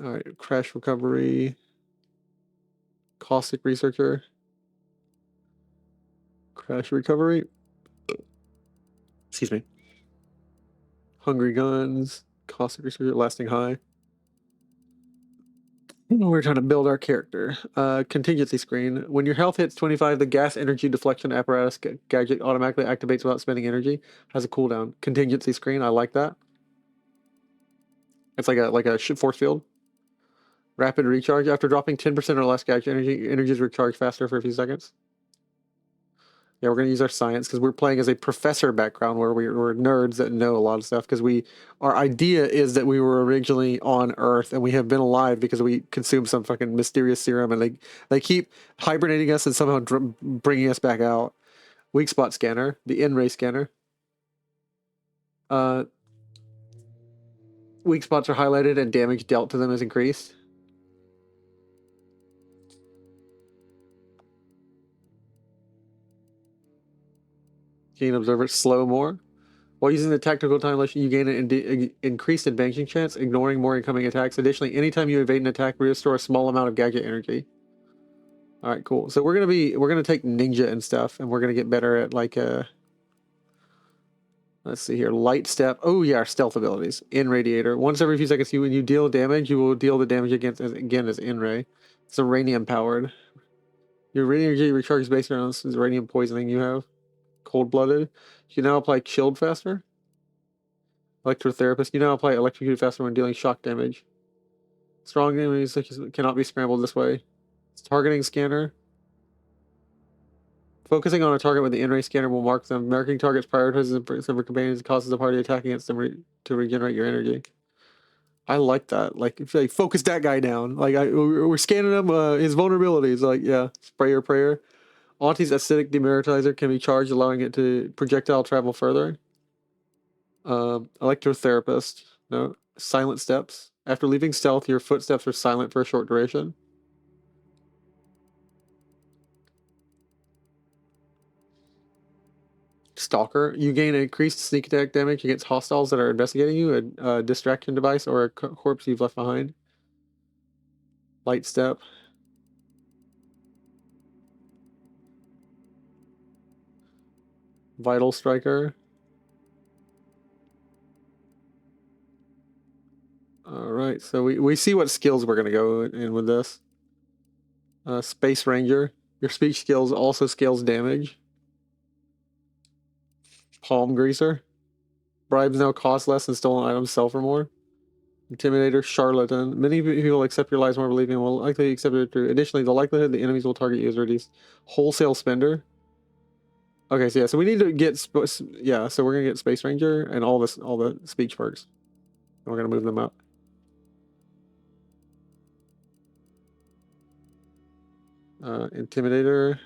Speaker 1: All right, crash recovery. Caustic researcher. Crash recovery. Excuse me. Hungry guns. Caustic researcher. Lasting high. We're trying to build our character. Contingency screen. When your health hits 25, the gas energy deflection apparatus gadget automatically activates without spending energy. Has a cooldown. Contingency screen. I like that. It's like a force field. Rapid recharge. After dropping 10% or less gadget energy is recharged faster for a few seconds. Yeah, we're going to use our science because we're playing as a professor background where we're nerds that know a lot of stuff because our idea is that we were originally on Earth and we have been alive because we consumed some fucking mysterious serum and they keep hibernating us and somehow bringing us back out. Weak spot scanner, the in-ray scanner. Weak spots are highlighted and damage dealt to them is increased. Gain observer slow more. While using the tactical time lesson, you gain an increased advancing chance, ignoring more incoming attacks. Additionally, anytime you evade an attack, restore a small amount of gadget energy. All right, cool. So we're gonna take ninja and stuff, and we're gonna get better at like let's see here, light step. Oh yeah, our stealth abilities. In radiator. Once every few seconds, when you deal damage, you will deal the damage again as in ray. It's uranium powered. Your radiant energy recharges based on this uranium poisoning you have. Cold-blooded. You can now apply chilled faster. Electrotherapist. You now apply electrocuted faster when dealing shock damage. Strong enemies cannot be scrambled this way. It's targeting scanner. Focusing on a target with the in-range scanner will mark them. Marking targets prioritizes some of companions, causes the party attacking against them to regenerate your energy. I like that. Like, if you like, focus that guy down. Like, we're scanning him, his vulnerabilities. Like, yeah, sprayer prayer. Auntie's acidic demeritizer can be charged, allowing it to projectile travel further. Electrotherapist. No. Silent steps. After leaving stealth, your footsteps are silent for a short duration. Stalker. You gain increased sneak attack damage against hostiles that are investigating you, a distraction device, or a corpse you've left behind. Light step. Vital striker. Alright, so we see what skills we're going to go in with this. Space Ranger. Your speech skills also scales damage. Palm Greaser. Bribes now cost less and stolen items sell for more. Intimidator, Charlatan. Many people accept your lies more believing and will likely accept it through. Additionally, the likelihood the enemies will target you is reduced. Wholesale Spender. Okay, so yeah, so we need to get yeah, so we're gonna get Space Ranger and all the speech perks. And we're gonna move them up. Intimidator.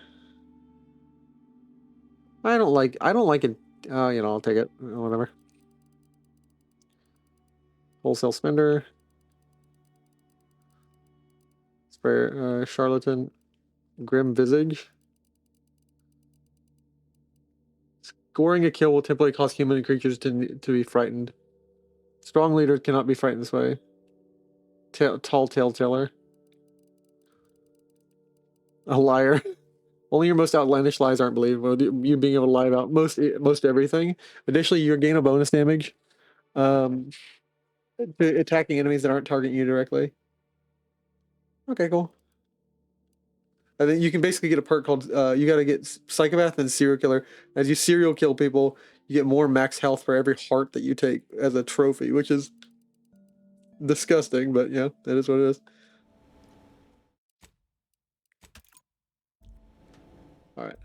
Speaker 1: I don't like it. You know, I'll take it. Whatever. Wholesale Spender. Sprayer, Charlatan. Grim Visage. Scoring a kill will typically cause human creatures to be frightened. Strong leaders cannot be frightened this way. Tall tale teller. A liar. Only your most outlandish lies aren't believable. You being able to lie about most everything. Additionally, you gain a bonus damage to attacking enemies that aren't targeting you directly. Okay, cool. I think you can basically get a perk called you got to get Psychopath and Serial Killer. As you serial kill people, you get more max health for every heart that you take as a trophy, which is disgusting, but yeah, that is what it is. All right.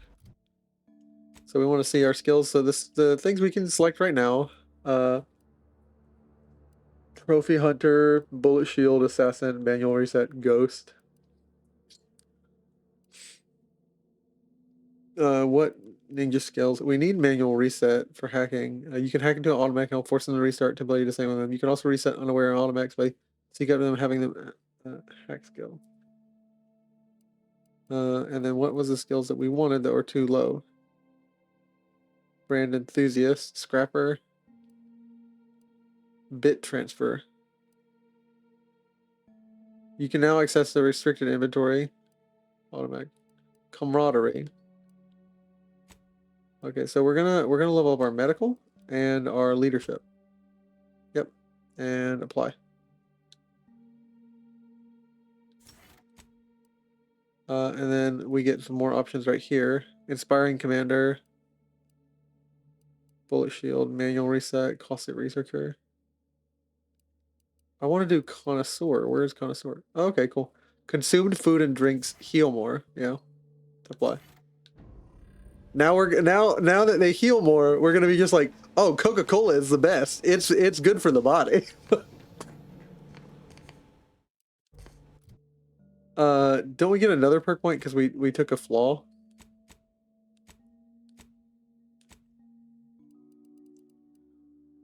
Speaker 1: So we want to see our skills. So the things we can select right now. Trophy Hunter, Bullet Shield, Assassin, Manual Reset, Ghost. What ninja skills? We need Manual Reset for hacking. You can hack into an automatic and it'll force them to restart to ability to disable them. You can also reset unaware automatics by seek out them having them hack skill. And then what was the skills that we wanted that were too low? Brand Enthusiast, Scrapper, Bit Transfer. You can now access the restricted inventory. Automatic. Camaraderie. Okay, so we're gonna level up our medical and our leadership. Yep, and apply. And then we get some more options right here. Inspiring Commander, Bullet Shield, Manual Reset, Caustic Researcher. I want to do Connoisseur. Where is Connoisseur? Oh, okay, cool. Consumed food and drinks heal more. Yeah, apply. Now now that they heal more, we're gonna be just like, oh, Coca-Cola is the best. It's good for the body. Don't we get another perk point because we took a flaw?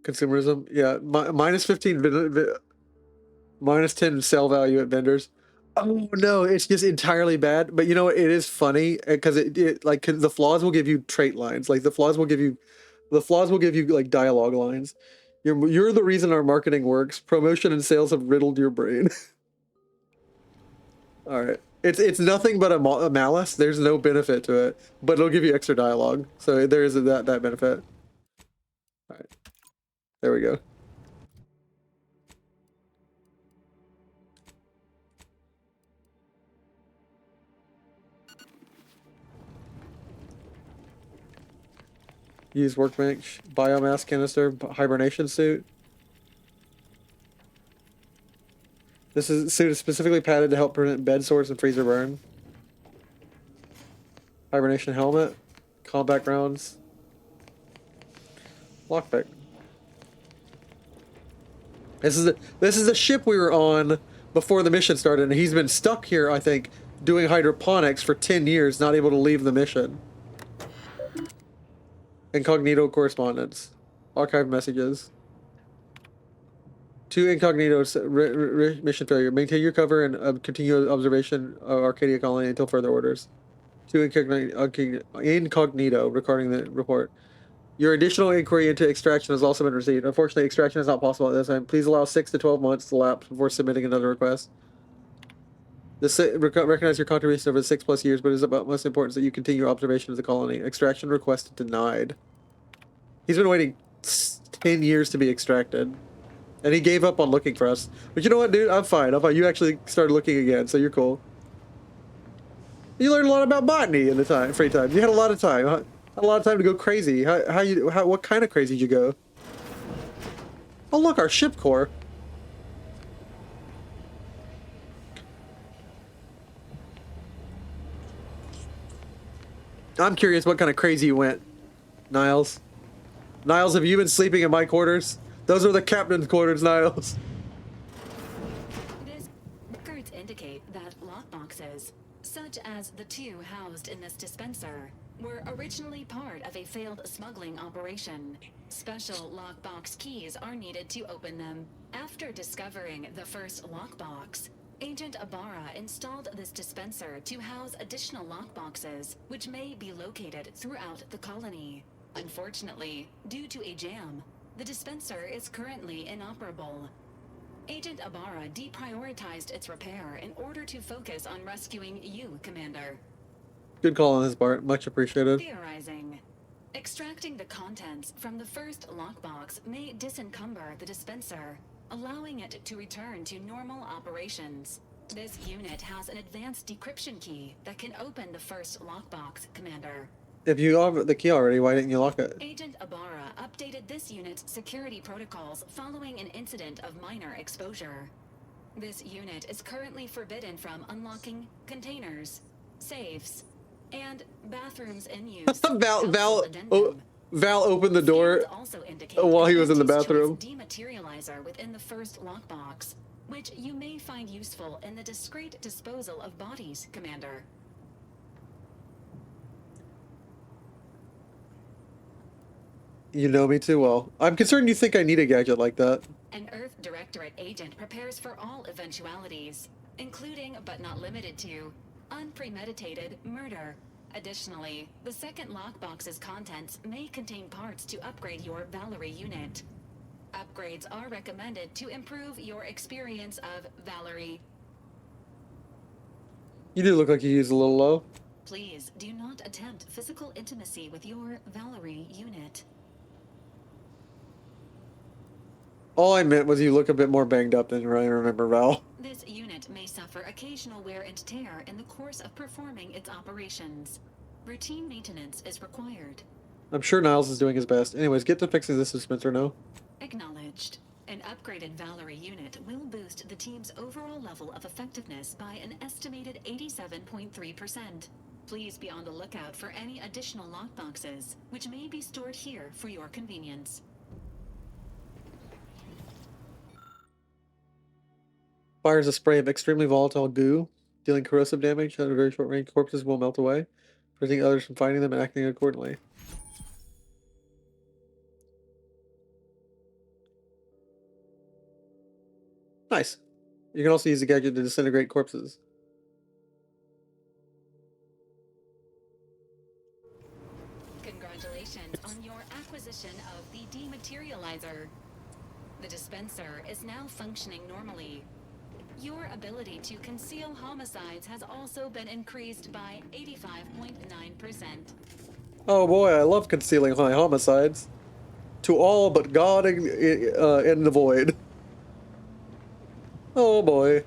Speaker 1: Consumerism, yeah. Minus 15, minus 10 sell value at vendors. Oh no, it's just entirely bad. But you know what? It is funny because it like the flaws will give you trait lines. Like the flaws will give you like dialogue lines. You're the reason our marketing works. Promotion and sales have riddled your brain. All right. It's nothing but a malice. There's no benefit to it, but it'll give you extra dialogue. So there is that benefit. All right. There we go. Use workbench, biomass canister, hibernation suit. This suit is specifically padded to help prevent bed sores and freezer burn. Hibernation helmet. Combat rounds. Lockpick. This is a ship we were on before the mission started, and he's been stuck here, I think, doing hydroponics for 10 years, not able to leave the mission. Incognito correspondence. Archive messages. 2 incognito mission failure. Maintain your cover and continue observation of Arcadia colony until further orders. 2 incognito regarding the report. Your additional inquiry into extraction has also been received. Unfortunately, extraction is not possible at this time. Please allow 6 to 12 months to lapse before submitting another request. Recognize your contribution over the 6+ years, but it is of utmost importance that you continue observation of the colony. Extraction request denied. He's been waiting 10 years to be extracted. And he gave up on looking for us. But you know what, dude? I'm fine. You actually started looking again, so you're cool. You learned a lot about botany in the free time. You had a lot of time. Huh? Had a lot of time to go crazy. What kind of crazy did you go? Oh look, our ship core. I'm curious what kind of crazy you went, Niles. Niles, have you been sleeping in my quarters? Those are the captain's quarters, Niles.
Speaker 14: Records indicate that lockboxes, such as the 2 housed in this dispenser, were originally part of a failed smuggling operation. Special lockbox keys are needed to open them. After discovering the first lockbox, Agent Ibarra installed this dispenser to house additional lockboxes, which may be located throughout the colony. Unfortunately, due to a jam, the dispenser is currently inoperable. Agent Ibarra deprioritized its repair in order to focus on rescuing you, Commander.
Speaker 1: Good call on his part. Much appreciated.
Speaker 14: Theorizing. Extracting the contents from the first lockbox may disencumber the dispenser, allowing it to return to normal operations. This unit has an advanced decryption key that can open the first lockbox, Commander.
Speaker 1: If you have the key already, why didn't you lock it?
Speaker 14: Agent Ibarra updated this unit's security protocols following an incident of minor exposure. This unit is currently forbidden from unlocking containers, safes, and bathrooms in use.
Speaker 1: Val opened the door while he was in the bathroom.
Speaker 14: Dematerializer within the first lockbox, which you may find useful in the discreet disposal of bodies, Commander.
Speaker 1: You know me too well. I'm concerned you think I need a gadget like that.
Speaker 14: An Earth Directorate agent prepares for all eventualities, including but not limited to unpremeditated murder. Additionally, the second lockbox's contents may contain parts to upgrade your Valerie unit. Upgrades are recommended to improve your experience of Valerie.
Speaker 1: You do look like you used a little low.
Speaker 14: Please do not attempt physical intimacy with your Valerie unit.
Speaker 1: All I meant was you look a bit more banged up than I remember, Val.
Speaker 14: This unit may suffer occasional wear and tear in the course of performing its operations. Routine maintenance is required.
Speaker 1: I'm sure Niles is doing his best. Anyways, get to fixing this dispenser now.
Speaker 14: Acknowledged. An upgraded Valerie unit will boost the team's overall level of effectiveness by an estimated 87.3%. Please be on the lookout for any additional lockboxes, which may be stored here for your convenience.
Speaker 1: Fires a spray of extremely volatile goo, dealing corrosive damage at a very short range. Corpses will melt away, preventing others from finding them and acting accordingly. Nice. You can also use the gadget to disintegrate corpses.
Speaker 14: Congratulations on your acquisition of the dematerializer. The dispenser is now functioning normally. Your ability to conceal homicides has also been increased by 85.9%.
Speaker 1: Oh boy, I love concealing my homicides. To all but God in the void. Oh boy.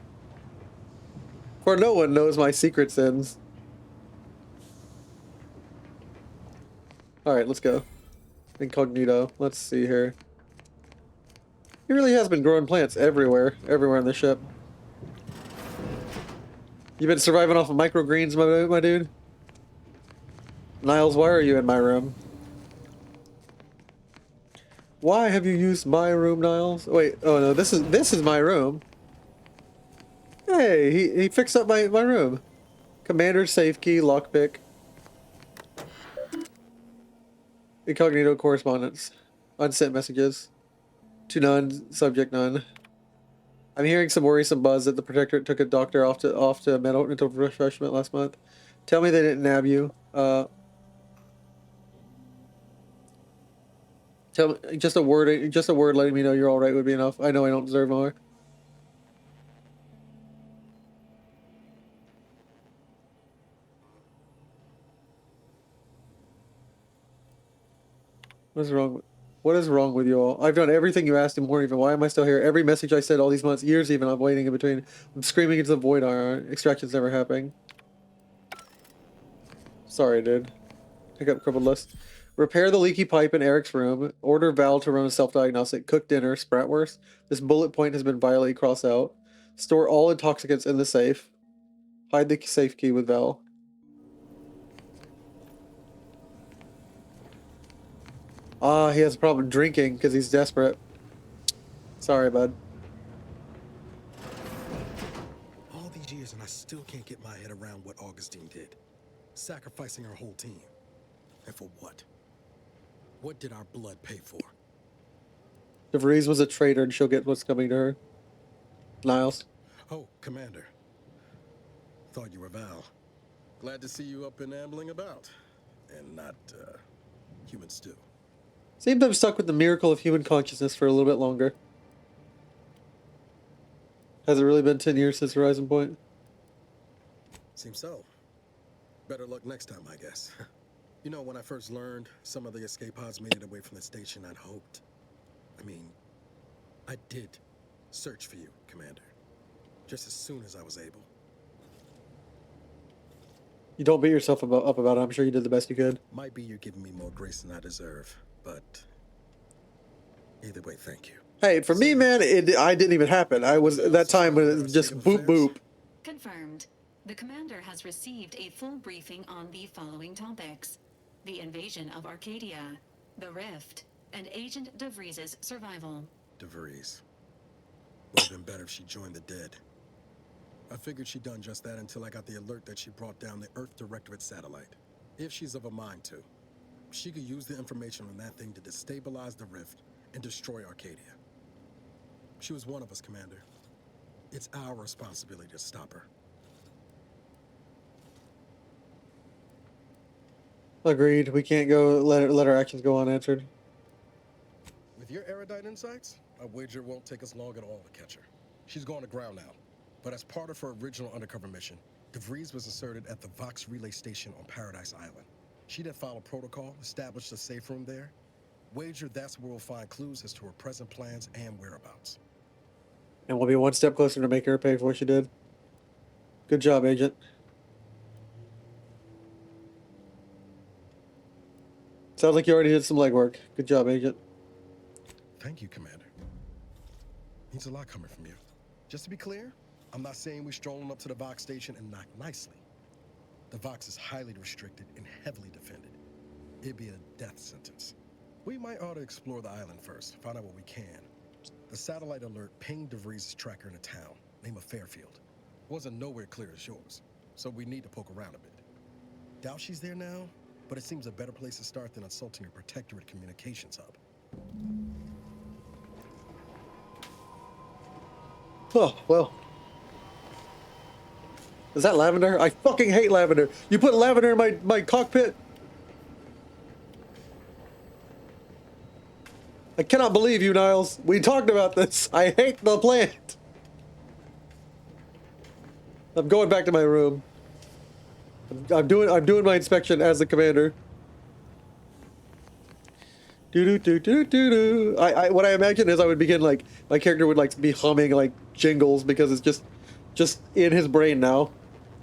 Speaker 1: For no one knows my secret sins. Alright, let's go. Incognito. Let's see here. He really has been growing plants everywhere. Everywhere on the ship. You been surviving off of microgreens, my dude? Niles, why are you in my room? Why have you used my room, Niles? Wait, oh no, this is my room. Hey, he fixed up my room. Commander safe key, lockpick. Incognito correspondence. Unsent messages. To none, subject none. I'm hearing some worrisome buzz that the Protectorate took a doctor off to mental refreshment last month. Tell me they didn't nab you. Tell me just a word letting me know you're all right would be enough. I know I don't deserve more. What is wrong with you all? I've done everything you asked and more even. Why am I still here? Every message I said all these months, years even, I'm waiting in between. I'm screaming into the void iron. Extraction's never happening. Sorry, dude. Pick up crippled list. Repair the leaky pipe in Eric's room. Order Val to run a self-diagnostic. Cook dinner. Spratwurst. This bullet point has been violently crossed out. Store all intoxicants in the safe. Hide the safe key with Val. Ah, he has a problem drinking because he's desperate. Sorry, bud.
Speaker 10: All these years and I still can't get my head around what Augustine did. Sacrificing her whole team. And for what? What did our blood pay for?
Speaker 1: DeVries was a traitor and she'll get what's coming to her. Niles.
Speaker 10: Oh, Commander. Thought you were Val. Glad to see you up and ambling about. And not, human stew.
Speaker 1: Seems I'm stuck with the miracle of human consciousness for a little bit longer. Has it really been 10 years since Horizon Point?
Speaker 10: Seems so. Better luck next time, I guess. You know, when I first learned some of the escape pods made it away from the station, I'd hoped. I did search for you, Commander. Just as soon as I was able.
Speaker 1: You don't beat yourself up about it. I'm sure you did the best you could.
Speaker 10: Might be you're giving me more grace than I deserve, but either way, thank you.
Speaker 1: Hey, for me, man, I didn't even happen. I was that time when it was just boop boop.
Speaker 14: Confirmed. The commander has received a full briefing on the following topics: the invasion of Arcadia, the Rift, and Agent DeVries' survival.
Speaker 10: DeVries. Would have been better if she joined the dead. I figured she'd done just that until I got the alert that she brought down the Earth Directorate satellite. If she's of a mind to, she could use the information on that thing to destabilize the Rift and destroy Arcadia. She was one of us, Commander. It's our responsibility to stop her.
Speaker 1: Agreed. We can't go let our actions go unanswered.
Speaker 10: With your erudite insights, I wager it won't take us long at all to catch her. She's going to ground now. But as part of her original undercover mission, DeVries was inserted at the Vox relay station on Paradise Island. She then followed protocol, established a safe room there. Wager that's where we'll find clues as to her present plans and whereabouts.
Speaker 1: And we'll be one step closer to making her pay for what she did. Good job, Agent. Sounds like you already did some legwork. Good job, Agent.
Speaker 10: Thank you, Commander. Means a lot coming from you. Just to be clear, I'm not saying we're strolling up to the Vox station and knock nicely. The Vox is highly restricted and heavily defended. It'd be a death sentence. We might ought to explore the island first, find out what we can. The satellite alert pinged DeVries' tracker in a town, name of Fairfield. Wasn't nowhere clear as yours, so we need to poke around a bit. Doubt she's there now, but it seems a better place to start than assaulting your Protectorate communications hub.
Speaker 1: Oh, well. Is that lavender? I fucking hate lavender. You put lavender in my cockpit? I cannot believe you, Niles. We talked about this. I hate the plant. I'm going back to my room. I'm doing my inspection as the commander. What I imagine is I would begin like my character would like be humming like jingles because it's just in his brain now.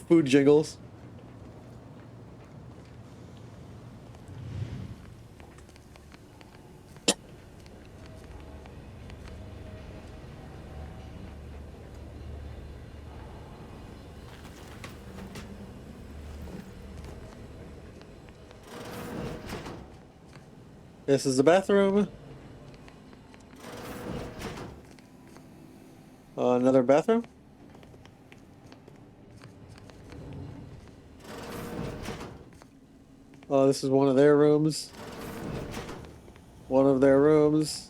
Speaker 1: Food jingles. This is the bathroom. Another bathroom. This is one of their rooms. One of their rooms.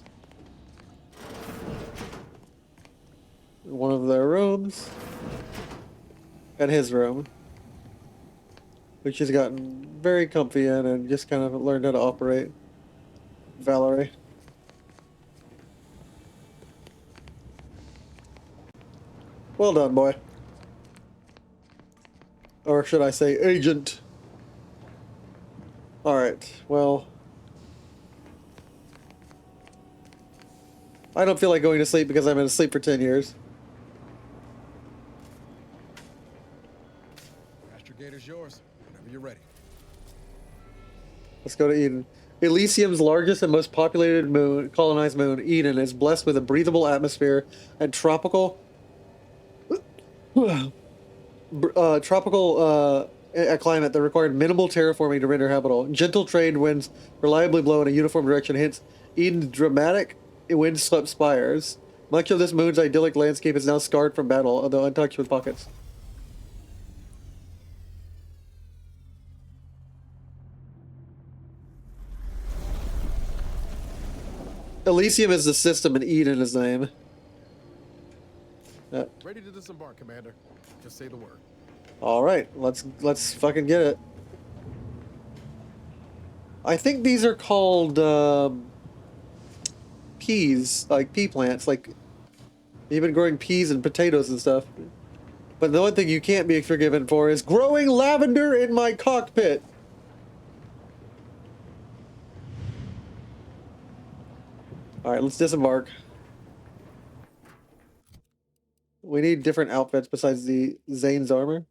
Speaker 1: One of their rooms. And his room. Which he's gotten very comfy in and just kind of learned how to operate. Valerie. Well done, boy. Or should I say, agent. Alright, well. I don't feel like going to sleep because I've been asleep for 10 years.
Speaker 10: Astrogator's yours, whenever you're ready.
Speaker 1: Let's go to Eden. Elysium's largest and most populated moon, colonized moon, Eden, is blessed with a breathable atmosphere and tropical a climate that required minimal terraforming to render habitable. Gentle trade winds reliably blow in a uniform direction, hence Eden's dramatic wind-swept spires. Much of this moon's idyllic landscape is now scarred from battle, although untouched with pockets. Elysium is the system and Eden is the name.
Speaker 10: Ready to disembark, Commander. Just say the word.
Speaker 1: Alright, let's fucking get it. I think these are called peas, like pea plants, like you've been growing peas and potatoes and stuff. But the one thing you can't be forgiven for is growing lavender in my cockpit. Alright, let's disembark. We need different outfits besides the Zane's armor.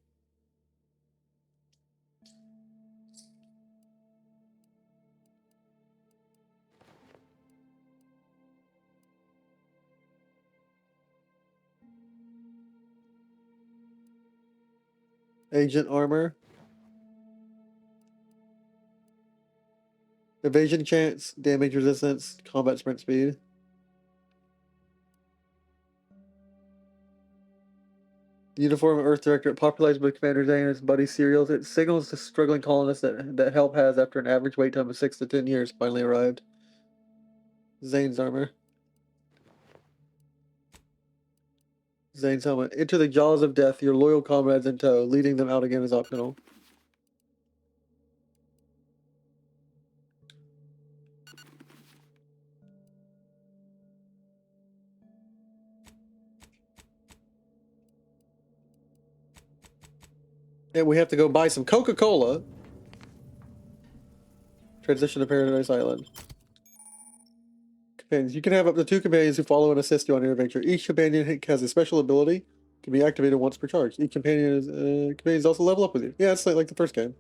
Speaker 1: Agent armor. Evasion chance, damage resistance, combat sprint speed. Uniform Earth Directorate, popularized by Commander Zane and his buddy Serials. It signals to struggling colonists that help has, after an average wait time of 6 to 10 years, finally arrived. Zane's armor. Zane's helmet. Enter the jaws of death, your loyal comrades in tow. Leading them out again is optional. And we have to go buy some Coca-Cola. Transition to Paradise Island. Companions. You can have up to 2 companions who follow and assist you on your adventure. Each companion has a special ability. Can be activated once per charge. Each companions also level up with you. Yeah, it's like the first game.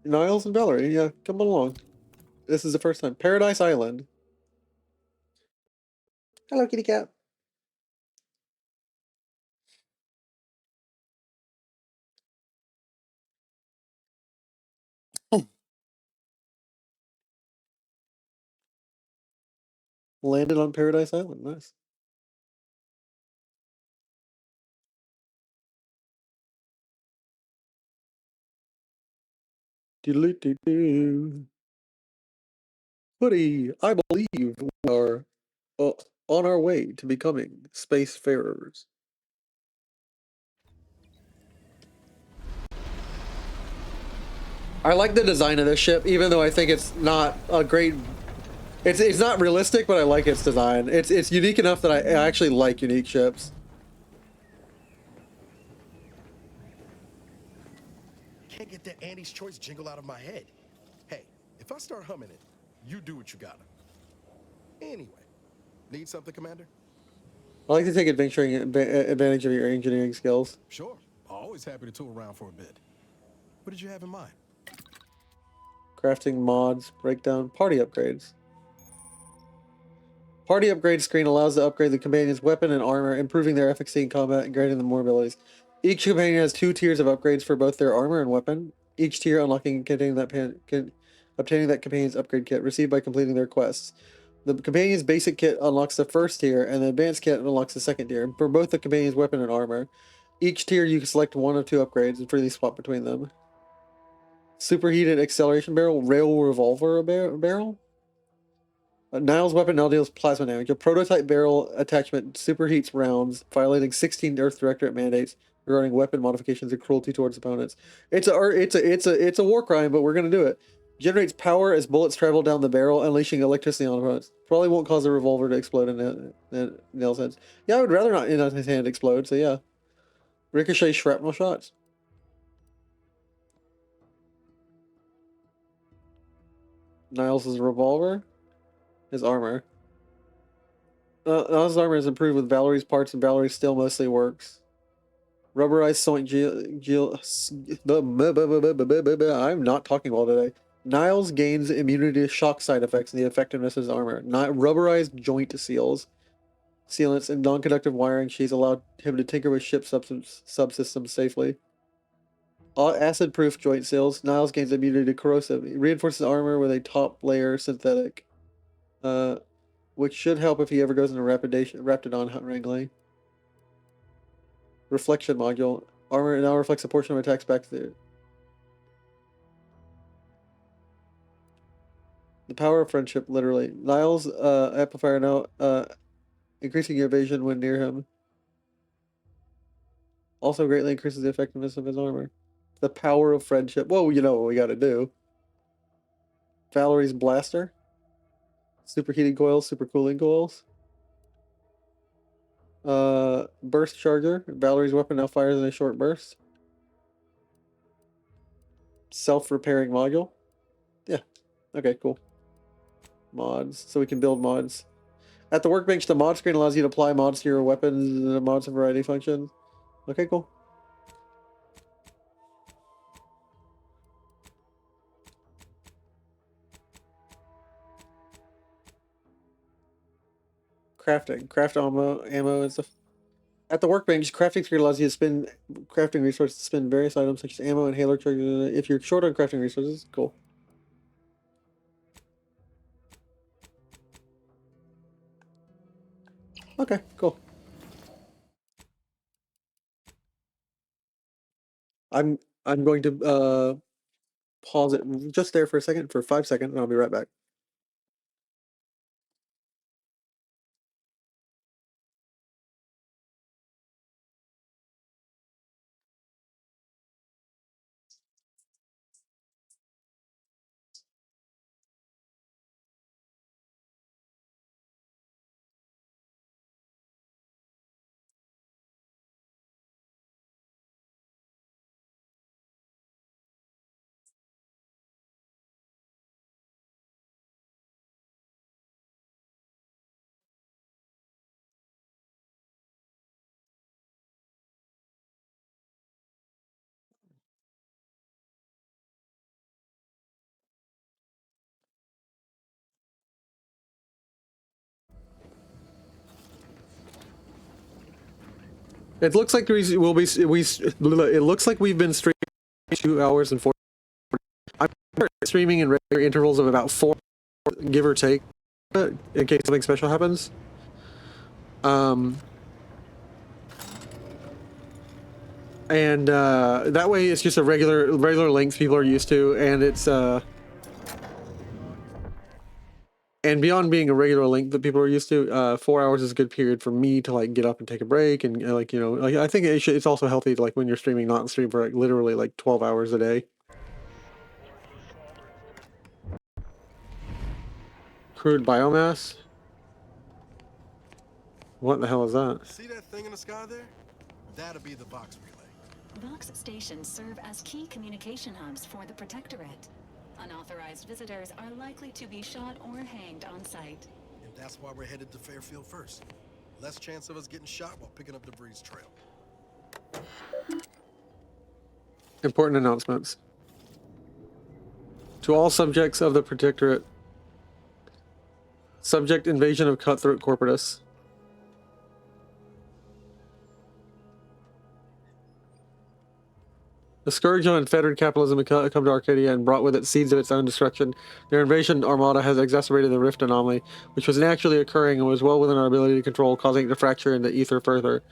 Speaker 1: Niles and Valerie, yeah, come on along. This is the first time. Paradise Island. Hello, kitty cat. Landed on Paradise Island. Nice. Doodly-doo-doo. Hoodie, I believe we are on our way to becoming spacefarers. I like the design of this ship, even though I think it's not a great... It's not realistic, but I like its design. It's unique enough that I actually like unique ships.
Speaker 10: Can't get that Andy's Choice jingle out of my head. Hey, if I start humming it, you do what you gotta. Anyway, need something, Commander?
Speaker 1: I like to take advantage of your engineering skills.
Speaker 10: Sure, always happy to tool around for a bit. What did you have in mind?
Speaker 1: Crafting mods, breakdown, party upgrades. Party upgrade screen allows to upgrade the companion's weapon and armor, improving their efficacy in combat and granting them more abilities. Each companion has 2 tiers of upgrades for both their armor and weapon. Each tier unlocking containing that obtaining that companion's upgrade kit received by completing their quests. The companion's basic kit unlocks the first tier, and the advanced kit unlocks the second tier, for both the companion's weapon and armor. Each tier you can select one of two upgrades and freely swap between them. Superheated acceleration barrel, rail revolver barrel? Niall's weapon now deals plasma damage. A prototype barrel attachment superheats rounds, violating 16 Earth Directorate mandates regarding weapon modifications and cruelty towards opponents. It's a war crime, but we're gonna do it. Generates power as bullets travel down the barrel, unleashing electricity on opponents. Probably won't cause a revolver to explode in Nail's head. Yeah, I would rather not in his hand explode. So yeah, ricochet shrapnel shots. Niles' revolver. His armor. Niles' armor is improved with Valerie's parts, and Valerie still mostly works. Rubberized Soint I'm not talking well today. Niles gains immunity to shock side effects and the effectiveness of his armor. Rubberized joint sealants, and non-conductive wiring sheets allow him to tinker with ship subsystems safely. Acid-proof joint seals. Niles gains immunity to corrosive. He reinforces armor with a top-layer synthetic, which should help if he ever goes into Raptidon wrangling. Reflection module. Armor now reflects a portion of attacks back there. The power of friendship, literally. Niles' amplifier now increasing your evasion when near him. Also greatly increases the effectiveness of his armor. The power of friendship. Well, you know what we gotta do. Valerie's blaster. Superheating coils, supercooling coils. Burst charger. Valerie's weapon now fires in a short burst. Self-repairing module. Yeah. Okay, cool. Mods. So we can build mods. At the workbench, the mod screen allows you to apply mods to your weapons and mods of variety functions. Okay, cool. Crafting. Craft ammo and stuff. At the workbench, crafting screen allows you to spend crafting resources to spend various items such as ammo and halo charges. If you're short on crafting resources, cool. Okay, cool. I'm going to pause it just there for a second, for 5 seconds, and I'll be right back. It looks like it looks like we've been streaming 2 hours and 40. I'm streaming in regular intervals of about 4, give or take, in case something special happens. And that way it's just a regular length people are used to, and it's and beyond being a regular length that people are used to, 4 hours is a good period for me to like get up and take a break, and like, you know, like I think it's also healthy to, like, when you're streaming, not stream for like literally like 12 hours a day. Crude biomass. What the hell is that?
Speaker 10: See that thing in the sky there? That'll be the Vox relay.
Speaker 14: Vox stations serve as key communication hubs for the Protectorate. Unauthorized visitors are likely to be shot or hanged on sight.
Speaker 10: And that's why we're headed to Fairfield first. Less chance of us getting shot while picking up debris trail.
Speaker 1: Important announcements. To all subjects of the Protectorate. Subject invasion of cutthroat corporatists. The scourge of unfettered capitalism had come to Arcadia and brought with it seeds of its own destruction. Their invasion armada has exacerbated the rift anomaly, which was naturally occurring and was well within our ability to control, causing it to fracture into ether further.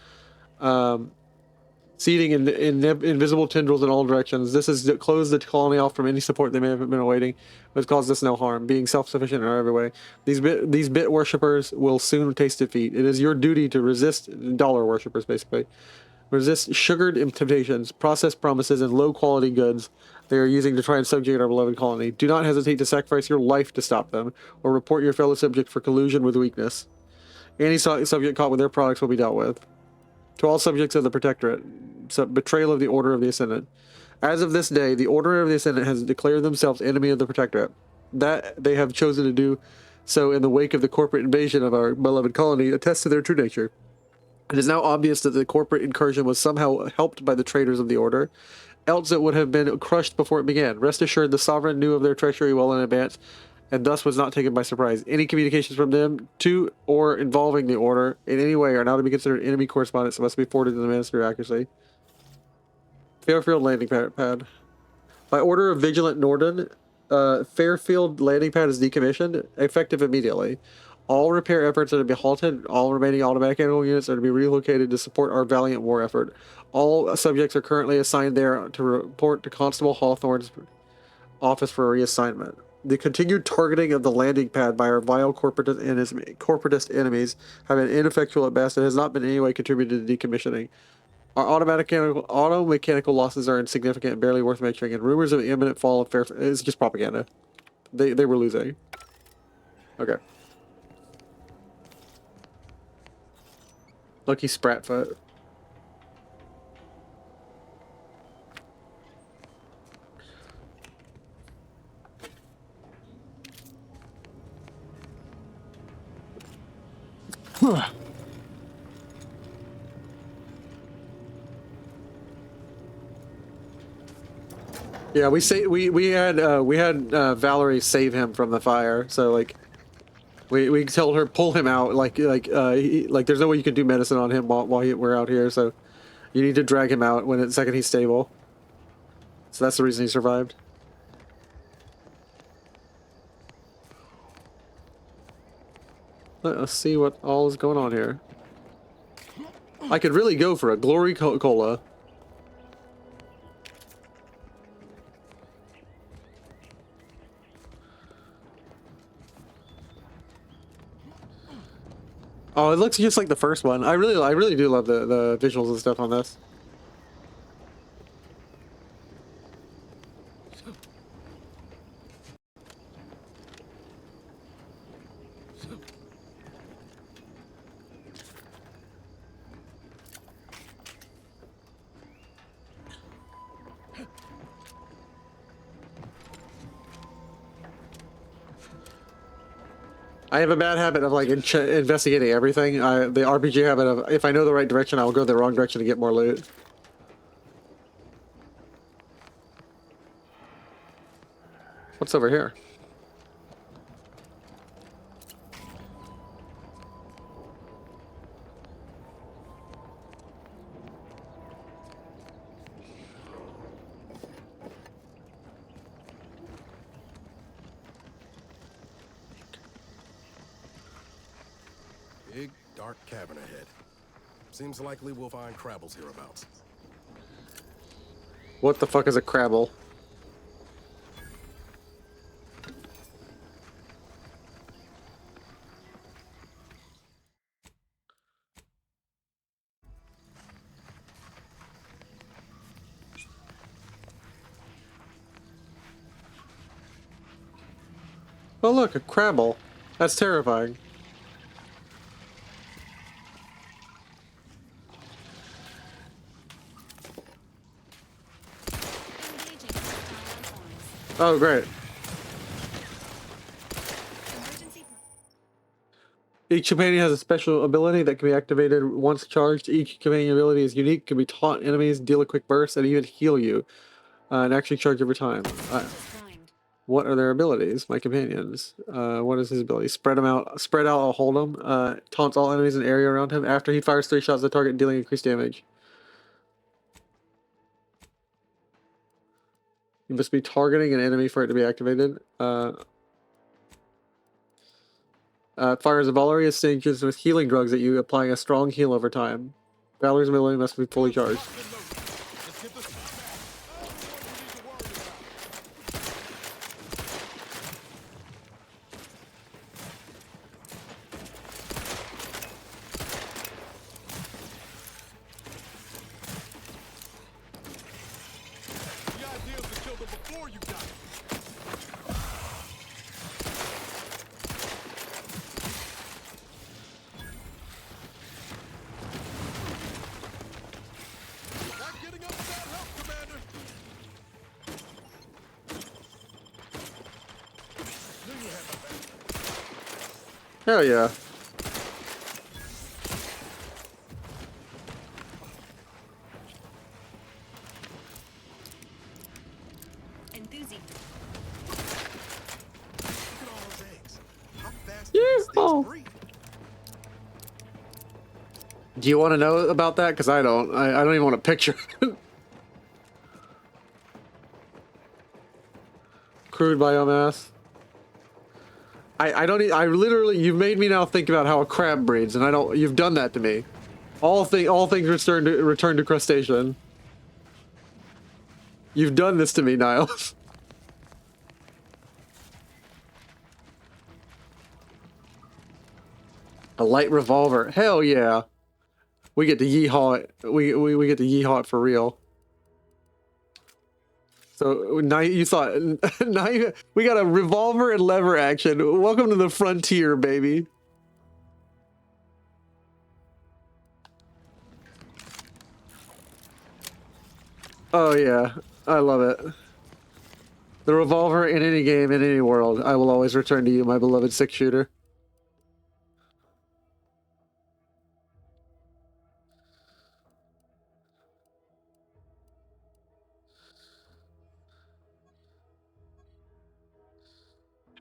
Speaker 1: Seeding in invisible tendrils in all directions. This has closed the colony off from any support they may have been awaiting, but caused us no harm, being self-sufficient in every way. These bit worshippers will soon taste defeat. It is your duty to resist dollar worshippers, basically. Resist sugared temptations, processed promises, and low-quality goods they are using to try and subjugate our beloved colony. Do not hesitate to sacrifice your life to stop them, or report your fellow subject for collusion with weakness. Any subject caught with their products will be dealt with. To all subjects of the Protectorate, betrayal of the Order of the Ascendant. As of this day, the Order of the Ascendant has declared themselves enemy of the Protectorate. That they have chosen to do so in the wake of the corporate invasion of our beloved colony attests to their true nature. It is now obvious that the corporate incursion was somehow helped by the traitors of the Order, else it would have been crushed before it began. Rest assured, the Sovereign knew of their treachery well in advance, and thus was not taken by surprise. Any communications from them to or involving the Order in any way are now to be considered enemy correspondence and must be forwarded to the Ministry of Accuracy. Fairfield landing pad. By order of Vigilant Norden, Fairfield landing pad is decommissioned, effective immediately. All repair efforts are to be halted. All remaining automatic animal units are to be relocated to support our valiant war effort. All subjects are currently assigned there to report to Constable Hawthorne's office for reassignment. The continued targeting of the landing pad by our vile corporatist enemies have been ineffectual at best and has not been in any way contributed to decommissioning. Our auto mechanical losses are insignificant and barely worth mentioning, and rumors of the imminent fall of Fairfield is just propaganda. They were losing. Okay. Lucky Spratfoot. Yeah, we had Valerie save him from the fire. So like, we told her pull him out. Like there's no way you can do medicine on him while we're out here. So you need to drag him out when the second he's stable. So that's the reason he survived. Let's see what all is going on here. I could really go for a Glory Cola. Oh, it looks just like the first one. I really do love the visuals and stuff on this. I have a bad habit of like investigating everything. The RPG habit of if I know the right direction, I'll go the wrong direction to get more loot. What's over here?
Speaker 10: Big, dark cavern ahead. Seems likely we'll find crabbles hereabouts.
Speaker 1: What the fuck is a crabble? Oh look, a crabble. That's terrifying. Oh, great. Each companion has a special ability that can be activated once charged. Each companion ability is unique, can be taunt enemies, deal a quick burst, and even heal you. And actually charge every time. What are their abilities? My companions. What is his ability? Spread out, I'll hold him. Taunts all enemies in the area around him. After he fires 3 shots at the target, dealing increased damage. You must be targeting an enemy for it to be activated. Fires a volley of stages with healing drugs at you, applying a strong heal over time. Valor's melee must be fully charged. Hell yeah. Do you want to know about that? Because I don't. I don't even want to picture it. Crude biomass. I don't. I literally. You've made me now think about how a crab breeds, and I don't. You've done that to me. All things return to crustacean. You've done this to me, Niles. A light revolver. Hell yeah. We get to yeehaw it. We get to yeehaw it for real. So now you thought now we got a revolver and lever action. Welcome to the frontier, baby. Oh yeah, I love it. The revolver in any game, in any world, I will always return to you, my beloved 6-shooter.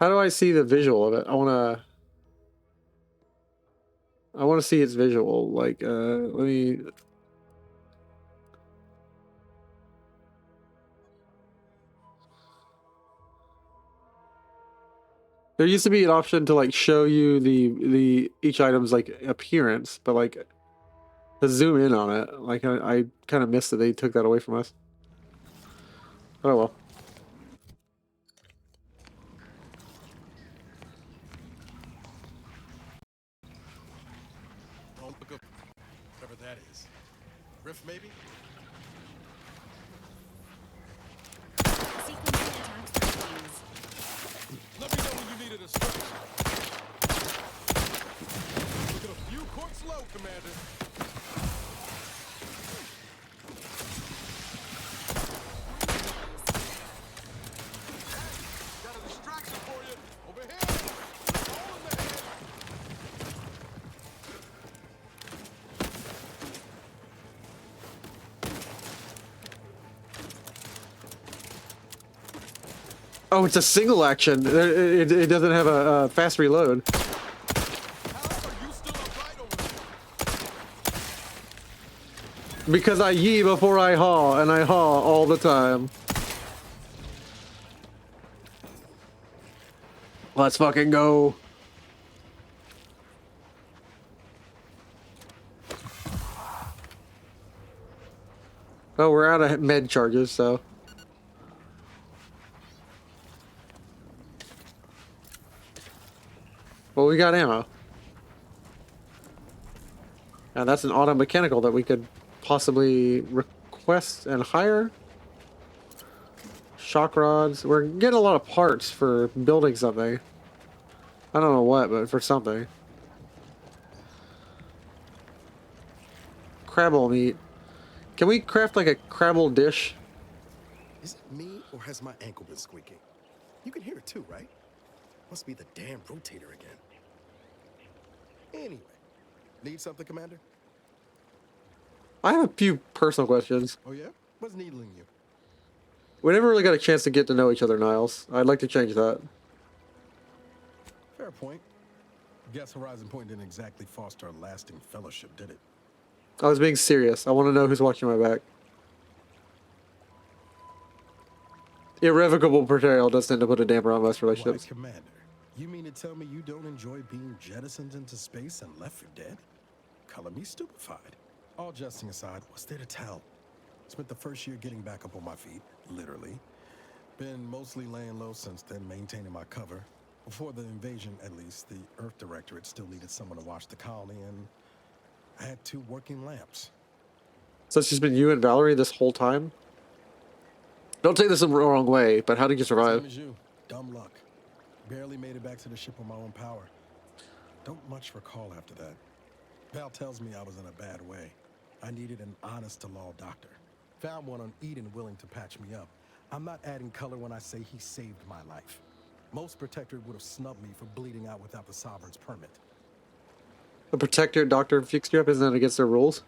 Speaker 1: How do I see the visual of it? I wanna see its visual. Like, let me. There used to be an option to like show you the each item's like appearance, but like to zoom in on it. Like I kind of missed that they took that away from us. Oh well.
Speaker 10: Oh, look up whatever that is. Rift, maybe?
Speaker 20: Let me know when you needed a stretch. Looking a few quarts low, Commander. Got a distraction for you. Over here. All in the head.
Speaker 1: Oh, it's a single action. It doesn't have a fast reload. Because I yee before I haw, and I haw all the time. Let's fucking go. Oh, we're out of med charges, so. Well, we got ammo. And that's an auto mechanical that we could possibly request and hire. Shock rods. We're getting a lot of parts for building something. I don't know what, but for something. Crabble meat. Can we craft like a crabble dish?
Speaker 10: Is it me, or has my ankle been squeaking? You can hear it too, right? Must be the damn rotator again. Anyway, need something, Commander?
Speaker 1: I have a few personal questions.
Speaker 10: Oh yeah? What's needling you?
Speaker 1: We never really got a chance to get to know each other, Niles. I'd like to change that.
Speaker 10: Fair point. Guess Horizon Point didn't exactly foster a lasting fellowship, did it?
Speaker 1: I was being serious. I want to know who's watching my back. irrevocable betrayal does tend to put a damper on most relationships.
Speaker 10: Why, Commander, you mean to tell me you don't enjoy being jettisoned into space and left for dead? Color me stupefied. All jesting aside, what's there to tell? Spent the first year getting back up on my feet, literally. Been mostly laying low since then, maintaining my cover. Before the invasion, at least, the Earth Directorate still needed someone to watch the colony, and I had 2 working lamps.
Speaker 1: So it's just been you and Valerie this whole time? Don't take this the wrong way, but how did you survive?
Speaker 10: Same as you. Dumb luck. Barely made it back to the ship on my own power. Don't much recall after that. Val tells me I was in a bad way. I needed an honest-to-law doctor. Found one on Eden willing to patch me up. I'm not adding color when I say he saved my life. Most Protectorate would have snubbed me for bleeding out without the Sovereign's permit.
Speaker 1: The Protector doctor fixed you up? Isn't that against their rules?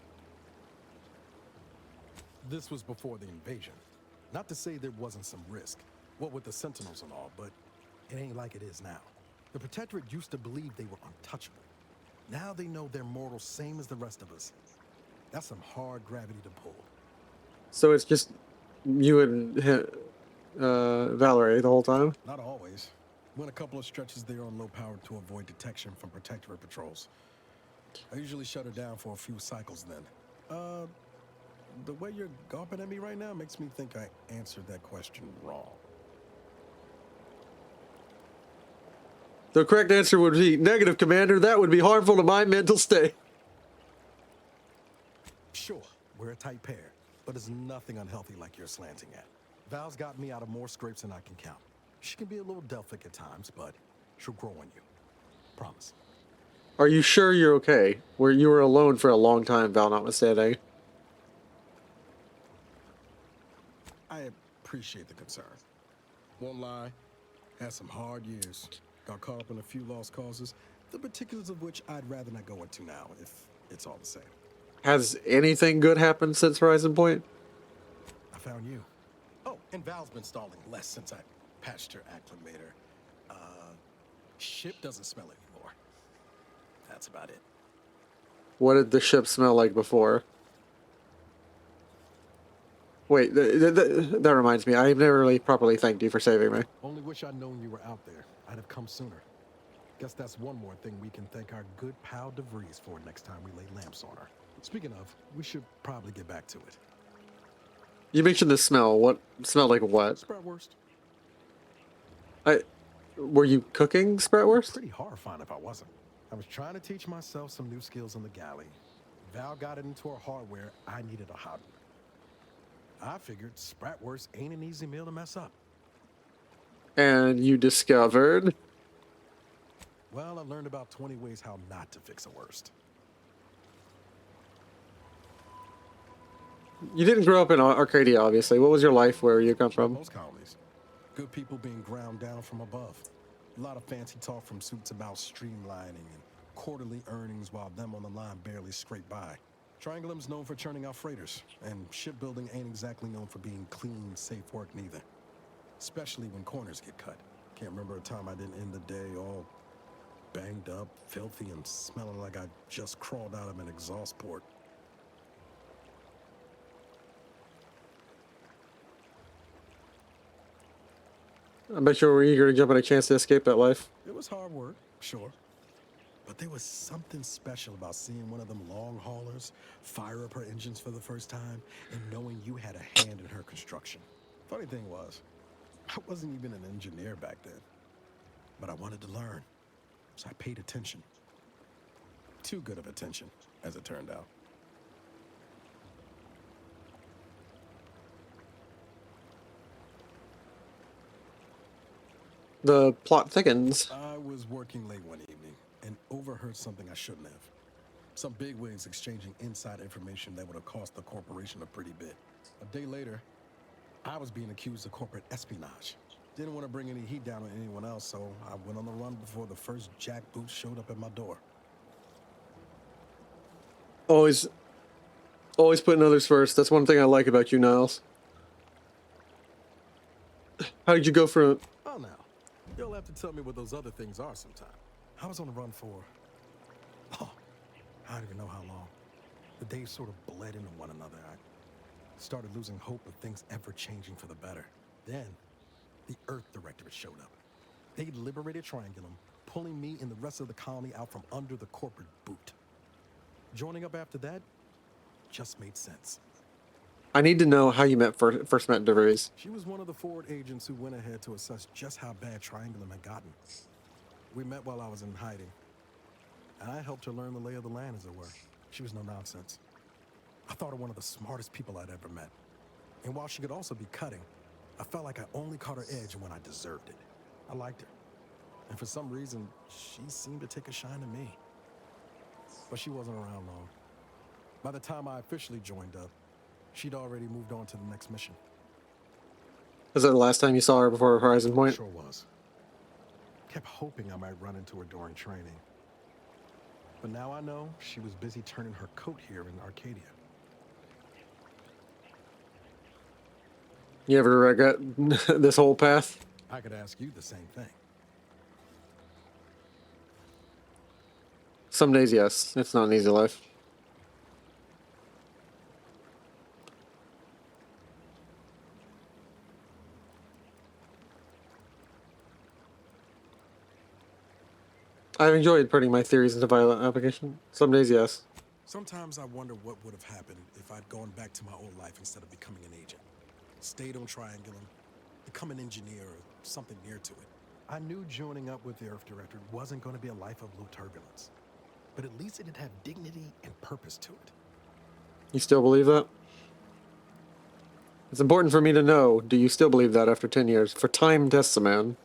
Speaker 10: This was before the invasion. Not to say there wasn't some risk, what with the Sentinels and all, but it ain't like it is now. The Protectorate used to believe they were untouchable. Now they know they're mortal, same as the rest of us. That's some hard gravity to pull.
Speaker 1: So it's just you and Valerie the whole time?
Speaker 10: Not always. Went a couple of stretches there on low power to avoid detection from Protectorate patrols. I usually shut her down for a few cycles then. The way you're gawping at me right now makes me think I answered that question wrong.
Speaker 1: The correct answer would be negative, Commander. That would be harmful to my mental state.
Speaker 10: Sure, we're a tight pair, but it's nothing unhealthy like you're slanting at. Val's got me out of more scrapes than I can count. She can be a little Delphic at times, but she'll grow on you. Promise.
Speaker 1: Are you sure you're okay? Where you were alone for a long time, Val notwithstanding.
Speaker 10: I appreciate the concern. Won't lie, had some hard years. Got caught up in a few lost causes, the particulars of which I'd rather not go into now, if it's all the same.
Speaker 1: Has anything good happened since Horizon Point?
Speaker 10: I found you. Oh, and Val's been stalling less since I patched her acclimator. Ship doesn't smell anymore. That's about it.
Speaker 1: What did the ship smell like before? Wait, that reminds me. I've never really properly thanked you for saving me.
Speaker 10: Only wish I'd known you were out there. I'd have come sooner. Guess that's one more thing we can thank our good pal DeVries for next time we lay lamps on her. Speaking of, we should probably get back to it.
Speaker 1: You mentioned the smell. What smelled like what?
Speaker 10: Spratwurst.
Speaker 1: Were you cooking Spratwurst?
Speaker 10: Pretty horrifying if I wasn't. I was trying to teach myself some new skills on the galley. Val got it into her hardware. I needed a hobby. I figured Spratwurst ain't an easy meal to mess up.
Speaker 1: And you discovered?
Speaker 10: Well, I learned about 20 ways how not to fix a wurst.
Speaker 1: You didn't grow up in Arcadia, obviously. What was your life where you come from?
Speaker 10: Most colonies. Good people being ground down from above. A lot of fancy talk from suits about streamlining and quarterly earnings while them on the line barely scrape by. Triangulum's known for churning out freighters, and shipbuilding ain't exactly known for being clean, safe work neither. Especially when corners get cut. Can't remember a time I didn't end the day all banged up, filthy, and smelling like I just crawled out of an exhaust port.
Speaker 1: I bet you were eager to jump at a chance to escape that life.
Speaker 10: It was hard work, sure. But there was something special about seeing one of them long haulers fire up her engines for the first time and knowing you had a hand in her construction. Funny thing was, I wasn't even an engineer back then. But I wanted to learn, so I paid attention. Too good of attention, as it turned out.
Speaker 1: The plot thickens.
Speaker 10: I was working late one evening and overheard something I shouldn't have. Some bigwigs exchanging inside information that would have cost the corporation a pretty bit. A day later, I was being accused of corporate espionage. Didn't want to bring any heat down on anyone else, so I went on the run before the first jackboot showed up at my door.
Speaker 1: Always putting others first. That's one thing I like about you, Niles. How did you go from...
Speaker 10: Oh, now. You'll have to tell me what those other things are sometime. I was on the run for... I don't even know how long. The days sort of bled into one another. I started losing hope of things ever changing for the better. Then, The Earth Directorate showed up. They liberated Triangulum, pulling me and the rest of the colony out from under the corporate boot. Joining up after that just made sense.
Speaker 1: I need to know how you first met DeVries.
Speaker 10: She was one of the forward agents who went ahead to assess just how bad Triangulum had gotten. We met while I was in hiding, and I helped her learn the lay of the land, as it were. She was no nonsense. I thought her one of the smartest people I'd ever met. And while she could also be cutting, I felt like I only caught her edge when I deserved it. I liked her. And for some reason, she seemed to take a shine to me. But she wasn't around long. By the time I officially joined up, she'd already moved on to the next mission.
Speaker 1: Was that the last time you saw her before Horizon Point?
Speaker 10: Sure was. Kept hoping I might run into her during training. But now I know she was busy turning her coat here in Arcadia.
Speaker 1: You ever regret this whole path?
Speaker 10: I could ask you the same thing.
Speaker 1: Some days, yes. It's not an easy life. I've enjoyed putting my theories into violent application. Some days, yes.
Speaker 10: Sometimes I wonder what would have happened if I'd gone back to my old life instead of becoming an agent. Stayed on Triangulum, become an engineer or something near to it. I knew joining up with the Earth Director wasn't going to be a life of low turbulence, but at least it'd have dignity and purpose to it.
Speaker 1: You still believe that? It's important for me to know, do you still believe that after 10 years? For time tests a man.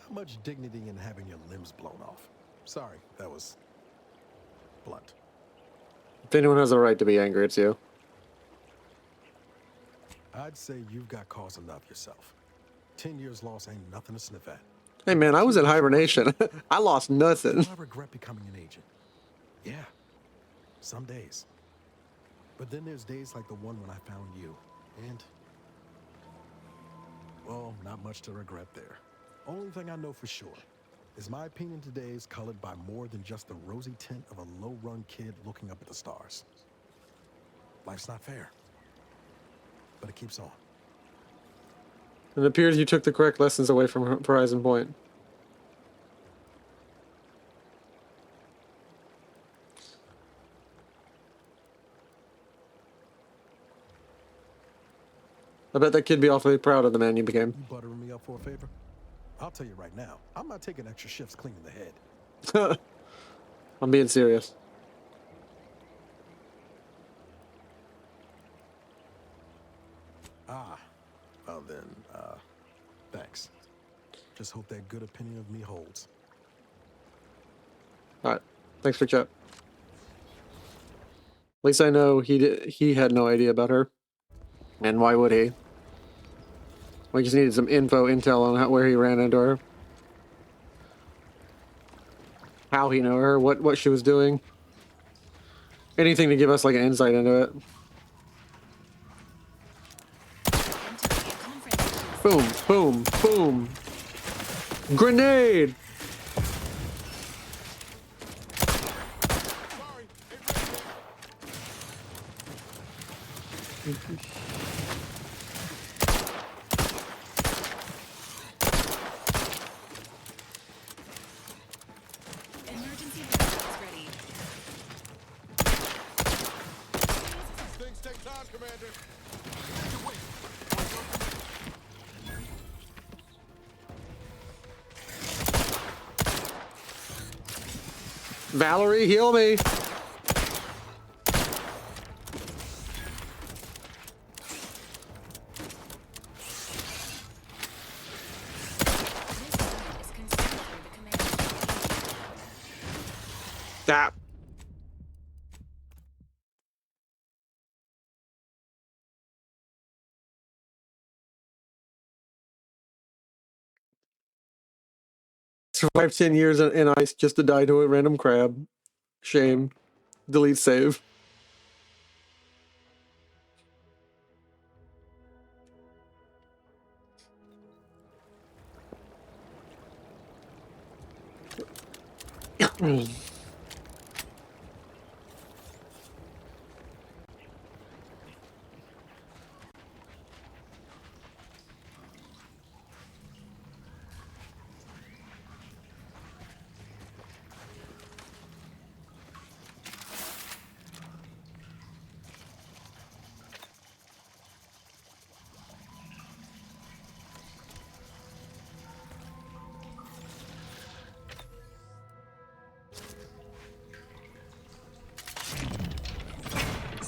Speaker 10: How much dignity in having your limbs blown off? Sorry, that was blunt.
Speaker 1: If anyone has a right to be angry, it's you.
Speaker 10: I'd say you've got cause enough yourself. 10 years lost ain't nothing to sniff at.
Speaker 1: Hey man, I was in hibernation. I lost nothing.
Speaker 10: I regret becoming an agent. Yeah, some days. But then there's days like the one when I found you. And, well, not much to regret there. Only thing I know for sure is my opinion today is colored by more than just the rosy tint of a low-run kid looking up at the stars. Life's not fair, but it keeps on.
Speaker 1: It appears you took the correct lessons away from Horizon Point. I bet that kid be awfully proud of the man you became.
Speaker 10: You buttering me up for a favor? I'll tell you right now, I'm not taking extra shifts cleaning the head.
Speaker 1: I'm being serious.
Speaker 10: Well then, thanks. Just hope that good opinion of me holds.
Speaker 1: Alright, thanks for chat. At least I know he had no idea about her. And why would he? We just needed some intel on where he ran into her. How he knew her, what she was doing. Anything to give us like an insight into it. Boom, boom, boom. Grenade!
Speaker 14: Emergency robots ready.
Speaker 20: Things take time, Commander.
Speaker 1: Valerie, heal me! Stop. Survived 10 years in ice just to die to a random crab. Shame. Delete save.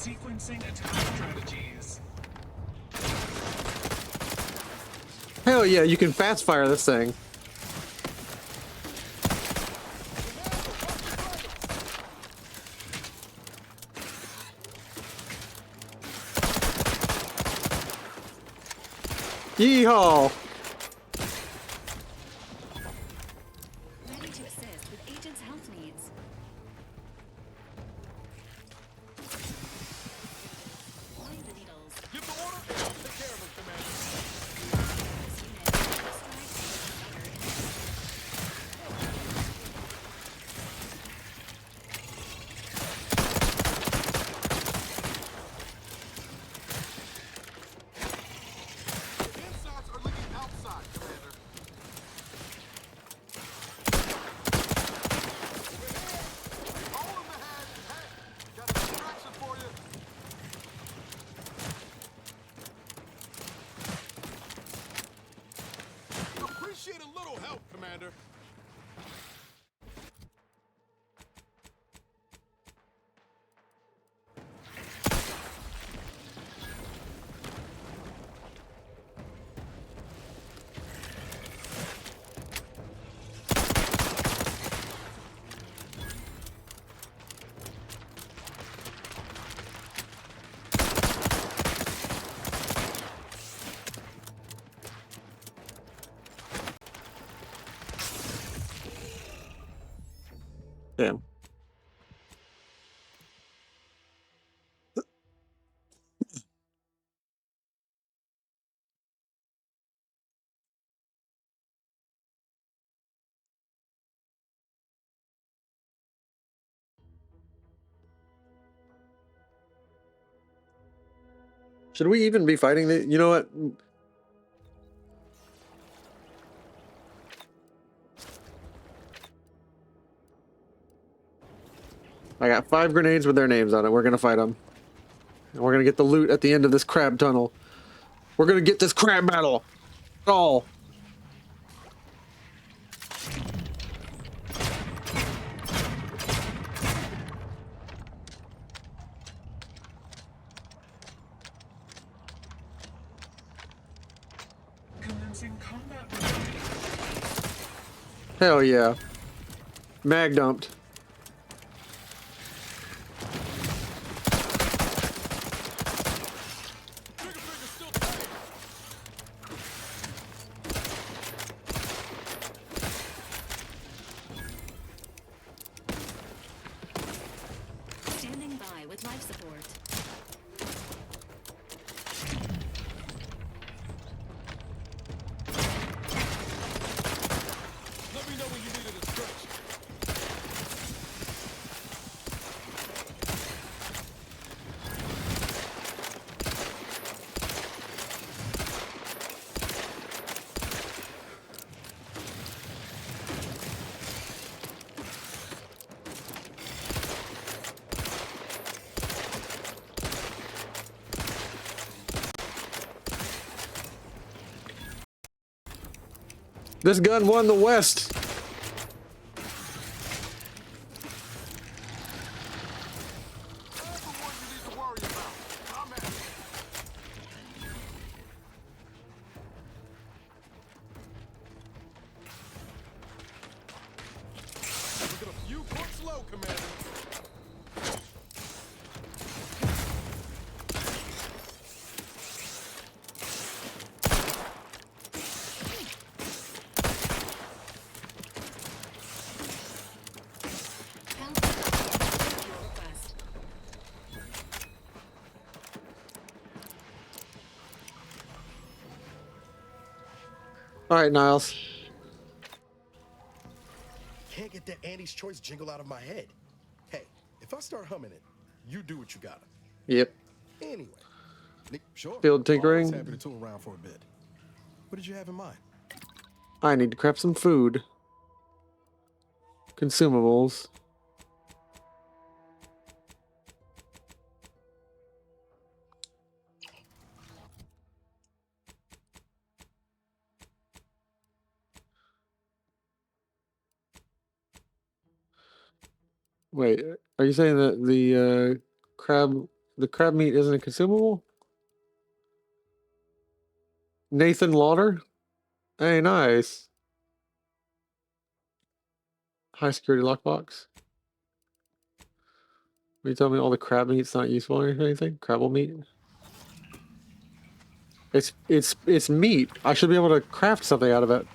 Speaker 3: Sequencing attack strategies.
Speaker 1: Hell yeah, you can fast fire this thing. Yeehaw!
Speaker 14: Ready to assist with agent's health needs. Find the needles.
Speaker 20: Give the order and I'll take care of him, Commander.
Speaker 14: This unit will strike another
Speaker 20: Insides are leaking outside, Commander. Hole in the head. Hey, got a distraction for you. Appreciate a little help, Commander.
Speaker 1: Damn. Should we even be fighting the? You know what? I got 5 grenades with their names on it. We're gonna fight them. And we're gonna get the loot at the end of this crab tunnel. We're gonna get this crab battle. All.
Speaker 3: Commencing combat.
Speaker 1: Hell yeah. Mag dumped.
Speaker 14: standing by with life support.
Speaker 20: Let me know when you needed a stretch.
Speaker 1: This gun won the West.
Speaker 20: Look at a few clicks low, Commander.
Speaker 1: All right, Niles.
Speaker 10: Can't get that Andy's Choice jingle out of my head. Hey, if I start humming it, you do what you gotta.
Speaker 1: Yep.
Speaker 10: Anyway, Nick, sure.
Speaker 1: Field tinkering.
Speaker 10: Always happy to tool around for a bit. What did you have in mind?
Speaker 1: I need to craft some food. Consumables. Wait, are you saying that the crab The crab meat isn't consumable? Nathan Lauder? Hey, nice. High security lockbox. You tell me all the crab meat's not useful or anything? Crabble meat? It's meat. I should be able to craft something out of it.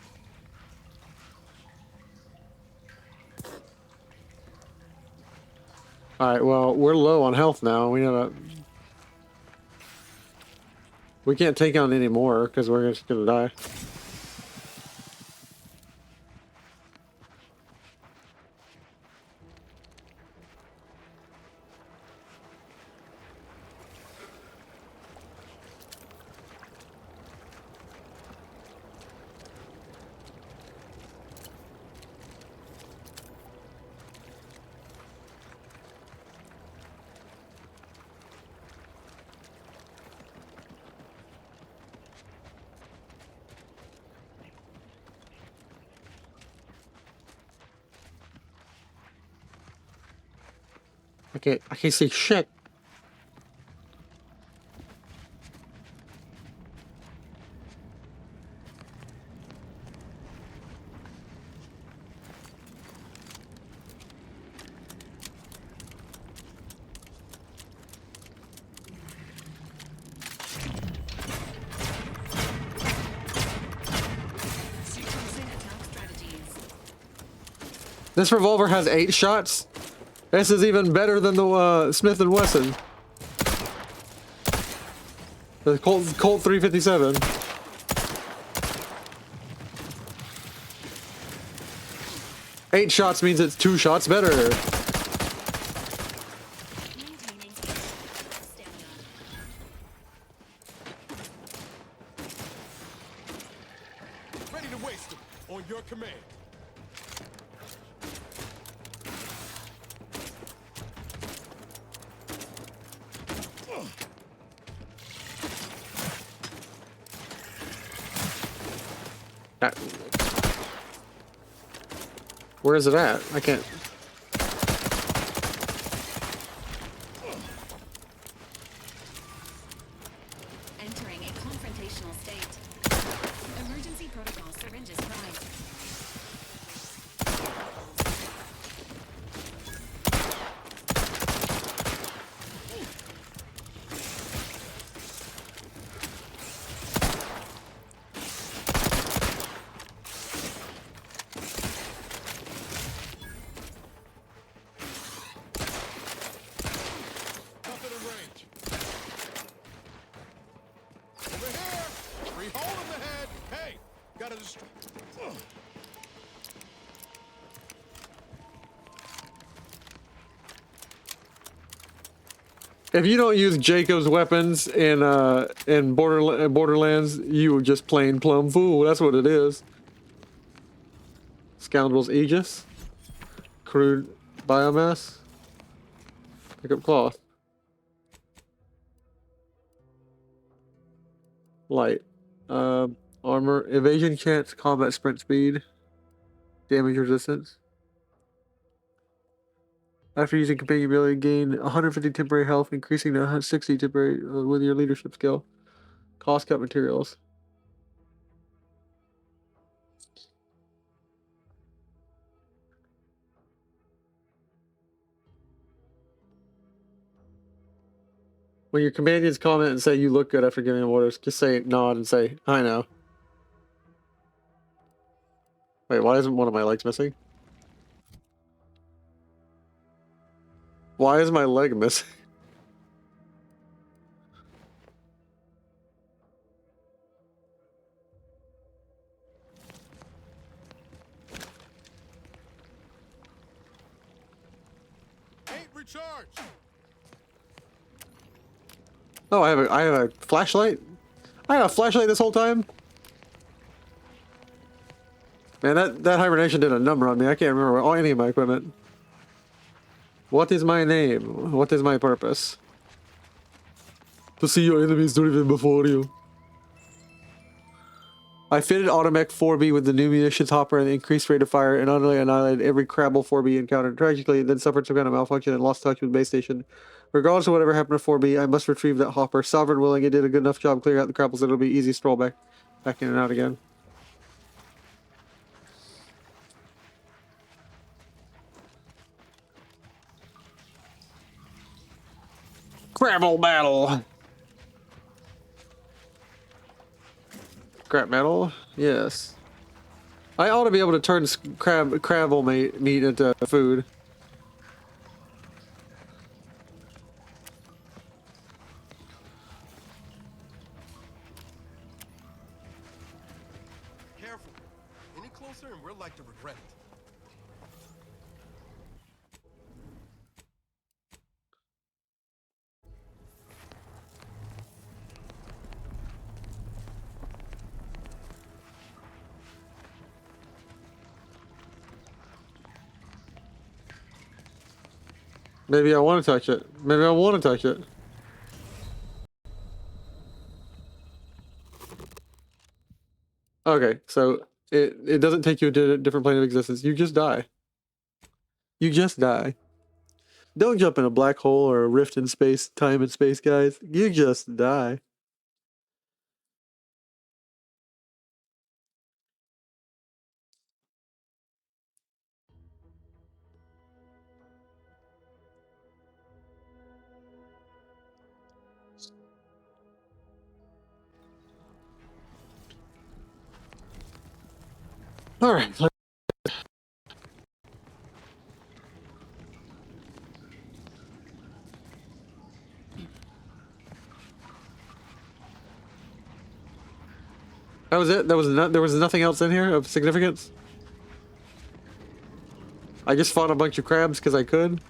Speaker 1: Alright, well, we're low on health now. We can't take on any more because we're just gonna die. I can't see shit. This revolver has 8 shots. This is even better than the Smith & Wesson. The Colt 357. Eight shots means it's 2 shots better.
Speaker 20: Ready to waste them on your command.
Speaker 1: Where is it at? I can't.
Speaker 14: Entering a confrontational state. Emergency protocol syringes prime.
Speaker 1: If you don't use Jacob's weapons in Borderlands, you just plain plumb fool. That's what it is. Scoundrel's Aegis. Crude biomass. Pick up cloth. Light. Armor. Evasion chance. Combat sprint speed. Damage resistance. After using companion ability, gain 150 temporary health, increasing to 160 temporary with your leadership skill. Cost cut materials. When your companions comment and say you look good after giving them orders, just say nod and say, I know. Wait, why isn't one of my legs missing? Why is my leg missing?
Speaker 20: Ain't recharged.
Speaker 1: Oh, I have a flashlight? I had a flashlight this whole time? Man, that hibernation did a number on me. I can't remember any of my equipment. What is my name? What is my purpose? To see your enemies driven before you. I fitted Automech 4B with the new munitions hopper and the increased rate of fire and utterly annihilated every Crabble 4B encountered. Tragically, then suffered some kind of malfunction and lost touch with base station. Regardless of whatever happened to 4B, I must retrieve that hopper. Sovereign willing, it did a good enough job clearing out the crapples that it'll be easy stroll back in and out again. Crabble battle! Scrap metal? Yes. I ought to be able to turn crabble meat into food.
Speaker 10: Careful. Any closer and we're like to regret it.
Speaker 1: Maybe I want to touch it. Maybe I want to touch it. Okay, so it doesn't take you to a different plane of existence. You just die. You just die. Don't jump in a black hole or a rift in space, time and space, guys. You just die. All right. That was it. There was nothing else in here of significance. I just fought a bunch of crabs because I could.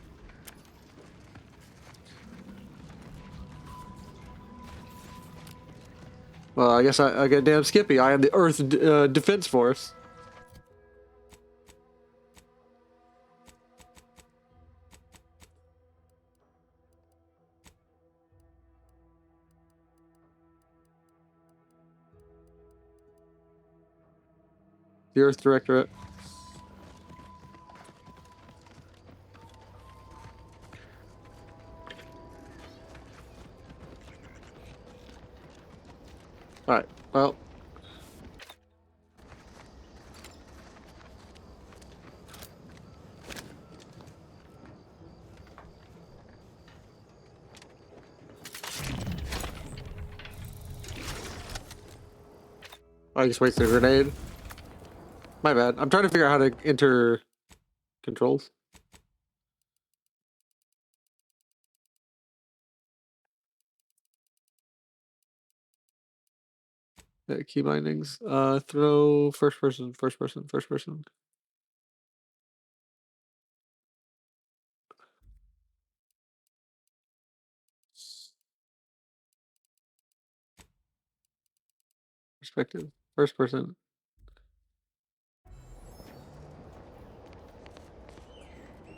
Speaker 1: Well, I guess I got damn Skippy. I am the Earth Defense Force. The Earth Directorate. Alright, well. I just wasted a grenade. My bad. I'm trying to figure out how to enter controls. Key bindings. Throw first person. Perspective. First person.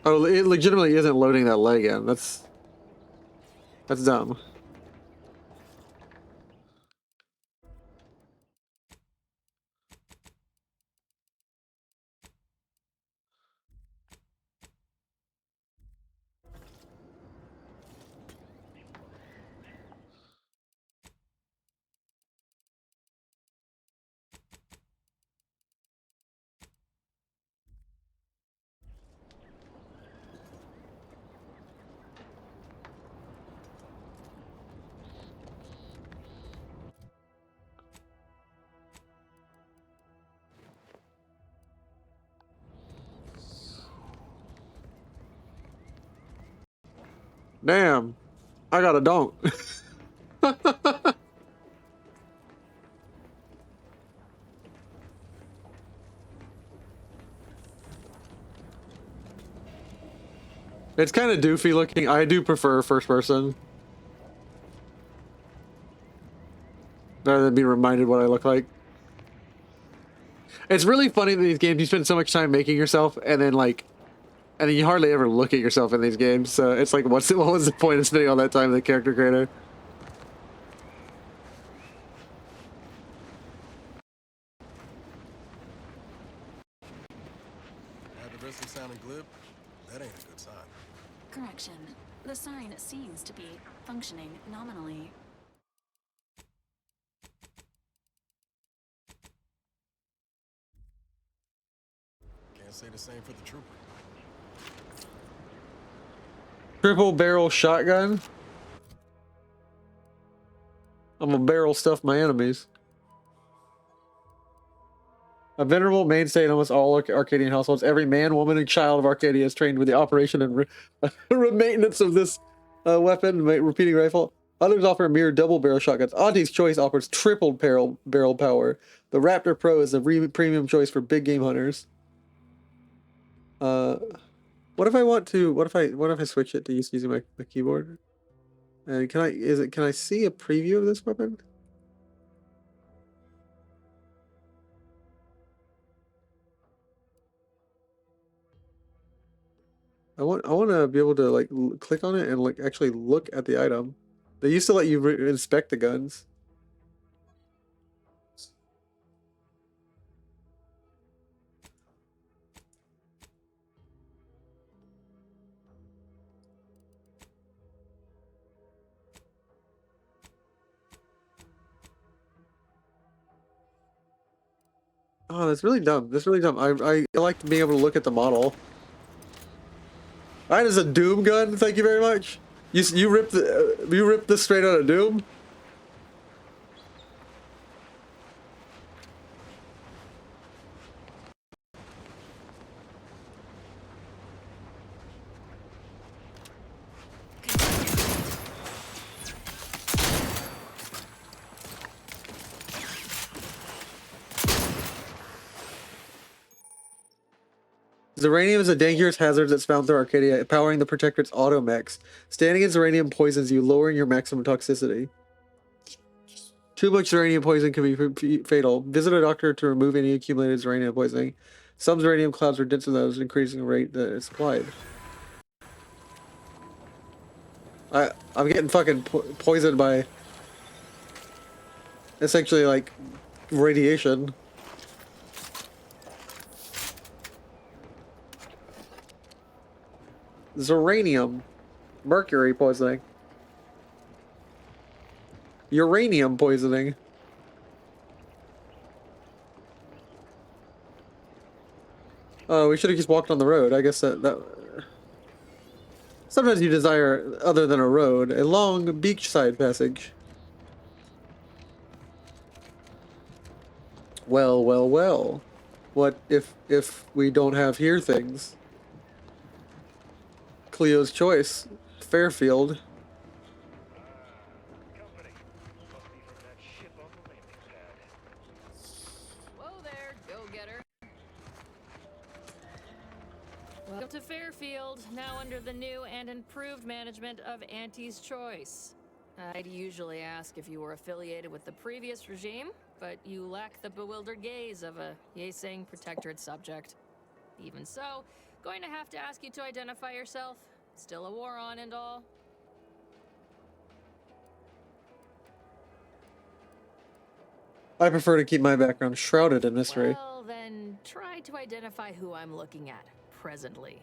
Speaker 1: Oh, it legitimately isn't loading that leg in. That's dumb. Damn. I got a donk. It's kind of doofy looking. I do prefer first person. Rather than be reminded what I look like. It's really funny in these games you spend so much time making yourself and then you hardly ever look at yourself in these games. So it's like, what was the point of spending all that time in the character creator?
Speaker 10: At the risk of sounding glib, that ain't a good sign.
Speaker 14: Correction. The sign seems functioning nominally.
Speaker 10: Can't say the same for the trooper.
Speaker 1: Triple barrel shotgun. I'm gonna barrel stuff my enemies. A venerable mainstay in almost all Arcadian households. Every man, woman, and child of Arcadia is trained with the operation and maintenance of this weapon, repeating rifle. Others offer mere double-barrel shotguns. Auntie's Choice offers triple barrel power. The Raptor Pro is the premium choice for big game hunters. What if I want to? What if I switch it to using my keyboard? And can I see a preview of this weapon? I want to be able to like click on it and like actually look at the item. They used to let you inspect the guns. Oh, that's really dumb. That's really dumb. I like being able to look at the model. That is a Doom gun. Thank you very much. You ripped this straight out of Doom. Zeranium is a dangerous hazard that's found through Arcadia, powering the Protectorate's auto mechs. Standing in Zeranium poisons you, lowering your maximum toxicity. Too much Zeranium poison can be fatal. Visit a doctor to remove any accumulated Zeranium poisoning. Some Zeranium clouds are denser than those, increasing the rate that it's applied. I'm getting fucking poisoned by essentially like radiation. Zeranium, mercury poisoning, uranium poisoning. Oh, we should have just walked on the road. I guess that sometimes you desire other than a road, a long beachside passage. Well, well, well. What if we don't have here things? Cleo's Choice, Fairfield.
Speaker 5: Whoa there, go-getter. Welcome to Fairfield, now under the new and improved management of Auntie's Choice. I'd usually ask if you were affiliated with the previous regime, but you lack the bewildered gaze of a yay-saying Protectorate subject. Even so, going to have to ask you to identify yourself. Still a war on and all.
Speaker 1: I prefer to keep my background shrouded in mystery.
Speaker 5: Well, then try to identify who I'm looking at presently.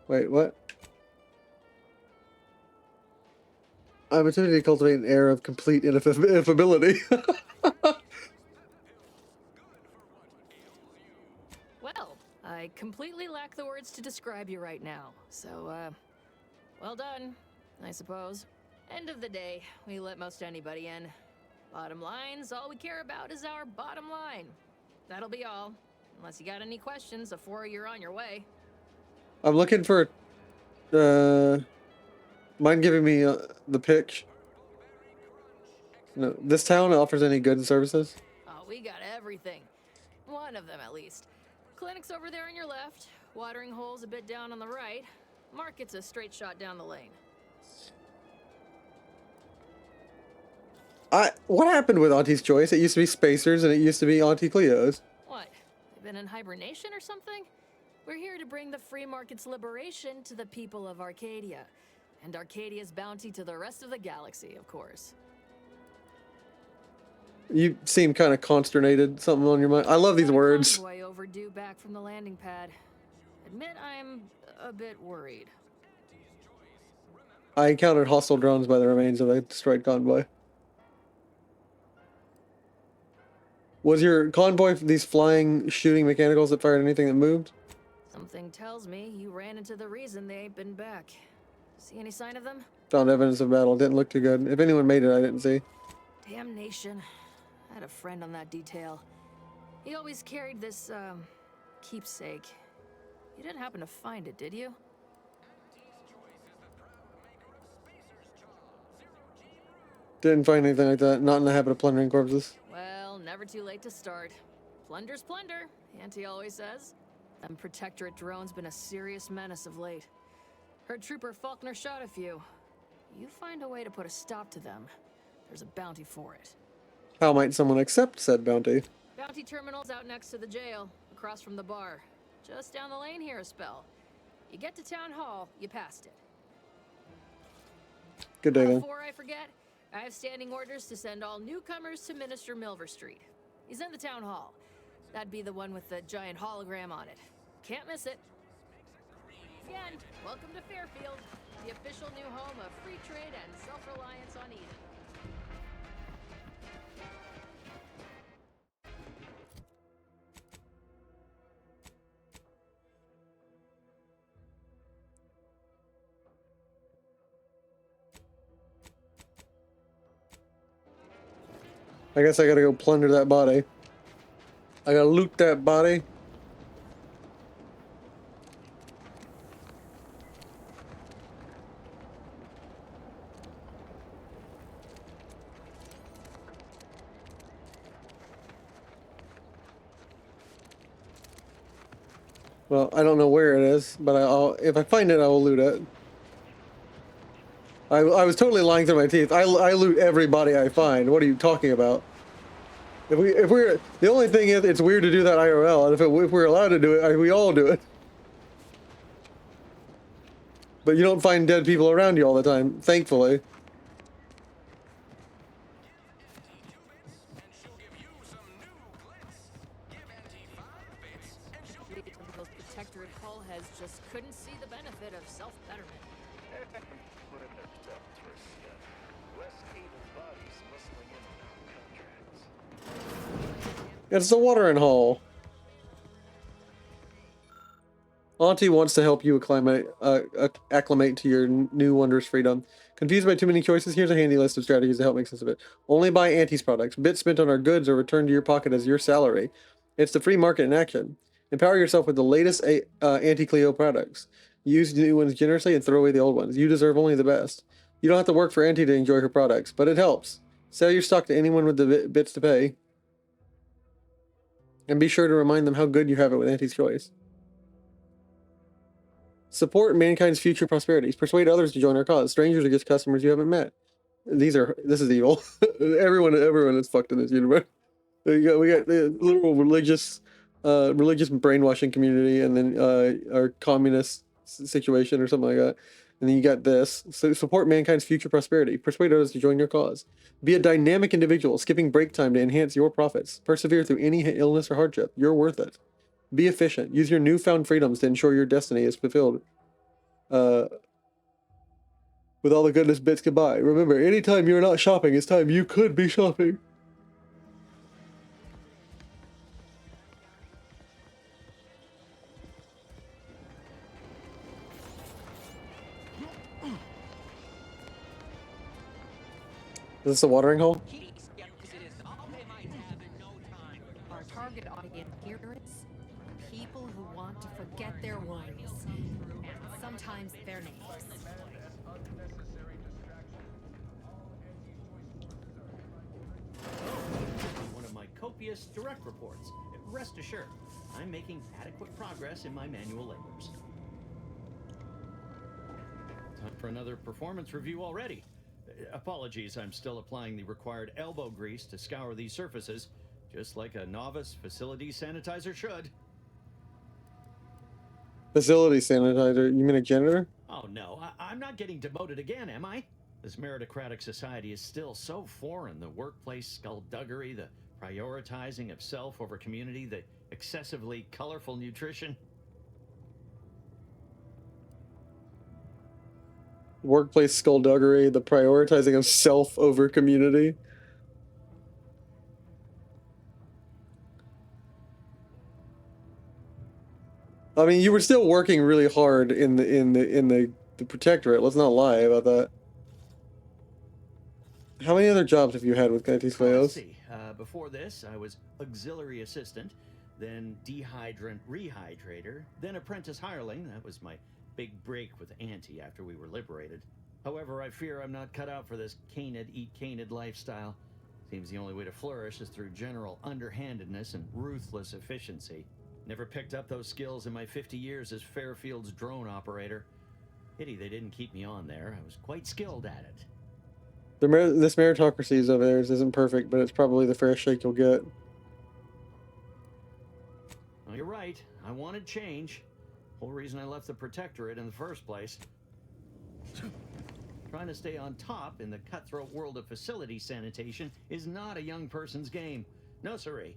Speaker 1: Wait, what? I'm attempting to cultivate an air of complete ineffability.
Speaker 5: Well, I completely lack the words to describe you right now, so, well done, I suppose. End of the day, we let most anybody in. Bottom line's all we care about is our bottom line. That'll be all, unless you got any questions before you're on your way.
Speaker 1: I'm looking for, mind giving me the pitch? No, this town offers any goods and services?
Speaker 5: Oh, we got everything. One of them, at least. Clinic's over there on your left. Watering hole's a bit down on the right. Market's a straight shot down the lane.
Speaker 1: What happened with Auntie's Choice? It used to be Spacers and it used to be Auntie Cleo's.
Speaker 5: What? They've been in hibernation or something? We're here to bring the free market's liberation to the people of Arcadia. And Arcadia's bounty to the rest of the galaxy, of course.
Speaker 1: You seem kind of consternated. Something on your mind. I love these words.
Speaker 5: Convoy overdue back from the landing pad. Admit I'm a bit worried.
Speaker 1: I encountered hostile drones by the remains of a destroyed convoy. Was your convoy these flying, shooting mechanicals that fired anything that moved?
Speaker 5: Something tells me you ran into the reason they ain't been back. See any sign of them?
Speaker 1: Found evidence of battle. Didn't look too good. If anyone made it, I didn't see.
Speaker 5: Damnation. I had a friend on that detail. He always carried this, keepsake. You didn't happen to find it, did you?
Speaker 1: Didn't find anything like that. Not in the habit of plundering corpses.
Speaker 5: Well, never too late to start. Plunder's plunder, Auntie always says. Them Protectorate drones been a serious menace of late. Heard Trooper Faulkner shot a few. You find a way to put a stop to them, there's a bounty for it.
Speaker 1: How might someone accept said bounty?
Speaker 5: Bounty terminal's out next to the jail, across from the bar. Just down the lane here a spell. You get to Town Hall, you passed it.
Speaker 1: Good day then.
Speaker 5: Before I forget, I have standing orders to send all newcomers to Minister Milver Street. He's in the Town Hall. That'd be the one with the giant hologram on it. Can't miss it. Again, welcome to Fairfield, the official new home of free trade and self-reliance on Eden.
Speaker 1: I guess I gotta go plunder that body. I gotta loot that body. Well, I don't know where it is, but if I find it, I will loot it. I was totally lying through my teeth. I loot everybody I find. What are you talking about? If we're the only thing is it's weird to do that IRL, and if we're allowed to do it, we all do it. But you don't find dead people around you all the time, thankfully.
Speaker 5: Those Protectorate hull heads just couldn't see the benefit of self-betterment.
Speaker 20: Put in their depth for a step. Less able bodies muscling in on contracts.
Speaker 1: It's the watering hole. Auntie wants to help you acclimate to your new wondrous freedom. Confused by too many choices? Here's a handy list of strategies to help make sense of it. Only buy Auntie's products. Bits spent on our goods are returned to your pocket as your salary. It's the free market in action. Empower yourself with the latest Auntie Cleo products. Use new ones generously and throw away the old ones. You deserve only the best. You don't have to work for Auntie to enjoy her products, but it helps. Sell your stock to anyone with the bits to pay. And be sure to remind them how good you have it with Auntie's Choice. Support mankind's future prosperities. Persuade others to join our cause. Strangers are just customers you haven't met. This is evil. everyone is fucked in this universe. We got the literal religious brainwashing community, and then our communist situation or something like that. And then you got this. So support mankind's future prosperity. Persuade others to join your cause. Be a dynamic individual, skipping break time to enhance your profits. Persevere through any illness or hardship. You're worth it. Be efficient. Use your newfound freedoms to ensure your destiny is fulfilled. With all the goodness bits could buy. Remember, anytime you're not shopping, it's time you could be shopping. Is this a watering hole?
Speaker 8: Our target audience here is people who want to forget their worries, and sometimes their names.
Speaker 6: One of my copious direct reports. Rest assured, I'm making adequate progress in my manual labors. Time for another performance review already. Apologies, I'm still applying the required elbow grease to scour these surfaces, just like a novice facility sanitizer should.
Speaker 1: Facility sanitizer? You mean a janitor?
Speaker 6: Oh no, I'm not getting demoted again, am I? This meritocratic society is still so foreign. The workplace skullduggery, the prioritizing of self over community, the excessively colorful nutrition.
Speaker 1: Workplace skullduggery, the prioritizing of self over community. I mean, you were still working really hard in the protectorate. Let's not lie about that. How many other jobs have you had with Kinetis
Speaker 6: Well, let's
Speaker 1: Fayos?
Speaker 6: see. Before this, I was auxiliary assistant, then dehydrant rehydrator, then apprentice hireling. That was my big break with Auntie after we were liberated. However, I fear I'm not cut out for this canid eat canid lifestyle. Seems the only way to flourish is through general underhandedness and ruthless efficiency. Never picked up those skills in my 50 years as Fairfield's drone operator. Pity they didn't keep me on there. I was quite skilled at it.
Speaker 1: This meritocracy of theirs isn't perfect, but it's probably the fairest shake you'll get.
Speaker 6: Well, you're right. I wanted change. Whole reason I left the Protectorate in the first place. Trying to stay on top in the cutthroat world of facility sanitation is not a young person's game. No siree.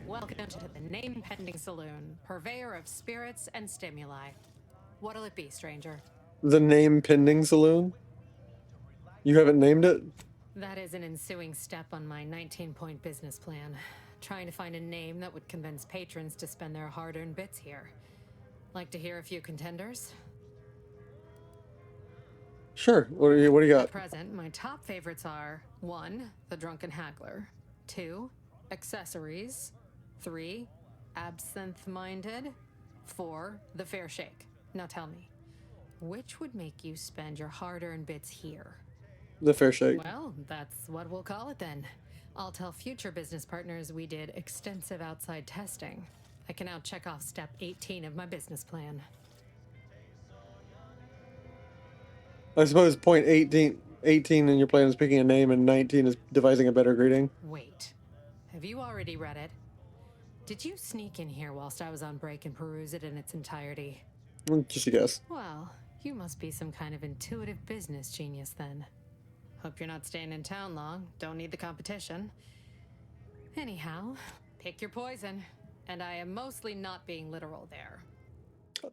Speaker 8: Welcome to the Name Pending Saloon, purveyor of spirits and stimuli. What'll it be, stranger?
Speaker 1: The Name Pending Saloon? You haven't named it?
Speaker 8: That is an ensuing step on my 19-point business plan. Trying to find a name that would convince patrons to spend their hard-earned bits here. Like to hear a few contenders?
Speaker 1: Sure. What do you got?
Speaker 8: At present, my top favorites are 1. The Drunken Haggler, 2. Accessories, 3. Absinthe-Minded, 4. The Fair Shake. Now tell me, which would make you spend your hard-earned bits here?
Speaker 1: The Fair Shake.
Speaker 8: Well, that's what we'll call it then. I'll tell future business partners we did extensive outside testing. I can now check off step 18 of my business plan.
Speaker 1: I suppose point 18 in your plan is picking a name and 19 is devising a better greeting.
Speaker 8: Wait, have you already read it? Did you sneak in here whilst I was on break and peruse it in its entirety?
Speaker 1: Just a guess.
Speaker 8: Well, you must be some kind of intuitive business genius then. Hope you're not staying in town long. Don't need the competition. Anyhow, pick your poison. And I am mostly not being literal there.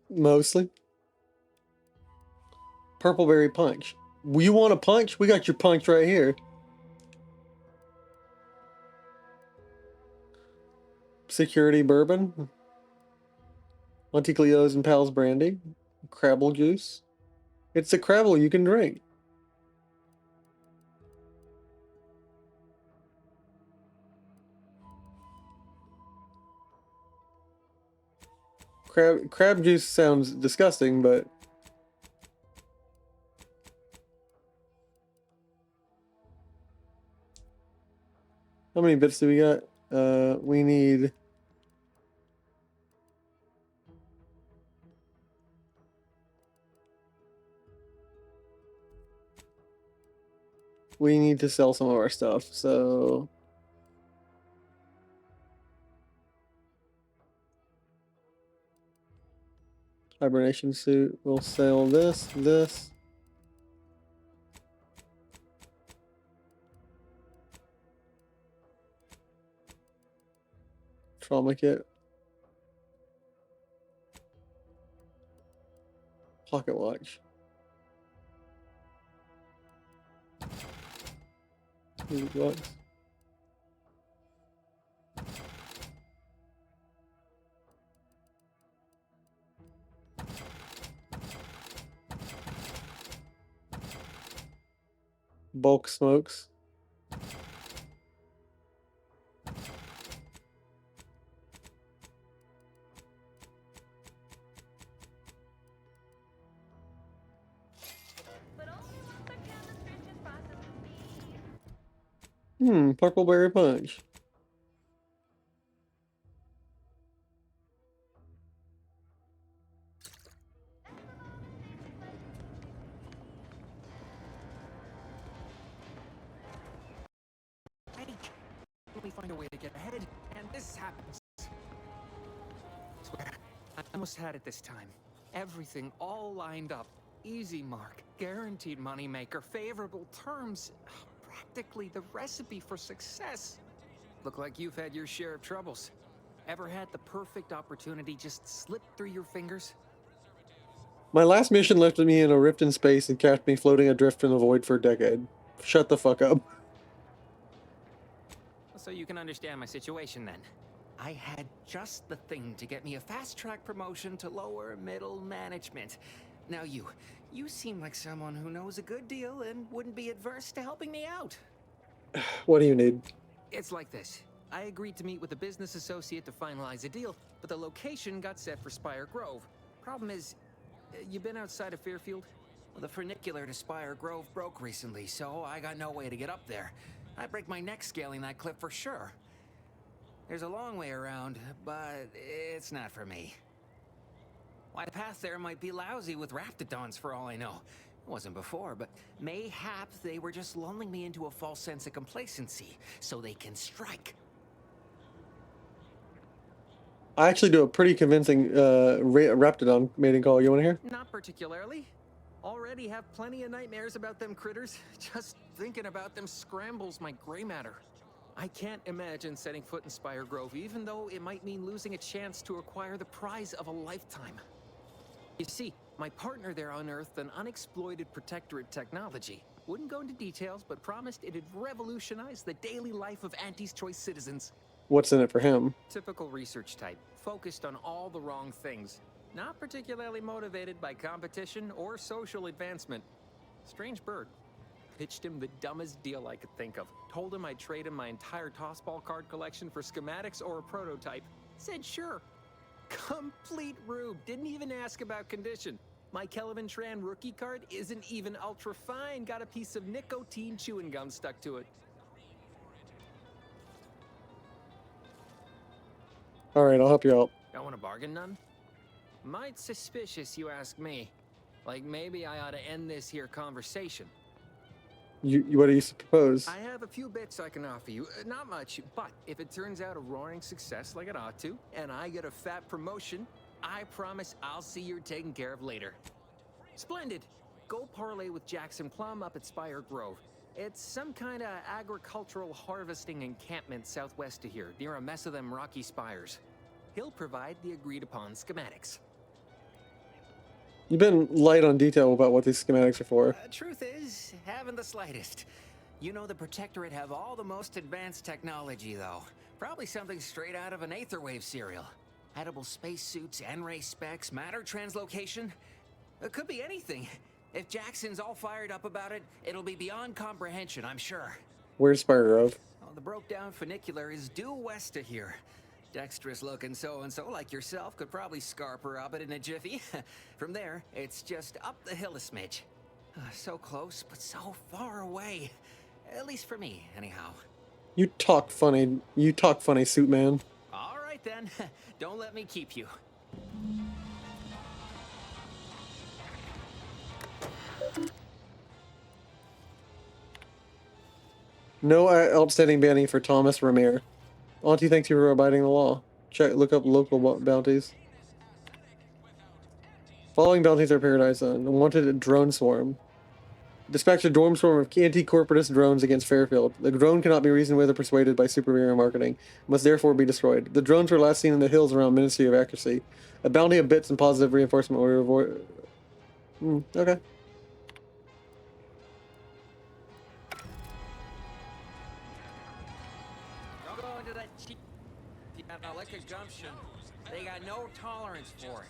Speaker 1: Mostly. Purpleberry Punch. You want a punch? We got your punch right here. Security Bourbon. Auntie Cleo's and Pal's Brandy. Crabble Juice. It's a Crabble you can drink. Crab juice sounds disgusting, but how many bits do we got? We need to sell some of our stuff, so hibernation suit. We'll sell this. Trauma kit. Pocket watch. $80. Bulk smokes. Purpleberry Punch.
Speaker 12: We find a way to get ahead, and this happens. Swear, I almost had it this time. Everything all lined up. Easy mark, guaranteed moneymaker, favorable terms. Practically the recipe for success. Look like you've had your share of troubles. Ever had the perfect opportunity just slip through your fingers?
Speaker 1: My last mission lifted me in a rift in space and kept me floating adrift in the void for a decade. Shut the fuck up.
Speaker 12: So you can understand my situation then. I had just the thing to get me a fast-track promotion to lower middle management. Now you seem like someone who knows a good deal and wouldn't be adverse to helping me out.
Speaker 1: What do you need?
Speaker 12: It's like this. I agreed to meet with a business associate to finalize a deal, but the location got set for Spire Grove. Problem is, you been outside of Fairfield? Well, the funicular to Spire Grove broke recently, so I got no way to get up there. I'd break my neck scaling that cliff for sure. There's a long way around, but it's not for me. Why, the path there might be lousy with raptidons for all I know. It wasn't before, but mayhap they were just lulling me into a false sense of complacency so they can strike.
Speaker 1: I actually do a pretty convincing Raptidon mating call. You want to hear?
Speaker 12: Not particularly. Already have plenty of nightmares about them critters. Just thinking about them scrambles my gray matter. I can't imagine setting foot in Spire Grove, even though it might mean losing a chance to acquire the prize of a lifetime. You see, my partner there unearthed an unexploited protectorate technology. Wouldn't go into details, but promised it'd revolutionize the daily life of Auntie's Choice citizens.
Speaker 1: What's in it for him?
Speaker 12: Typical research type, focused on all the wrong things. Not particularly motivated by competition or social advancement. Strange bird. Pitched him the dumbest deal I could think of. Told him I'd trade him my entire tossball card collection for schematics or a prototype. Said sure. Complete rube. Didn't even ask about condition. My Kelvin Tran rookie card isn't even ultra fine. Got a piece of nicotine chewing gum stuck to it.
Speaker 1: Alright, I'll help you out.
Speaker 12: Don't want to bargain none? Might suspicious, you ask me. Like maybe I ought to end this here conversation.
Speaker 1: What do you propose?
Speaker 12: I have a few bits I can offer you. Not much, but if it turns out a roaring success like it ought to, and I get a fat promotion, I promise I'll see you're taken care of later. Splendid. Go parlay with Jackson Plum up at Spire Grove. It's some kind of agricultural harvesting encampment southwest of here, near a mess of them rocky spires. He'll provide the agreed-upon schematics.
Speaker 1: You've been light on detail about what these schematics are for.
Speaker 12: Truth is, haven't the slightest. You know the Protectorate have all the most advanced technology, though. Probably something straight out of an Aetherwave serial. Edible spacesuits, N-ray specs, matter translocation. It could be anything. If Jackson's all fired up about it, it'll be beyond comprehension, I'm sure.
Speaker 1: Where's Spire Grove?
Speaker 12: Oh, the broke-down funicular is due west of here. Dexterous-looking so-and-so like yourself could probably scarp her up it in a jiffy. From there, it's just up the hill a smidge. So close, but so far away. At least for me, anyhow.
Speaker 1: You talk funny. You talk funny, suit man.
Speaker 12: All right, then. Don't let me keep you.
Speaker 1: No outstanding bounty for Thomas Ramire. Auntie thanks you for abiding the law. Look up local bounties. Following bounties are paradise on. Wanted drone swarm. Dispatch a dorm swarm of anti-corporatist drones against Fairfield. The drone cannot be reasoned with or persuaded by superior marketing. Must therefore be destroyed. The drones were last seen in the hills around Ministry of Accuracy. A bounty of bits and positive reinforcement will avoid... okay.
Speaker 12: Gumption. They got no tolerance for it.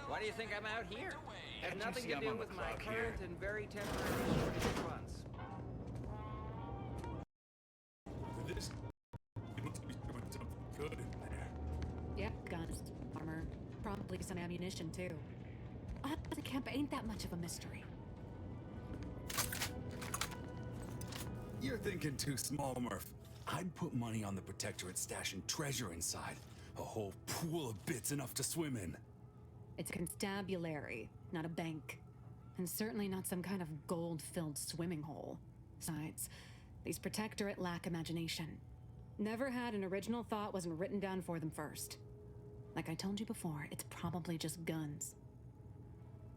Speaker 12: Why do you think I'm out here? Has nothing to do with my current and very temporary funds.
Speaker 13: This must be doing something good in there.
Speaker 8: Yeah, guns, armor, probably some ammunition too. The camp ain't that much of a mystery.
Speaker 13: You're thinking too small, Murph. I'd put money on the Protectorate stashing treasure inside. A whole pool of bits enough to swim in.
Speaker 8: It's a constabulary, not a bank. And certainly not some kind of gold-filled swimming hole. Besides, these Protectorate lack imagination. Never had an original thought wasn't written down for them first. Like I told you before, it's probably just guns.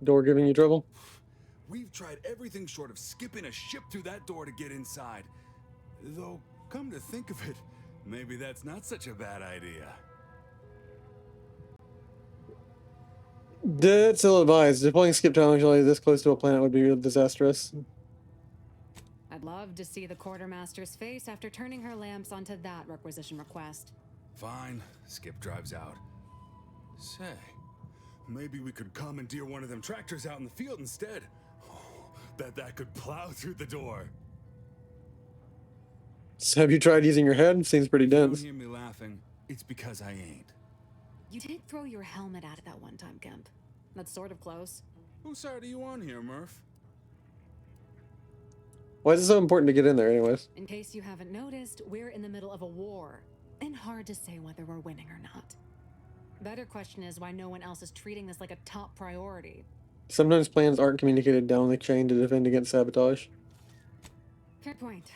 Speaker 1: Door giving you trouble?
Speaker 13: We've tried everything short of skipping a ship through that door to get inside. Though, come to think of it, maybe that's not such a bad idea.
Speaker 1: That's ill advised. Deploying skip technology this close to a planet would be disastrous.
Speaker 8: I'd love to see the quartermaster's face after turning her lamps onto that requisition request.
Speaker 13: Fine. Skip drives out. Say, maybe we could commandeer one of them tractors out in the field instead. Oh, bet that could plow through the door.
Speaker 1: So have you tried using your head? Seems pretty dense.
Speaker 13: If you don't hear me laughing, it's because I ain't.
Speaker 8: You did throw your helmet at it that one time, Kemp. That's sort of close.
Speaker 13: Whose side are you on here, Murph?
Speaker 1: Why is it so important to get in there anyways?
Speaker 8: In case you haven't noticed, we're in the middle of a war, and hard to say whether we're winning or not. Better question is why no one else is treating this like a top priority.
Speaker 1: Sometimes plans aren't communicated down the chain to defend against sabotage.
Speaker 8: Fair point.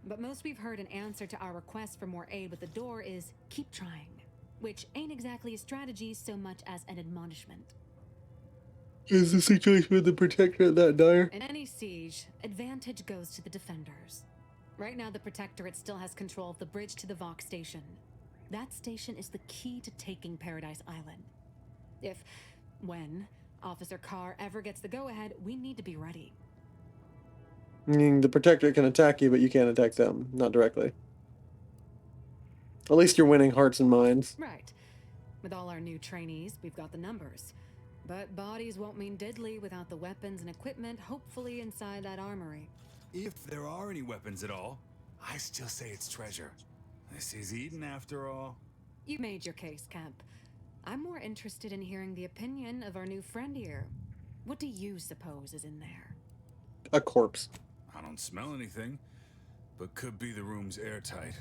Speaker 8: But most we've heard in answer to our request for more aid with the door is keep trying, which ain't exactly a strategy so much as an admonishment.
Speaker 1: Is the situation with the Protectorate that dire?
Speaker 8: In any siege, advantage goes to the defenders. Right now, the Protectorate still has control of the bridge to the Vox station. That station is the key to taking Paradise Island. When Officer Carr ever gets the go-ahead, we need to be ready.
Speaker 1: Meaning the Protectorate can attack you, but you can't attack them. Not directly. At least you're winning hearts and minds.
Speaker 8: Right. With all our new trainees, we've got the numbers. But bodies won't mean diddly without the weapons and equipment hopefully inside that armory.
Speaker 13: If there are any weapons at all, I still say it's treasure. This is Eden after all.
Speaker 8: You made your case, Kemp. I'm more interested in hearing the opinion of our new friend here. What do you suppose is in there?
Speaker 1: A corpse.
Speaker 13: I don't smell anything, but could be the room's airtight.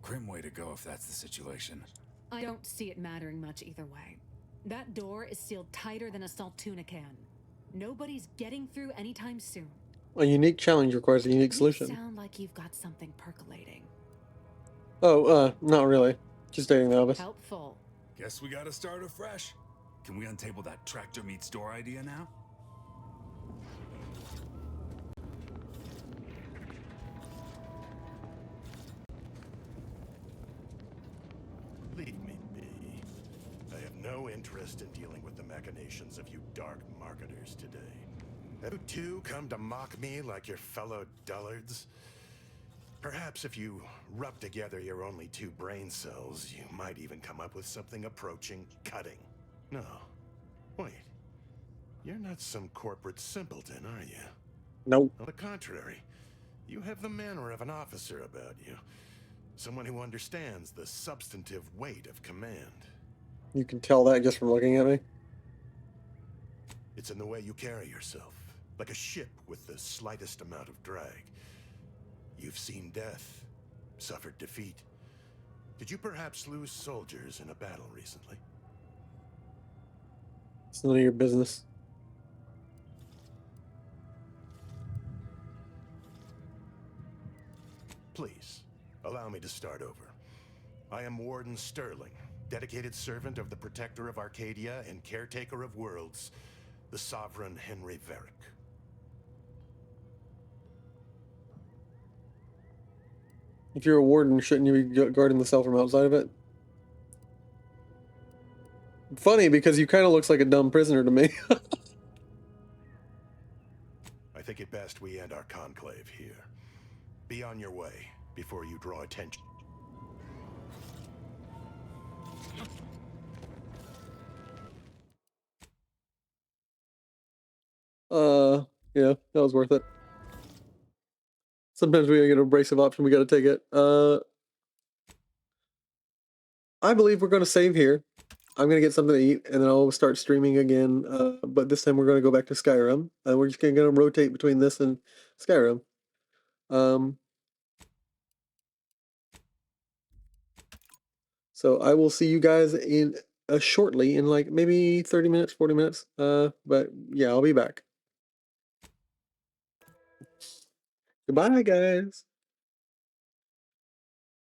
Speaker 13: Grim way to go if that's the situation.
Speaker 8: I don't see it mattering much either way. That door is sealed tighter than a salt tuna can. Nobody's getting through anytime soon.
Speaker 1: A unique challenge requires a unique solution.
Speaker 8: You sound like you've got something percolating.
Speaker 1: Oh, not really. Just stating the obvious.
Speaker 8: Helpful.
Speaker 13: Guess we gotta start afresh. Can we untable that tractor meets door idea now?
Speaker 11: Leave me be. I have no interest in dealing with the machinations of you dark marketers today. You too come to mock me like your fellow dullards? Perhaps if you rub together your only 2 brain cells, you might even come up with something approaching cutting. No. Wait. You're not some corporate simpleton, are you?
Speaker 1: Nope.
Speaker 11: On the contrary, you have the manner of an officer about you. Someone who understands the substantive weight of command.
Speaker 1: You can tell that just from looking at me.
Speaker 11: It's in the way you carry yourself, like a ship with the slightest amount of drag. You've seen death, suffered defeat. Did you perhaps lose soldiers in a battle recently?
Speaker 1: It's none of your business.
Speaker 11: Please, allow me to start over. I am Warden Sterling, dedicated servant of the Protector of Arcadia and caretaker of worlds, the Sovereign Henry Varick.
Speaker 1: If you're a warden, shouldn't you be guarding the cell from outside of it? Funny, because you kind of looks like a dumb prisoner to me.
Speaker 11: I think it best we end our conclave here. Be on your way before you draw attention.
Speaker 1: Yeah, that was worth it. Sometimes we get an abrasive option, we gotta take it. I believe we're gonna save here. I'm gonna get something to eat, and then I'll start streaming again. But this time we're gonna go back to Skyrim. We're just gonna rotate between this and Skyrim. So I will see you guys in shortly, in like maybe 30 minutes, 40 minutes. But yeah, I'll be back. Goodbye, guys.